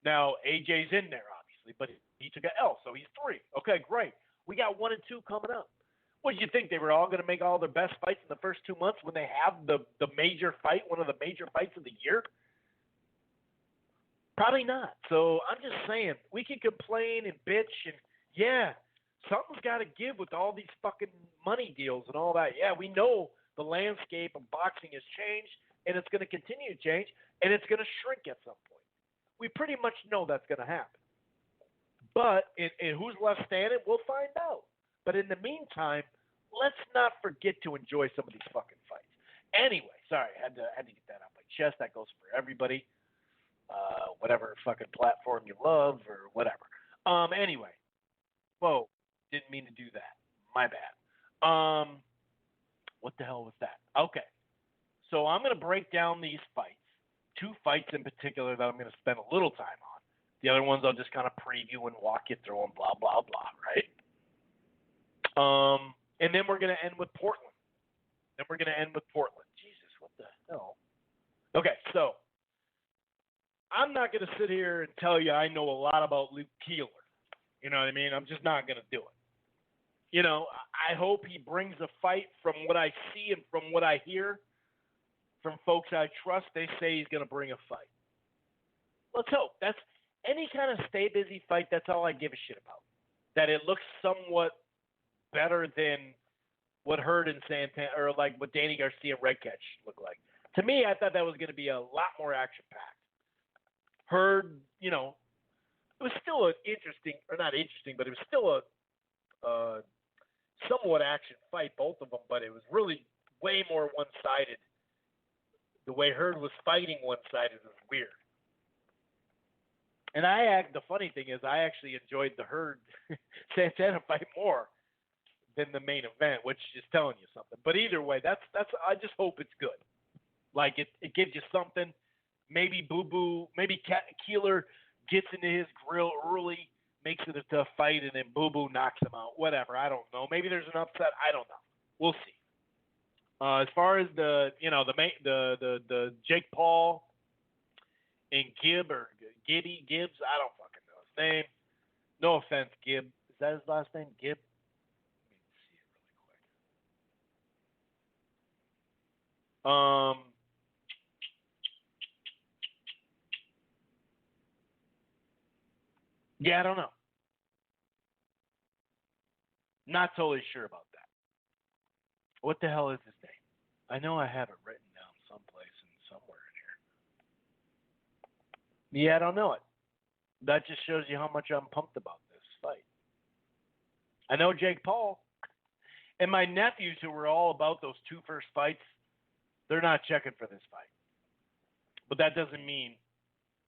Now, AJ's in there, obviously, but he took an L, so he's 3. Okay, great. We got 1 and 2 coming up. What did you think? They were all going to make all their best fights in the first 2 months when they have the major fight, one of the major fights of the year? Probably not. So I'm just saying, we can complain and bitch, and yeah, something's got to give with all these fucking money deals and all that. Yeah, we know the landscape of boxing has changed, and it's going to continue to change, and it's going to shrink at some point. We pretty much know that's going to happen. But in who's left standing, we'll find out. But in the meantime, let's not forget to enjoy some of these fucking fights. Anyway, sorry, I had to get that off my chest. That goes for everybody. Whatever fucking platform you love or whatever. Anyway. Whoa, didn't mean to do that. My bad. What the hell was that? Okay. So I'm going to break down these fights. 2 fights in particular that I'm going to spend a little time on. The other ones I'll just kind of preview and walk you through and blah, blah, blah, right? And then we're going to end with Portland. Jesus, what the hell? Okay, so I'm not going to sit here and tell you I know a lot about Luke Keeler. You know what I mean? I'm just not going to do it. You know, I hope he brings a fight from what I see and from what I hear from folks I trust. They say he's going to bring a fight. Let's hope. That's any kind of stay busy fight. That's all I give a shit about. That it looks somewhat better than what Hurd and Santana, or like what Danny Garcia and Redcatch look like. To me, I thought that was going to be a lot more action packed. Hurd, you know, it was still an interesting, or not interesting, but it was still a somewhat action fight, both of them, but it was really way more one-sided. The way Hurd was fighting one-sided was weird. And the funny thing is, I actually enjoyed the Hurd Santana fight more than the main event, which is telling you something. But either way, that's I just hope it's good. Like it gives you something. Maybe maybe Keeler gets into his grill early, makes it a tough fight, and then Boo Boo knocks him out. Whatever, I don't know. Maybe there's an upset. I don't know. We'll see. As far as the Jake Paul and Gibbs, I don't fucking know his name. No offense, Gibb. Is that his last name, Gibb? Let me see it really quick. Yeah, I don't know. Not totally sure about that. What the hell is his name? I know I have it written down someplace and somewhere in here. Yeah, I don't know it. That just shows you how much I'm pumped about this fight. I know Jake Paul. And my nephews who were all about those 2 first fights, they're not checking for this fight. But that doesn't mean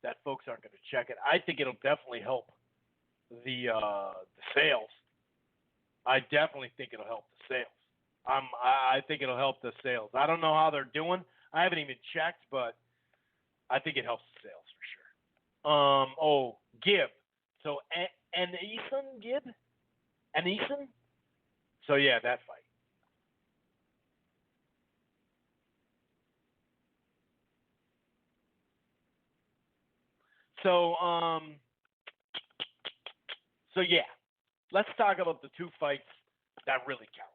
that folks aren't going to check it. I think it'll definitely help the sales. I definitely think it'll help the sales. I think it'll help the sales. I don't know how they're doing. I haven't even checked, but I think it helps the sales for sure. Gibb. So Gibb? Aneeson? So yeah, that fight. So yeah, let's talk about the 2 fights that really count.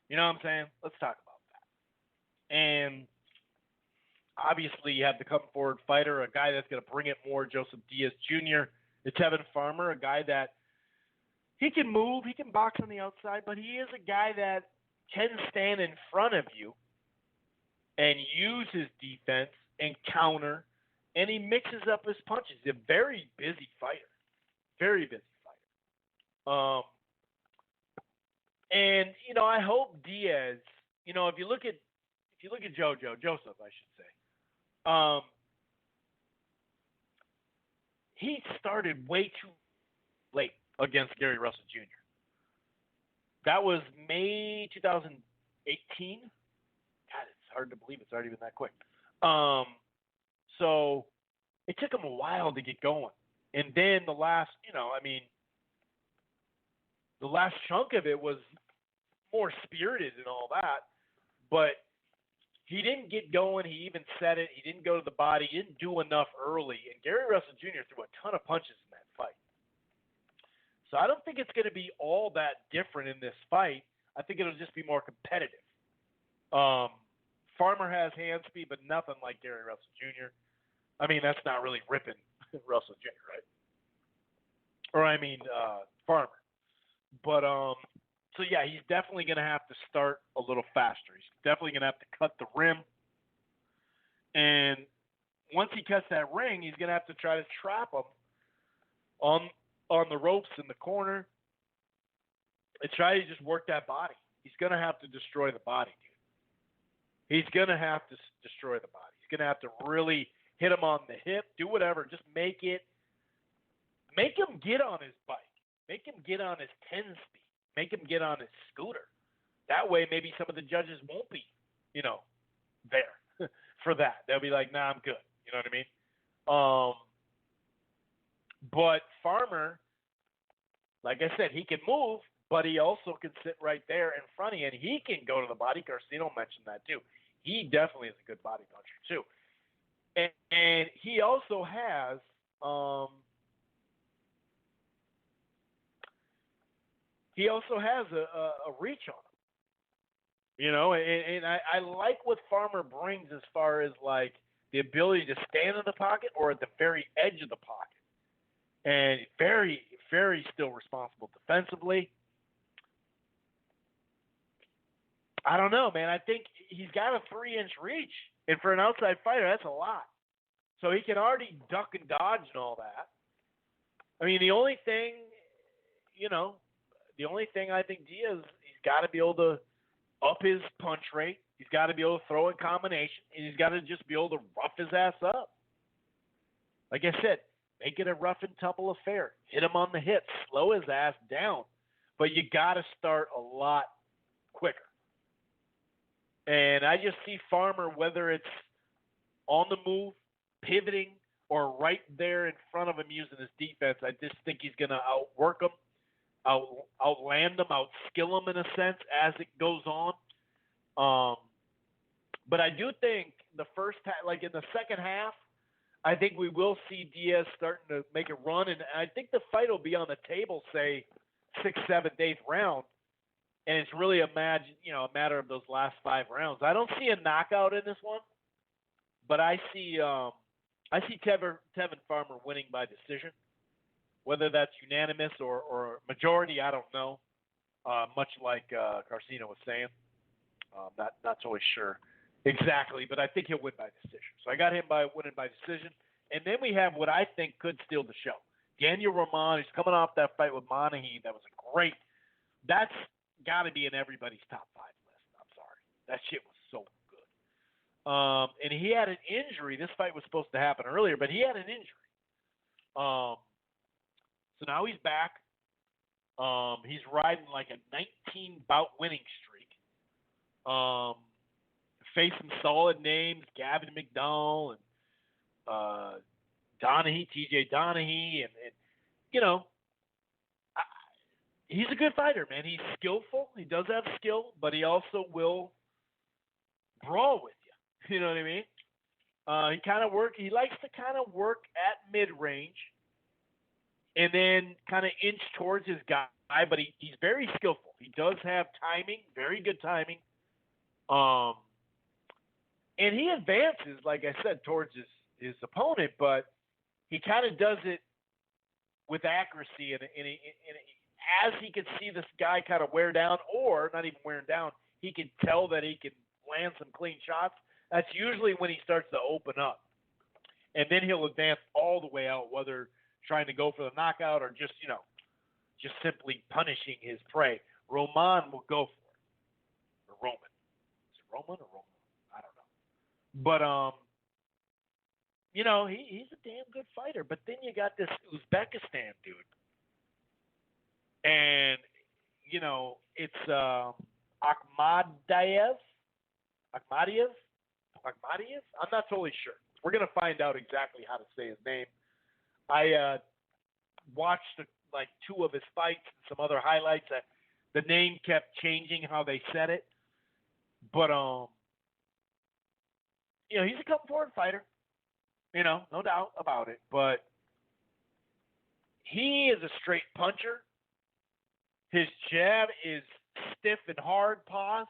You know what I'm saying? Let's talk about that. And obviously you have the come forward fighter, a guy that's going to bring it more, Joseph Diaz Jr. It's Evan Farmer, a guy that he can move, he can box on the outside, but he is a guy that can stand in front of you and use his defense and counter, and he mixes up his punches. He's a very busy fighter. Very busy fighter. And you know, I hope Diaz. You know, if you look at Joseph, I should say, he started way too late against Gary Russell Jr. That was May 2018. God, it's hard to believe it's already been that quick. So it took him a while to get going, and then the last chunk of it was more spirited and all that, but he didn't get going. He even said it. He didn't go to the body. He didn't do enough early, and Gary Russell Jr. threw a ton of punches in that fight. So I don't think it's going to be all that different in this fight. I think it'll just be more competitive. Farmer has hand speed, but nothing like Gary Russell Jr. I mean, that's not really ripping Russell Jr., right? Or Farmer. But so yeah, he's definitely going to have to start a little faster. He's definitely going to have to cut the rim. And once he cuts that ring, he's going to have to try to trap him on on the ropes in the corner and try to just work that body. He's going to have to destroy the body, dude. He's going to have to destroy the body. He's going to have to really hit him on the hip, do whatever. Just make him get on his bike. Make him get on his 10-speed. Make him get on his scooter. That way, maybe some of the judges won't be, there for that. They'll be like, nah, I'm good. You know what I mean? But Farmer, like I said, he can move, but he also can sit right there in front of you, and he can go to the body. Garcino mentioned that too. He definitely is a good body puncher too. And he also has a reach on him. And I like what Farmer brings as far as like the ability to stand in the pocket or at the very edge of the pocket. And very, very still responsible defensively. I don't know, man. I think he's got a 3-inch reach. And for an outside fighter, that's a lot. So he can already duck and dodge and all that. I mean, the only thing I think Diaz, he's got to be able to up his punch rate. He's got to be able to throw in combination. And he's got to just be able to rough his ass up. Like I said, make it a rough and tumble affair. Hit him on the hip. Slow his ass down. But you got to start a lot quicker. And I just see Farmer, whether it's on the move, pivoting, or right there in front of him using his defense, I just think he's going to outwork him, outland him, outskill him in a sense as it goes on. But I do think the first half, like in the second half, I think we will see Diaz starting to make a run, and I think the fight will be on the table, say, 6th, 7th, 8th round. And it's really a matter of those last 5 rounds. I don't see a knockout in this one, but I see Tevin Farmer winning by decision. Whether that's unanimous or majority, I don't know. Much like Garcino was saying, not totally sure exactly, but I think he'll win by decision. So I got him winning by decision. And then we have what I think could steal the show. Daniel Roman, who's coming off that fight with Monaghy. That was a great. That's got to be in everybody's top 5 list. I'm sorry. That shit was so good. And he had an injury. This fight was supposed to happen earlier, but he had an injury. So now he's back. He's riding like a 19-bout winning streak. Faced some solid names, Gavin McDowell and Donaghy, TJ Donaghy, and he's a good fighter, man. He's skillful. He does have skill, but he also will brawl with you. You know what I mean? He likes to kind of work at mid-range and then kind of inch towards his guy, but he's very skillful. He does have timing, very good timing. And he advances, like I said, towards his opponent, but he kind of does it with accuracy, and as he can see this guy kind of wear down, or not even wearing down, he can tell that he can land some clean shots. That's usually when he starts to open up. And then he'll advance all the way out, whether trying to go for the knockout or just simply punishing his prey. Roman will go for it. Or Roman. Is it Roman or Roman? I don't know. But, he's a damn good fighter. But then you got this Uzbekistan dude. And, it's Akhmadaliev. I'm not totally sure. We're going to find out exactly how to say his name. I watched like 2 of his fights and some other highlights. The name kept changing how they said it. But, he's a come-forward fighter. No doubt about it. But he is a straight puncher. His jab is stiff and hard paws.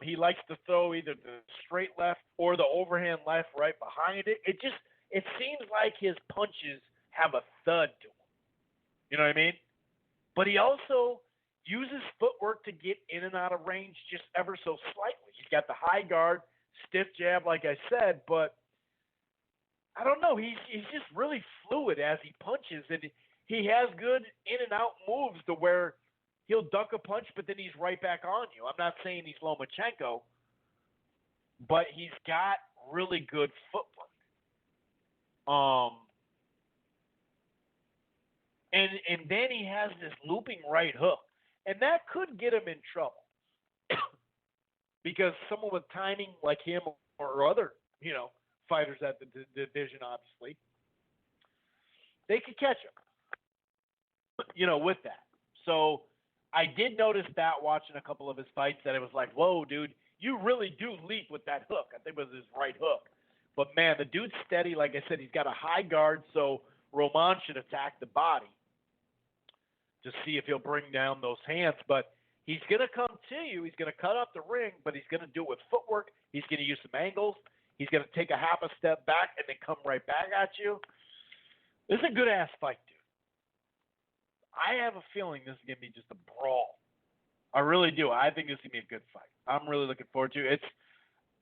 He likes to throw either the straight left or the overhand left right behind it. It seems like his punches have a thud to them. You know what I mean? But he also uses footwork to get in and out of range just ever so slightly. He's got the high guard, stiff jab, like I said, but I don't know. He's just really fluid as he punches, and he has good in and out moves to where he'll duck a punch, but then he's right back on you. I'm not saying he's Lomachenko, but he's got really good footwork. And then he has this looping right hook, and that could get him in trouble because someone with timing like him or other, fighters at the division, obviously, they could catch him, with that. So I did notice that watching a couple of his fights that it was like, whoa, dude, you really do leap with that hook. I think it was his right hook. But, man, the dude's steady. Like I said, he's got a high guard, so Roman should attack the body to see if he'll bring down those hands. But he's going to come to you. He's going to cut off the ring, but he's going to do it with footwork. He's going to use some angles. He's going to take a half a step back and then come right back at you. This is a good-ass fight, dude. I have a feeling this is going to be just a brawl. I really do. I think this is going to be a good fight. I'm really looking forward to it.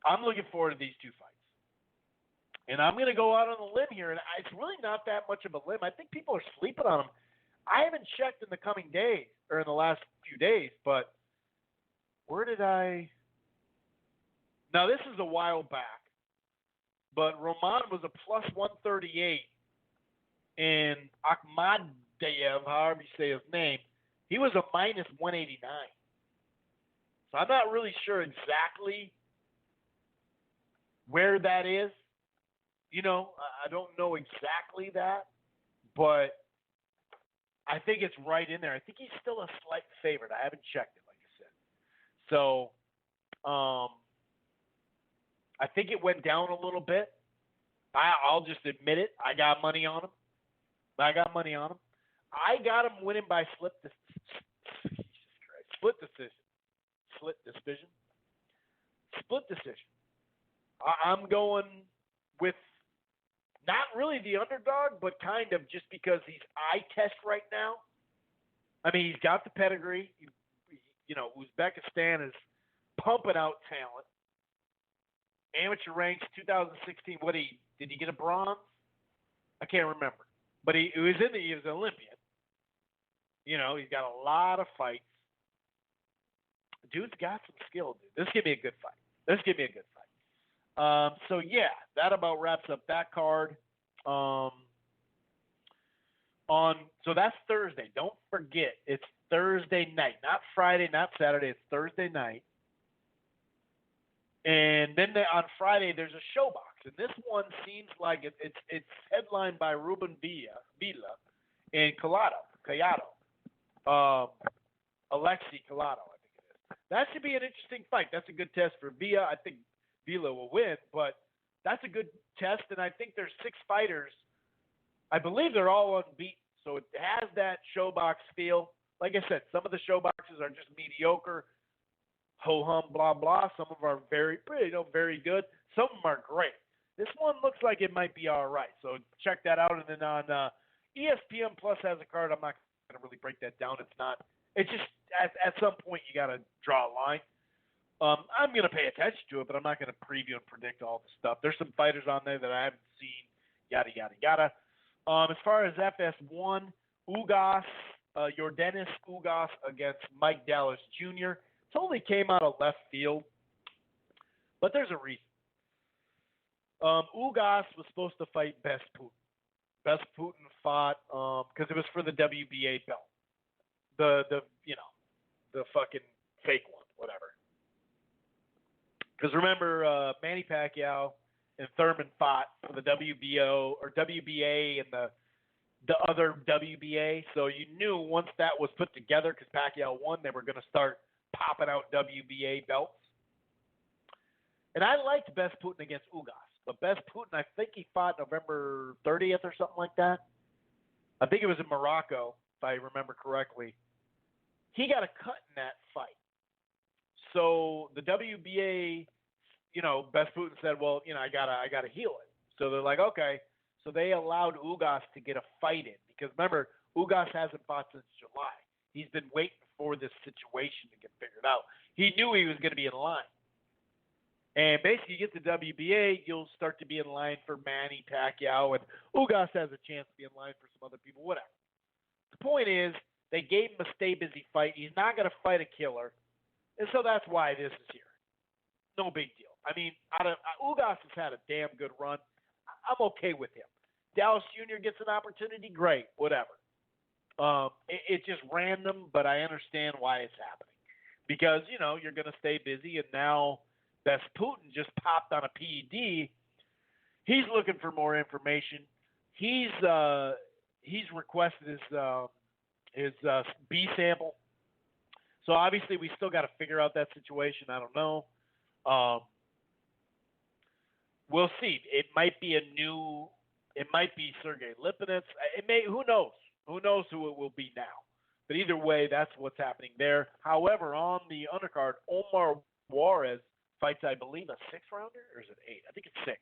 I'm looking forward to these two fights. And I'm going to go out on a limb here, and it's really not that much of a limb. I think people are sleeping on him. I haven't checked in the coming days, or in the last few days, but where did I – now, this is a while back, but Roman was a plus 138, and Akhmadaliev, however you say his name, he was a minus 189. So I'm not really sure exactly where that is. I don't know exactly that, but I think it's right in there. I think he's still a slight favorite. I haven't checked it, like I said. So I think it went down a little bit. I'll just admit it. I got money on him. I got him winning by split decision. I'm going with not really the underdog, but kind of just because he's eye test right now. I mean, he's got the pedigree. Uzbekistan is pumping out talent. Amateur ranks 2016. Did he get a bronze? I can't remember. But he was an Olympian. He's got a lot of fights. Dude's got some skill, dude. This is going to be a good fight. So that about wraps up that card. So that's Thursday. Don't forget, it's Thursday night, not Friday, not Saturday. It's Thursday night. And then on Friday there's a ShoBox, and this one seems like it's headlined by Ruben Villa and Collado. Alexei Collado, I think it is. That should be an interesting fight. That's a good test for Villa. I think Villa will win, but that's a good test, and I think there's 6 fighters. I believe they're all unbeaten, so it has that ShoBox feel. Like I said, some of the ShoBoxes are just mediocre, ho-hum, blah, blah. Some of them are very good. Some of them are great. This one looks like it might be all right, so check that out. And then on ESPN Plus has a card. I'm not going to really break that down. It's just at some point you got to draw a line. I'm going to pay attention to it, but I'm not going to preview and predict all the stuff. There's some fighters on there that I haven't seen, yada, yada, yada. As far as FS1, Ugas, Yordenis Ugas against Mike Dallas Jr. Totally came out of left field, but there's a reason. Ugas was supposed to fight Best Putin. Best Putin fought because it was for the WBA belt. The fucking fake one, whatever. Because remember, Manny Pacquiao and Thurman fought for the WBO or WBA and the other WBA. So you knew once that was put together, because Pacquiao won, they were going to start popping out WBA belts. And I liked Best Putin against Ugas. But Best Putin, I think he fought November 30th or something like that. I think it was in Morocco, if I remember correctly. He got a cut in that fight. So the WBA, Best Putin said, well, I gotta heal it. So they're like, okay. So they allowed Ugas to get a fight in because remember, Ugas hasn't fought since July. He's been waiting for this situation to get figured out. He knew he was going to be in line. And basically, you get the WBA, you'll start to be in line for Manny Pacquiao, and Ugas has a chance to be in line for some other people, whatever. The point is, they gave him a stay busy fight. He's not going to fight a killer, and so that's why this is here. No big deal. I mean, Ugas has had a damn good run. I'm okay with him. Dallas Jr. gets an opportunity, great, whatever. It's just random, but I understand why it's happening. Because, you're going to stay busy, and now that Putin just popped on a PED, he's looking for more information. He's requested his B sample. So obviously we still got to figure out that situation. I don't know. We'll see. It might be Sergey Lipinets. Who knows? Who knows who it will be now? But either way, that's what's happening there. However, on the undercard, Omar Juarez fights, I believe, a 6-rounder, or is it 8? I think it's 6.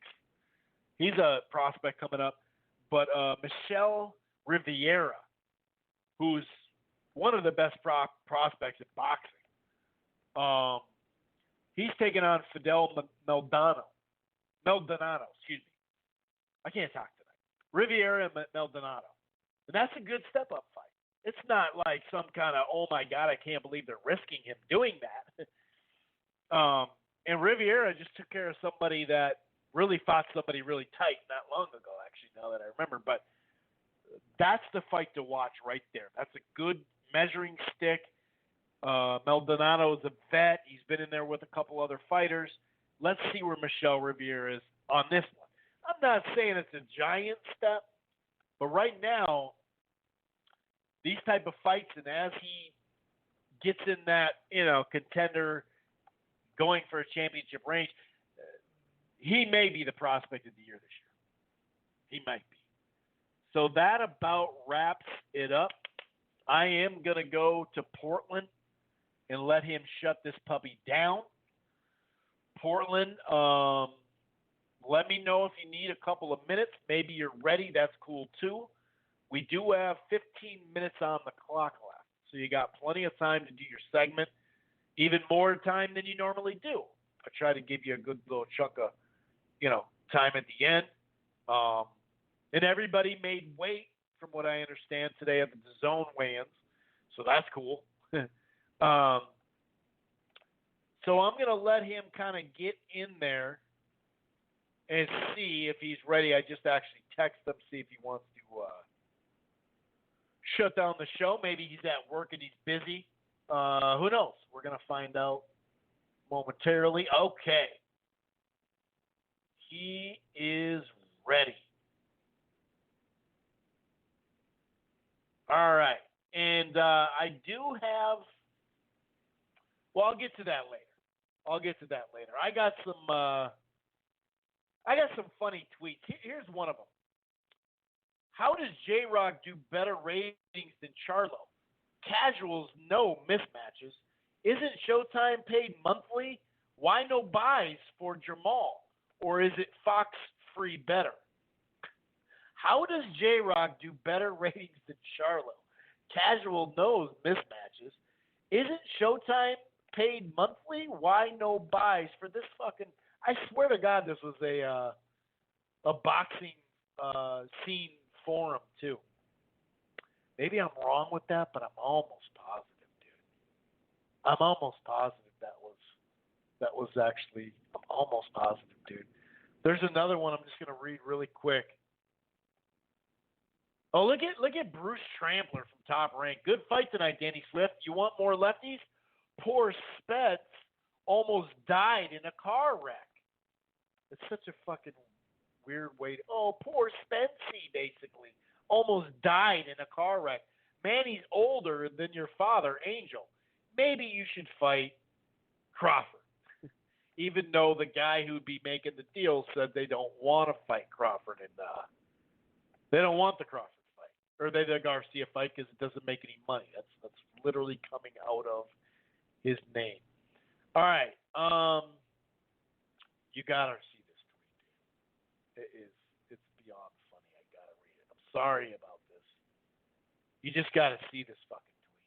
He's a prospect coming up. But Michel Rivera, who's one of the best prospects in boxing, he's taking on Fidel Maldonado, excuse me. I can't talk tonight. Rivera and Maldonado. And that's a good step-up fight. It's not like some kind of, oh, my God, I can't believe they're risking him doing that. And Rivera just took care of somebody that really fought somebody really tight not long ago, actually, now that I remember. But that's the fight to watch right there. That's a good measuring stick. Maldonado is a vet. He's been in there with a couple other fighters. Let's see where Michel Rivera is on this one. I'm not saying it's a giant step, but right now, these type of fights, and as he gets in that, contender going for a championship range, he may be the prospect of the year this year. He might be. So that about wraps it up. I am going to go to Portland and let him shut this puppy down. Portland, let me know if you need a couple of minutes. Maybe you're ready. That's cool, too. We do have 15 minutes on the clock left, so you got plenty of time to do your segment, even more time than you normally do. I try to give you a good little chunk of, time at the end. And everybody made weight, from what I understand, today at the DAZN weigh-ins, so that's cool. So I'm going to let him kind of get in there and see if he's ready. I just actually text him, see if he wants to shut down the show. Maybe he's at work and he's busy. Who knows? We're going to find out momentarily. Okay. He is ready. All right. And I do have – well, I'll get to that later. I got some funny tweets. Here's one of them. How does J-Rock do better ratings than Charlo? Casuals know mismatches. Isn't Showtime paid monthly? Why no buys for Jermall? Or is it Fox free better? How does J-Rock do better ratings than Charlo? Casual knows mismatches. Isn't Showtime paid monthly? Why no buys for this fucking... I swear to God this was a boxing scene forum too. Maybe I'm wrong with that, but I'm almost positive, dude. I'm almost positive that was actually, I'm almost positive, dude. There's another one I'm just gonna read really quick. Oh, look at Bruce Trampler from Top Rank. Good fight tonight, Danny Swift. You want more lefties? Poor Spence almost died in a car wreck. It's such a fucking weird way to... Oh, poor Spency, basically. Almost died in a car wreck. Man, he's older than your father, Angel. Maybe you should fight Crawford. Even though the guy who'd be making the deal said they don't want to fight Crawford. And they don't want the Crawford fight. Or the Garcia fight because it doesn't make any money. That's literally coming out of his name. All right. You got to see this tweet, dude. It's beyond funny. I got to read it. I'm sorry about this. You just got to see this fucking tweet, dude.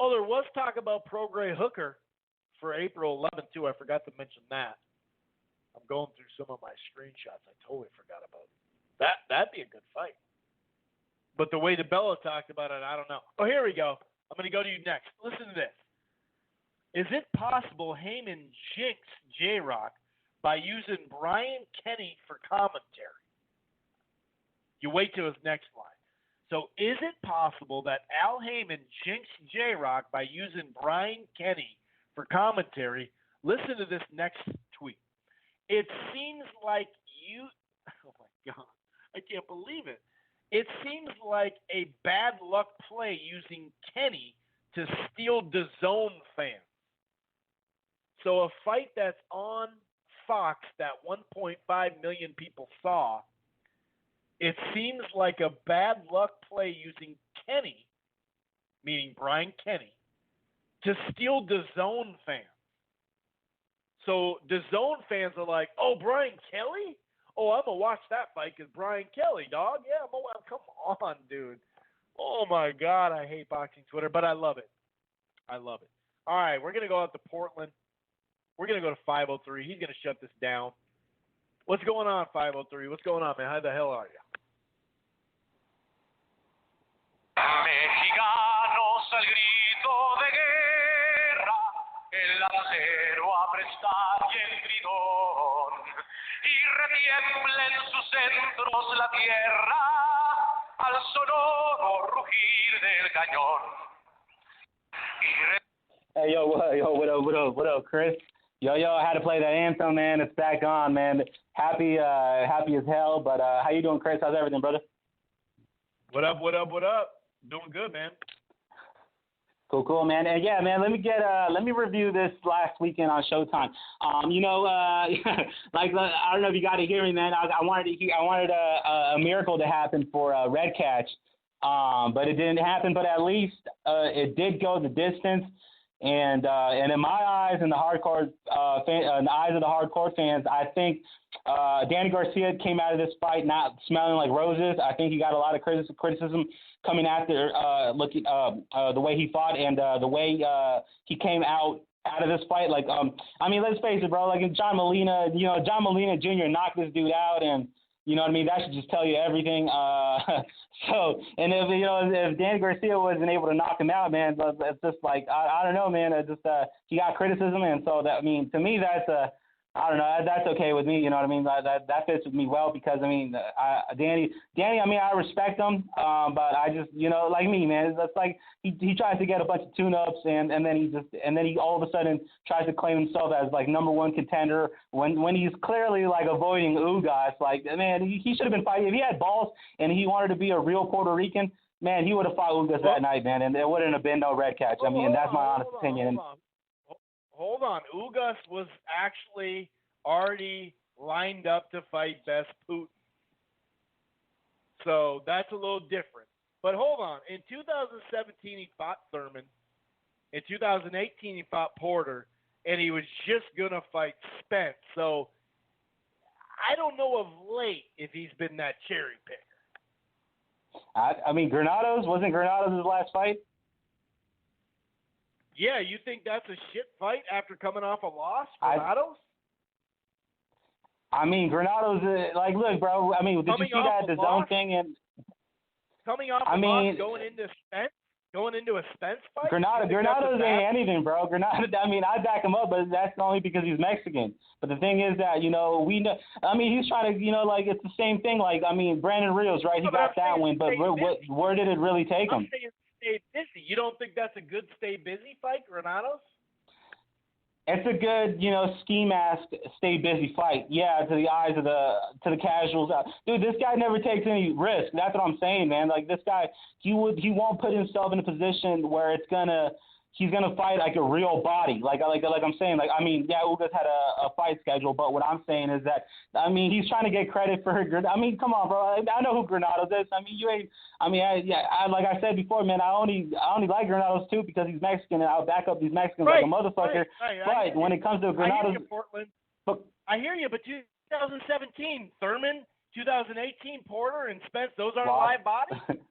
Oh, there was talk about Prograis Hooker for April 11th, too. I forgot to mention that. I'm going through some of my screenshots. I totally forgot about That'd be a good fight. But the way DiBella talked about it, I don't know. Oh, here we go. I'm going to go to you next. Listen to this. Is it possible Heyman jinxed J-Rock by using Brian Kenny for commentary? You wait till his next line. So is it possible that Al Heyman jinxed J-Rock by using Brian Kenny for commentary? Listen to this next tweet. It seems like you – oh, my God. I can't believe it. It seems like a bad luck play using Kenny to steal DAZN fans. So a fight that's on Fox that 1.5 million people saw, it seems like a bad luck play using Kenny, meaning Brian Kenny, to steal DAZN fans. So DAZN fans are like, oh, Brian Kelly? Oh, I'm going to watch that fight because Brian Kelly, dog. Yeah, come on, dude. Oh, my God, I hate boxing Twitter, but I love it. I love it. All right, we're going to go out to Portland. We're going to go to 503. He's going to shut this down. What's going on, 503? What's going on, man? How the hell are you? Mexicanos al grito de guerra, el acero a prestar y el gritón, y retiembla en sus centros la tierra al sonoro rugir del cañón. Hey, what up, Chris? Yo, I had to play that anthem, man. It's back on, man. Happy as hell. But how you doing, Chris? How's everything, brother? What up? Doing good, man. Cool, man. And yeah, man, let me review this last weekend on Showtime. Like I don't know if you got to hear me, man. I wanted a miracle to happen for Red Catch, but it didn't happen. But at least it did go the distance. And in my eyes, in the hardcore in the eyes of the hardcore fans, I think Danny Garcia came out of this fight not smelling like roses. I think he got a lot of criticism coming after the way he fought and the way he came out of this fight. Like, I mean, let's face it, bro. Like, John Molina Jr. knocked this dude out, and you know what I mean? That should just tell you everything. So, and if Danny Garcia wasn't able to knock him out, man, it's just like, I don't know, man. It just, he got criticism. And so that, I mean, to me, that's, I don't know, that's okay with me. You know what I mean? That fits with me well because, I mean, Danny, I mean, I respect him. But I just, like me, man, it's like he tries to get a bunch of tune-ups and then he all of a sudden tries to claim himself as like number one contender when he's clearly like avoiding Ugas. Like, man, he should have been fighting. If he had balls and he wanted to be a real Puerto Rican, man, he would have fought Ugas that night, man, and there wouldn't have been no Red Catch. I mean, that's my honest opinion. Hold on. Ugas was actually already lined up to fight Best Putin. So that's a little different. But hold on. In 2017, he fought Thurman. In 2018, he fought Porter. And he was just going to fight Spence. So I don't know of late if he's been that cherry picker. I mean, wasn't Granados his last fight? Yeah, you think that's a shit fight after coming off a loss, Granados? I mean, Granados, like, look, bro, I mean, did you see that DAZN thing? And coming off a loss, going into a Spence fight? Granados ain't anything, bro. Granados, I mean, I back him up, but that's only because he's Mexican. But the thing is that, we know, I mean, he's trying to, like, it's the same thing. Like, I mean, Brandon Rios, right? He got that win, but where did it really take him? Stay busy. You don't think that's a good stay busy fight, Granados? It's a good, ski mask, stay busy fight. Yeah, to the eyes of the casuals. Dude, this guy never takes any risk. That's what I'm saying, man. Like, this guy, he won't put himself in a position where he's gonna fight like a real body. Like I'm saying, like, I mean, yeah, Ugas had a fight schedule, but what I'm saying is that, I mean, he's trying to get credit for I mean, come on, bro. I know who Granados is. I mean, you ain't. I mean, like I said before, man, I only like Granados too because he's Mexican, and I'll back up these Mexicans like a motherfucker. Right. But when it comes to Granados, I hear you, but 2017 Thurman, 2018 Porter and Spence, those aren't live bodies.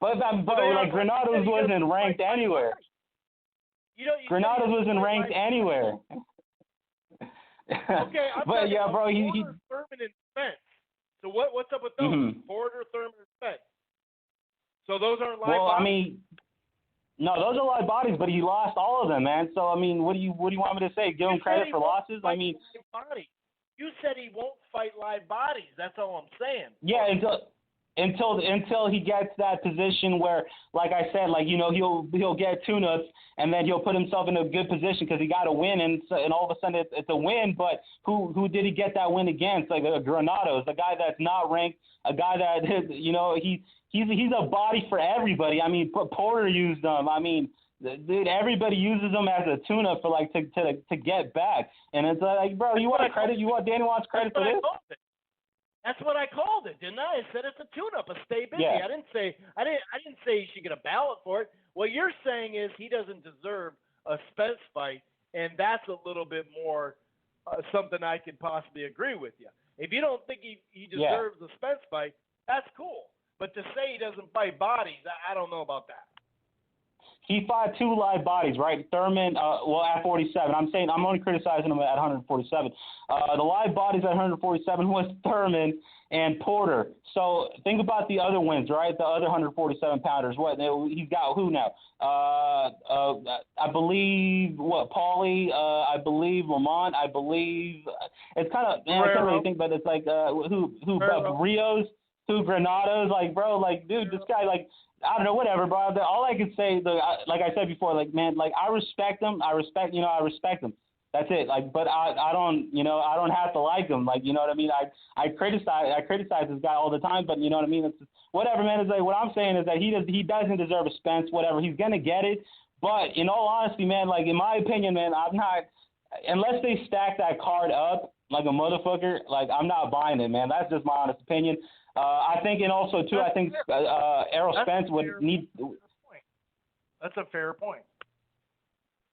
But like Granados wasn't ranked anywhere. Granados wasn't ranked anywhere. Okay, but yeah, bro, he Thurman and Spence. So what's up with those? Mm-hmm. Porter, Thurman, and Spence. So those aren't live Well, bodies? I mean, no, those are live bodies, but he lost all of them, man. So, I mean, what do you want me to say? Give him credit for losses? I mean, you said he won't fight live bodies. That's all I'm saying. Yeah, until he gets that position where, like I said, like, you know, he'll get tune-ups and then he'll put himself in a good position because he got a win, and all of a sudden it's a win. But who did he get that win against? Like Granados, a guy that's not ranked, a guy that, you know, he's a body for everybody. I mean, Porter used them. I mean, dude, everybody uses them as a tune-up for like to get back. And it's like, bro, you want credit? Danny wants credit for this? That's what I called it, didn't I? I said it's a tune-up, a stay busy. Yeah. I didn't say he should get a ballot for it. What you're saying is he doesn't deserve a Spence fight, and that's a little bit more something I could possibly agree with you. If you don't think he deserves a Spence fight, that's cool. But to say he doesn't fight bodies, I don't know about that. He fought 2 live bodies, right? Thurman, at 47. I'm only criticizing him at 147. The live bodies at 147 was Thurman and Porter. So think about the other wins, right? The other 147 pounders. What he's got? Who now? I believe Paulie. I believe Lamont. I believe it's kind of I can't really think, but it's like who Rios, who Granados. Like, bro, like, dude, this guy, like, I don't know, whatever, bro. All I can say, like I said before, like, man, like, I respect him. I respect him. That's it. Like, but I don't have to like him. Like, you know what I mean? I criticize this guy all the time, but you know what I mean? It's whatever, man. It's like, what I'm saying is that he doesn't deserve a Spence, whatever. He's gonna get it. But in all honesty, man, like, in my opinion, man, I'm not, unless they stack that card up like a motherfucker, like, I'm not buying it, man. That's just my honest opinion. I think, and also too, I think Errol Spence would need. That's a fair point.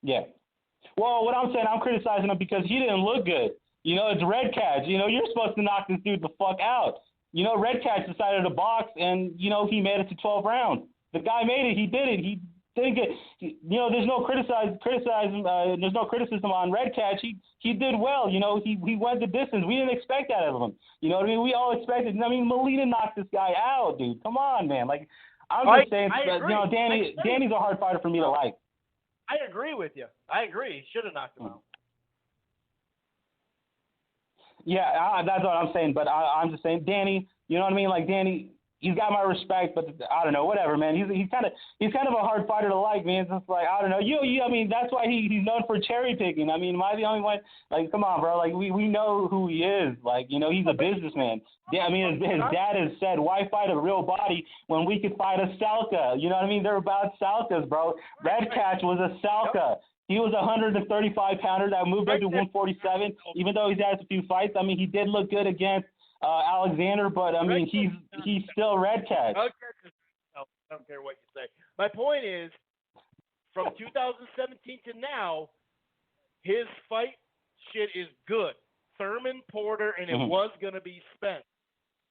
Yeah. Well, what I'm saying, I'm criticizing him because he didn't look good. You know, it's Red Catch. You know, you're supposed to knock this dude the fuck out. You know, Red Catch decided to box, and you know he made it to 12 rounds. The guy made it. He did it. He didn't get. You know, there's no criticism. There's no criticism on Red Catch. He did well. You know, he went the distance. We didn't expect that of him. You know what I mean? We all expected. I mean, Molina knocked this guy out, dude. Come on, man. Like, I'm just saying, you know, Danny's a hard fighter for me to like. I agree with you. I agree. He should have knocked him out. Yeah, that's what I'm saying. But I'm just saying, Danny, you know what I mean? Like, Danny, he's got my respect, but I don't know, whatever, man. He's kind of a hard fighter to like, man. It's just like, I don't know. I mean, that's why he's known for cherry picking. I mean, am I the only one? Like, come on, bro. Like, we know who he is. Like, you know, he's a businessman. I mean, his dad has said, why fight a real body when we could fight a Salka? You know what I mean? They're about Salkas, bro. Red Catch was a Salka. He was a 135-pounder that moved up to 147, even though he's had a few fights. I mean, he did look good against Alexander, but, I mean, he's still Red Catch. I don't care what you say. My point is, from 2017 to now, his fight shit is good. Thurman, Porter, and it was going to be Spence.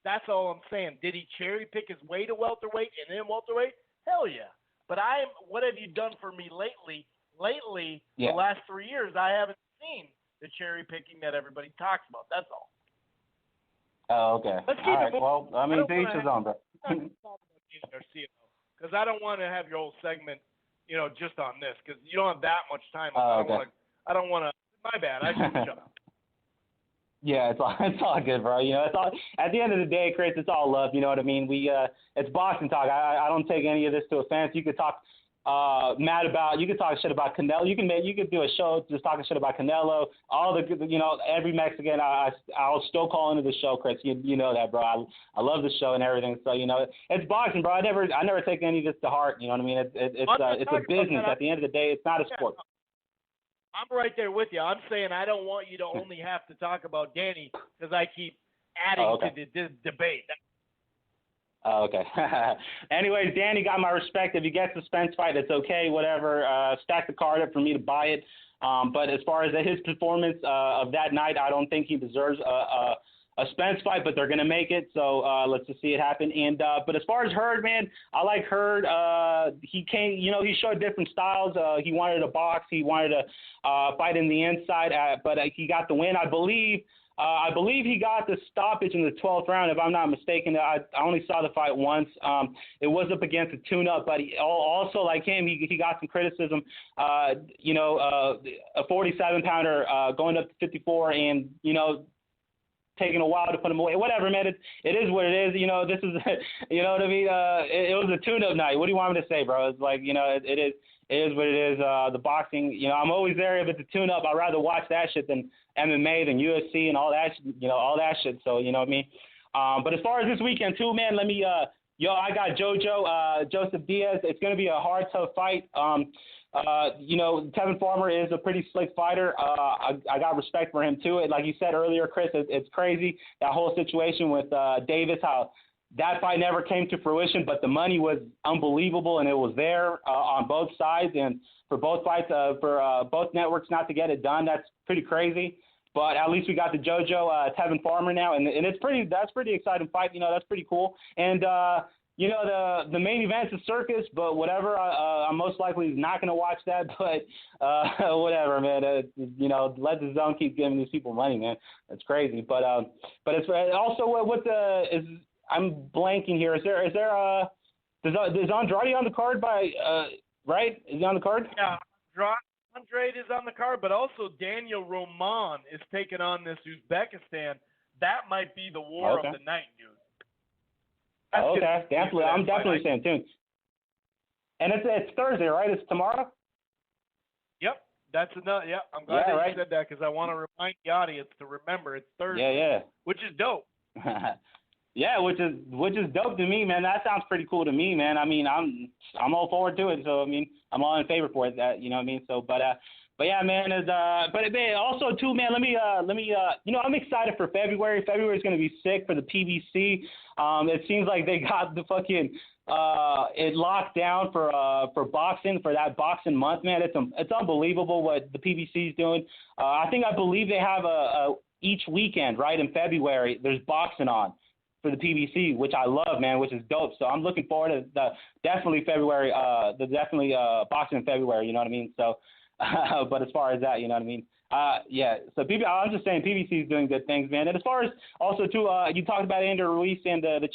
That's all I'm saying. Did he cherry pick his way to welterweight and then welterweight? Hell yeah. But what have you done for me lately? The last 3 years, I haven't seen the cherry picking that everybody talks about. That's all. Oh, okay. Let's keep it moving. Well, I mean, to each his own, bro. Because I don't want to have your whole segment, you know, just on this, because you don't have that much time. Okay. I don't want to. My bad. I should shut up. Yeah, it's all good, bro. You know, it's all, at the end of the day, Chris, it's all love. You know what I mean? It's boxing talk. I don't take any of this to offense. You could talk you could talk shit about Canelo. You could do a show just talking shit about Canelo. All the, you know, every Mexican, I'll still call into the show, Chris. You know that, bro. I love the show and everything. So, you know, it's boxing, bro. I never take any of this to heart. You know what I mean? It's a business. At the end of the day, it's not a sport. I'm right there with you. I'm saying I don't want you to only have to talk about Danny because I keep adding to the debate. Okay. Anyways, Danny got my respect. If he gets the Spence fight, it's okay, whatever. Stack the card up for me to buy it. But as far as his performance of that night, I don't think he deserves a Spence fight, but they're going to make it. So let's just see it happen. And but as far as Hurd, man, I like Hurd. He came, you know, he showed different styles. He wanted to box. He wanted to fight in the inside, but he got the win. I believe I believe he got the stoppage in the 12th round, if I'm not mistaken. I only saw the fight once. It was up against a tune-up, but also like him, he got some criticism. A 47-pounder going up to 54 and, taking a while to put him away. Whatever, man. It is what it is. This is, you know what I mean? It was a tune-up night. What do you want me to say, bro? It's like, it is what it is. The boxing, I'm always there if it's a tune-up. I'd rather watch that shit than MMA, than UFC and all that, all that shit. So, you know what I mean? But as far as this weekend, too, man, I got Joseph Diaz. It's going to be a hard, tough fight. Tevin Farmer is a pretty slick fighter. I got respect for him, too. Like you said earlier, Chris, it's crazy, that whole situation with Davis, how that fight never came to fruition, but the money was unbelievable, and it was there on both sides. And for both fights, for both networks not to get it done, that's pretty crazy. But at least we got the Tevin Farmer now, and that's pretty exciting fight. That's pretty cool. And the main event's a circus, but whatever. I'm most likely not going to watch that, but whatever, man. Let the zone keep giving these people money, man. That's crazy. But it's also I'm blanking here. Is there does Andrade on the card right? Is he on the card? Yeah, Andrade is on the card, but also Daniel Roman is taking on this Uzbekistan. That might be the war of the night, dude. Okay, definitely. I'm definitely staying tuned. And it's Thursday, right? It's tomorrow? Yep. That's enough. Yeah, I'm glad that you said that because I want to remind the audience to remember it's Thursday. Yeah. Which is dope. Yeah, which is dope to me, man. That sounds pretty cool to me, man. I mean, I'm all forward to it. So I mean, I'm all in favor for it. That, you know what I mean. So, but yeah, man. But also too, man. Let me. I'm excited for February. February is going to be sick for the PBC. It seems like they got the fucking it locked down for boxing, for that boxing month, man. It's unbelievable what the PBC is doing. I believe they have each weekend, right, in February. There's boxing on for the PBC, which I love, man, which is dope. So I'm looking forward to definitely February, boxing in February, you know what I mean? So, but as far as that, you know what I mean? Yeah, so I'm just saying PBC is doing good things, man. And as far as also, too, you talked about Andrew Ruiz and the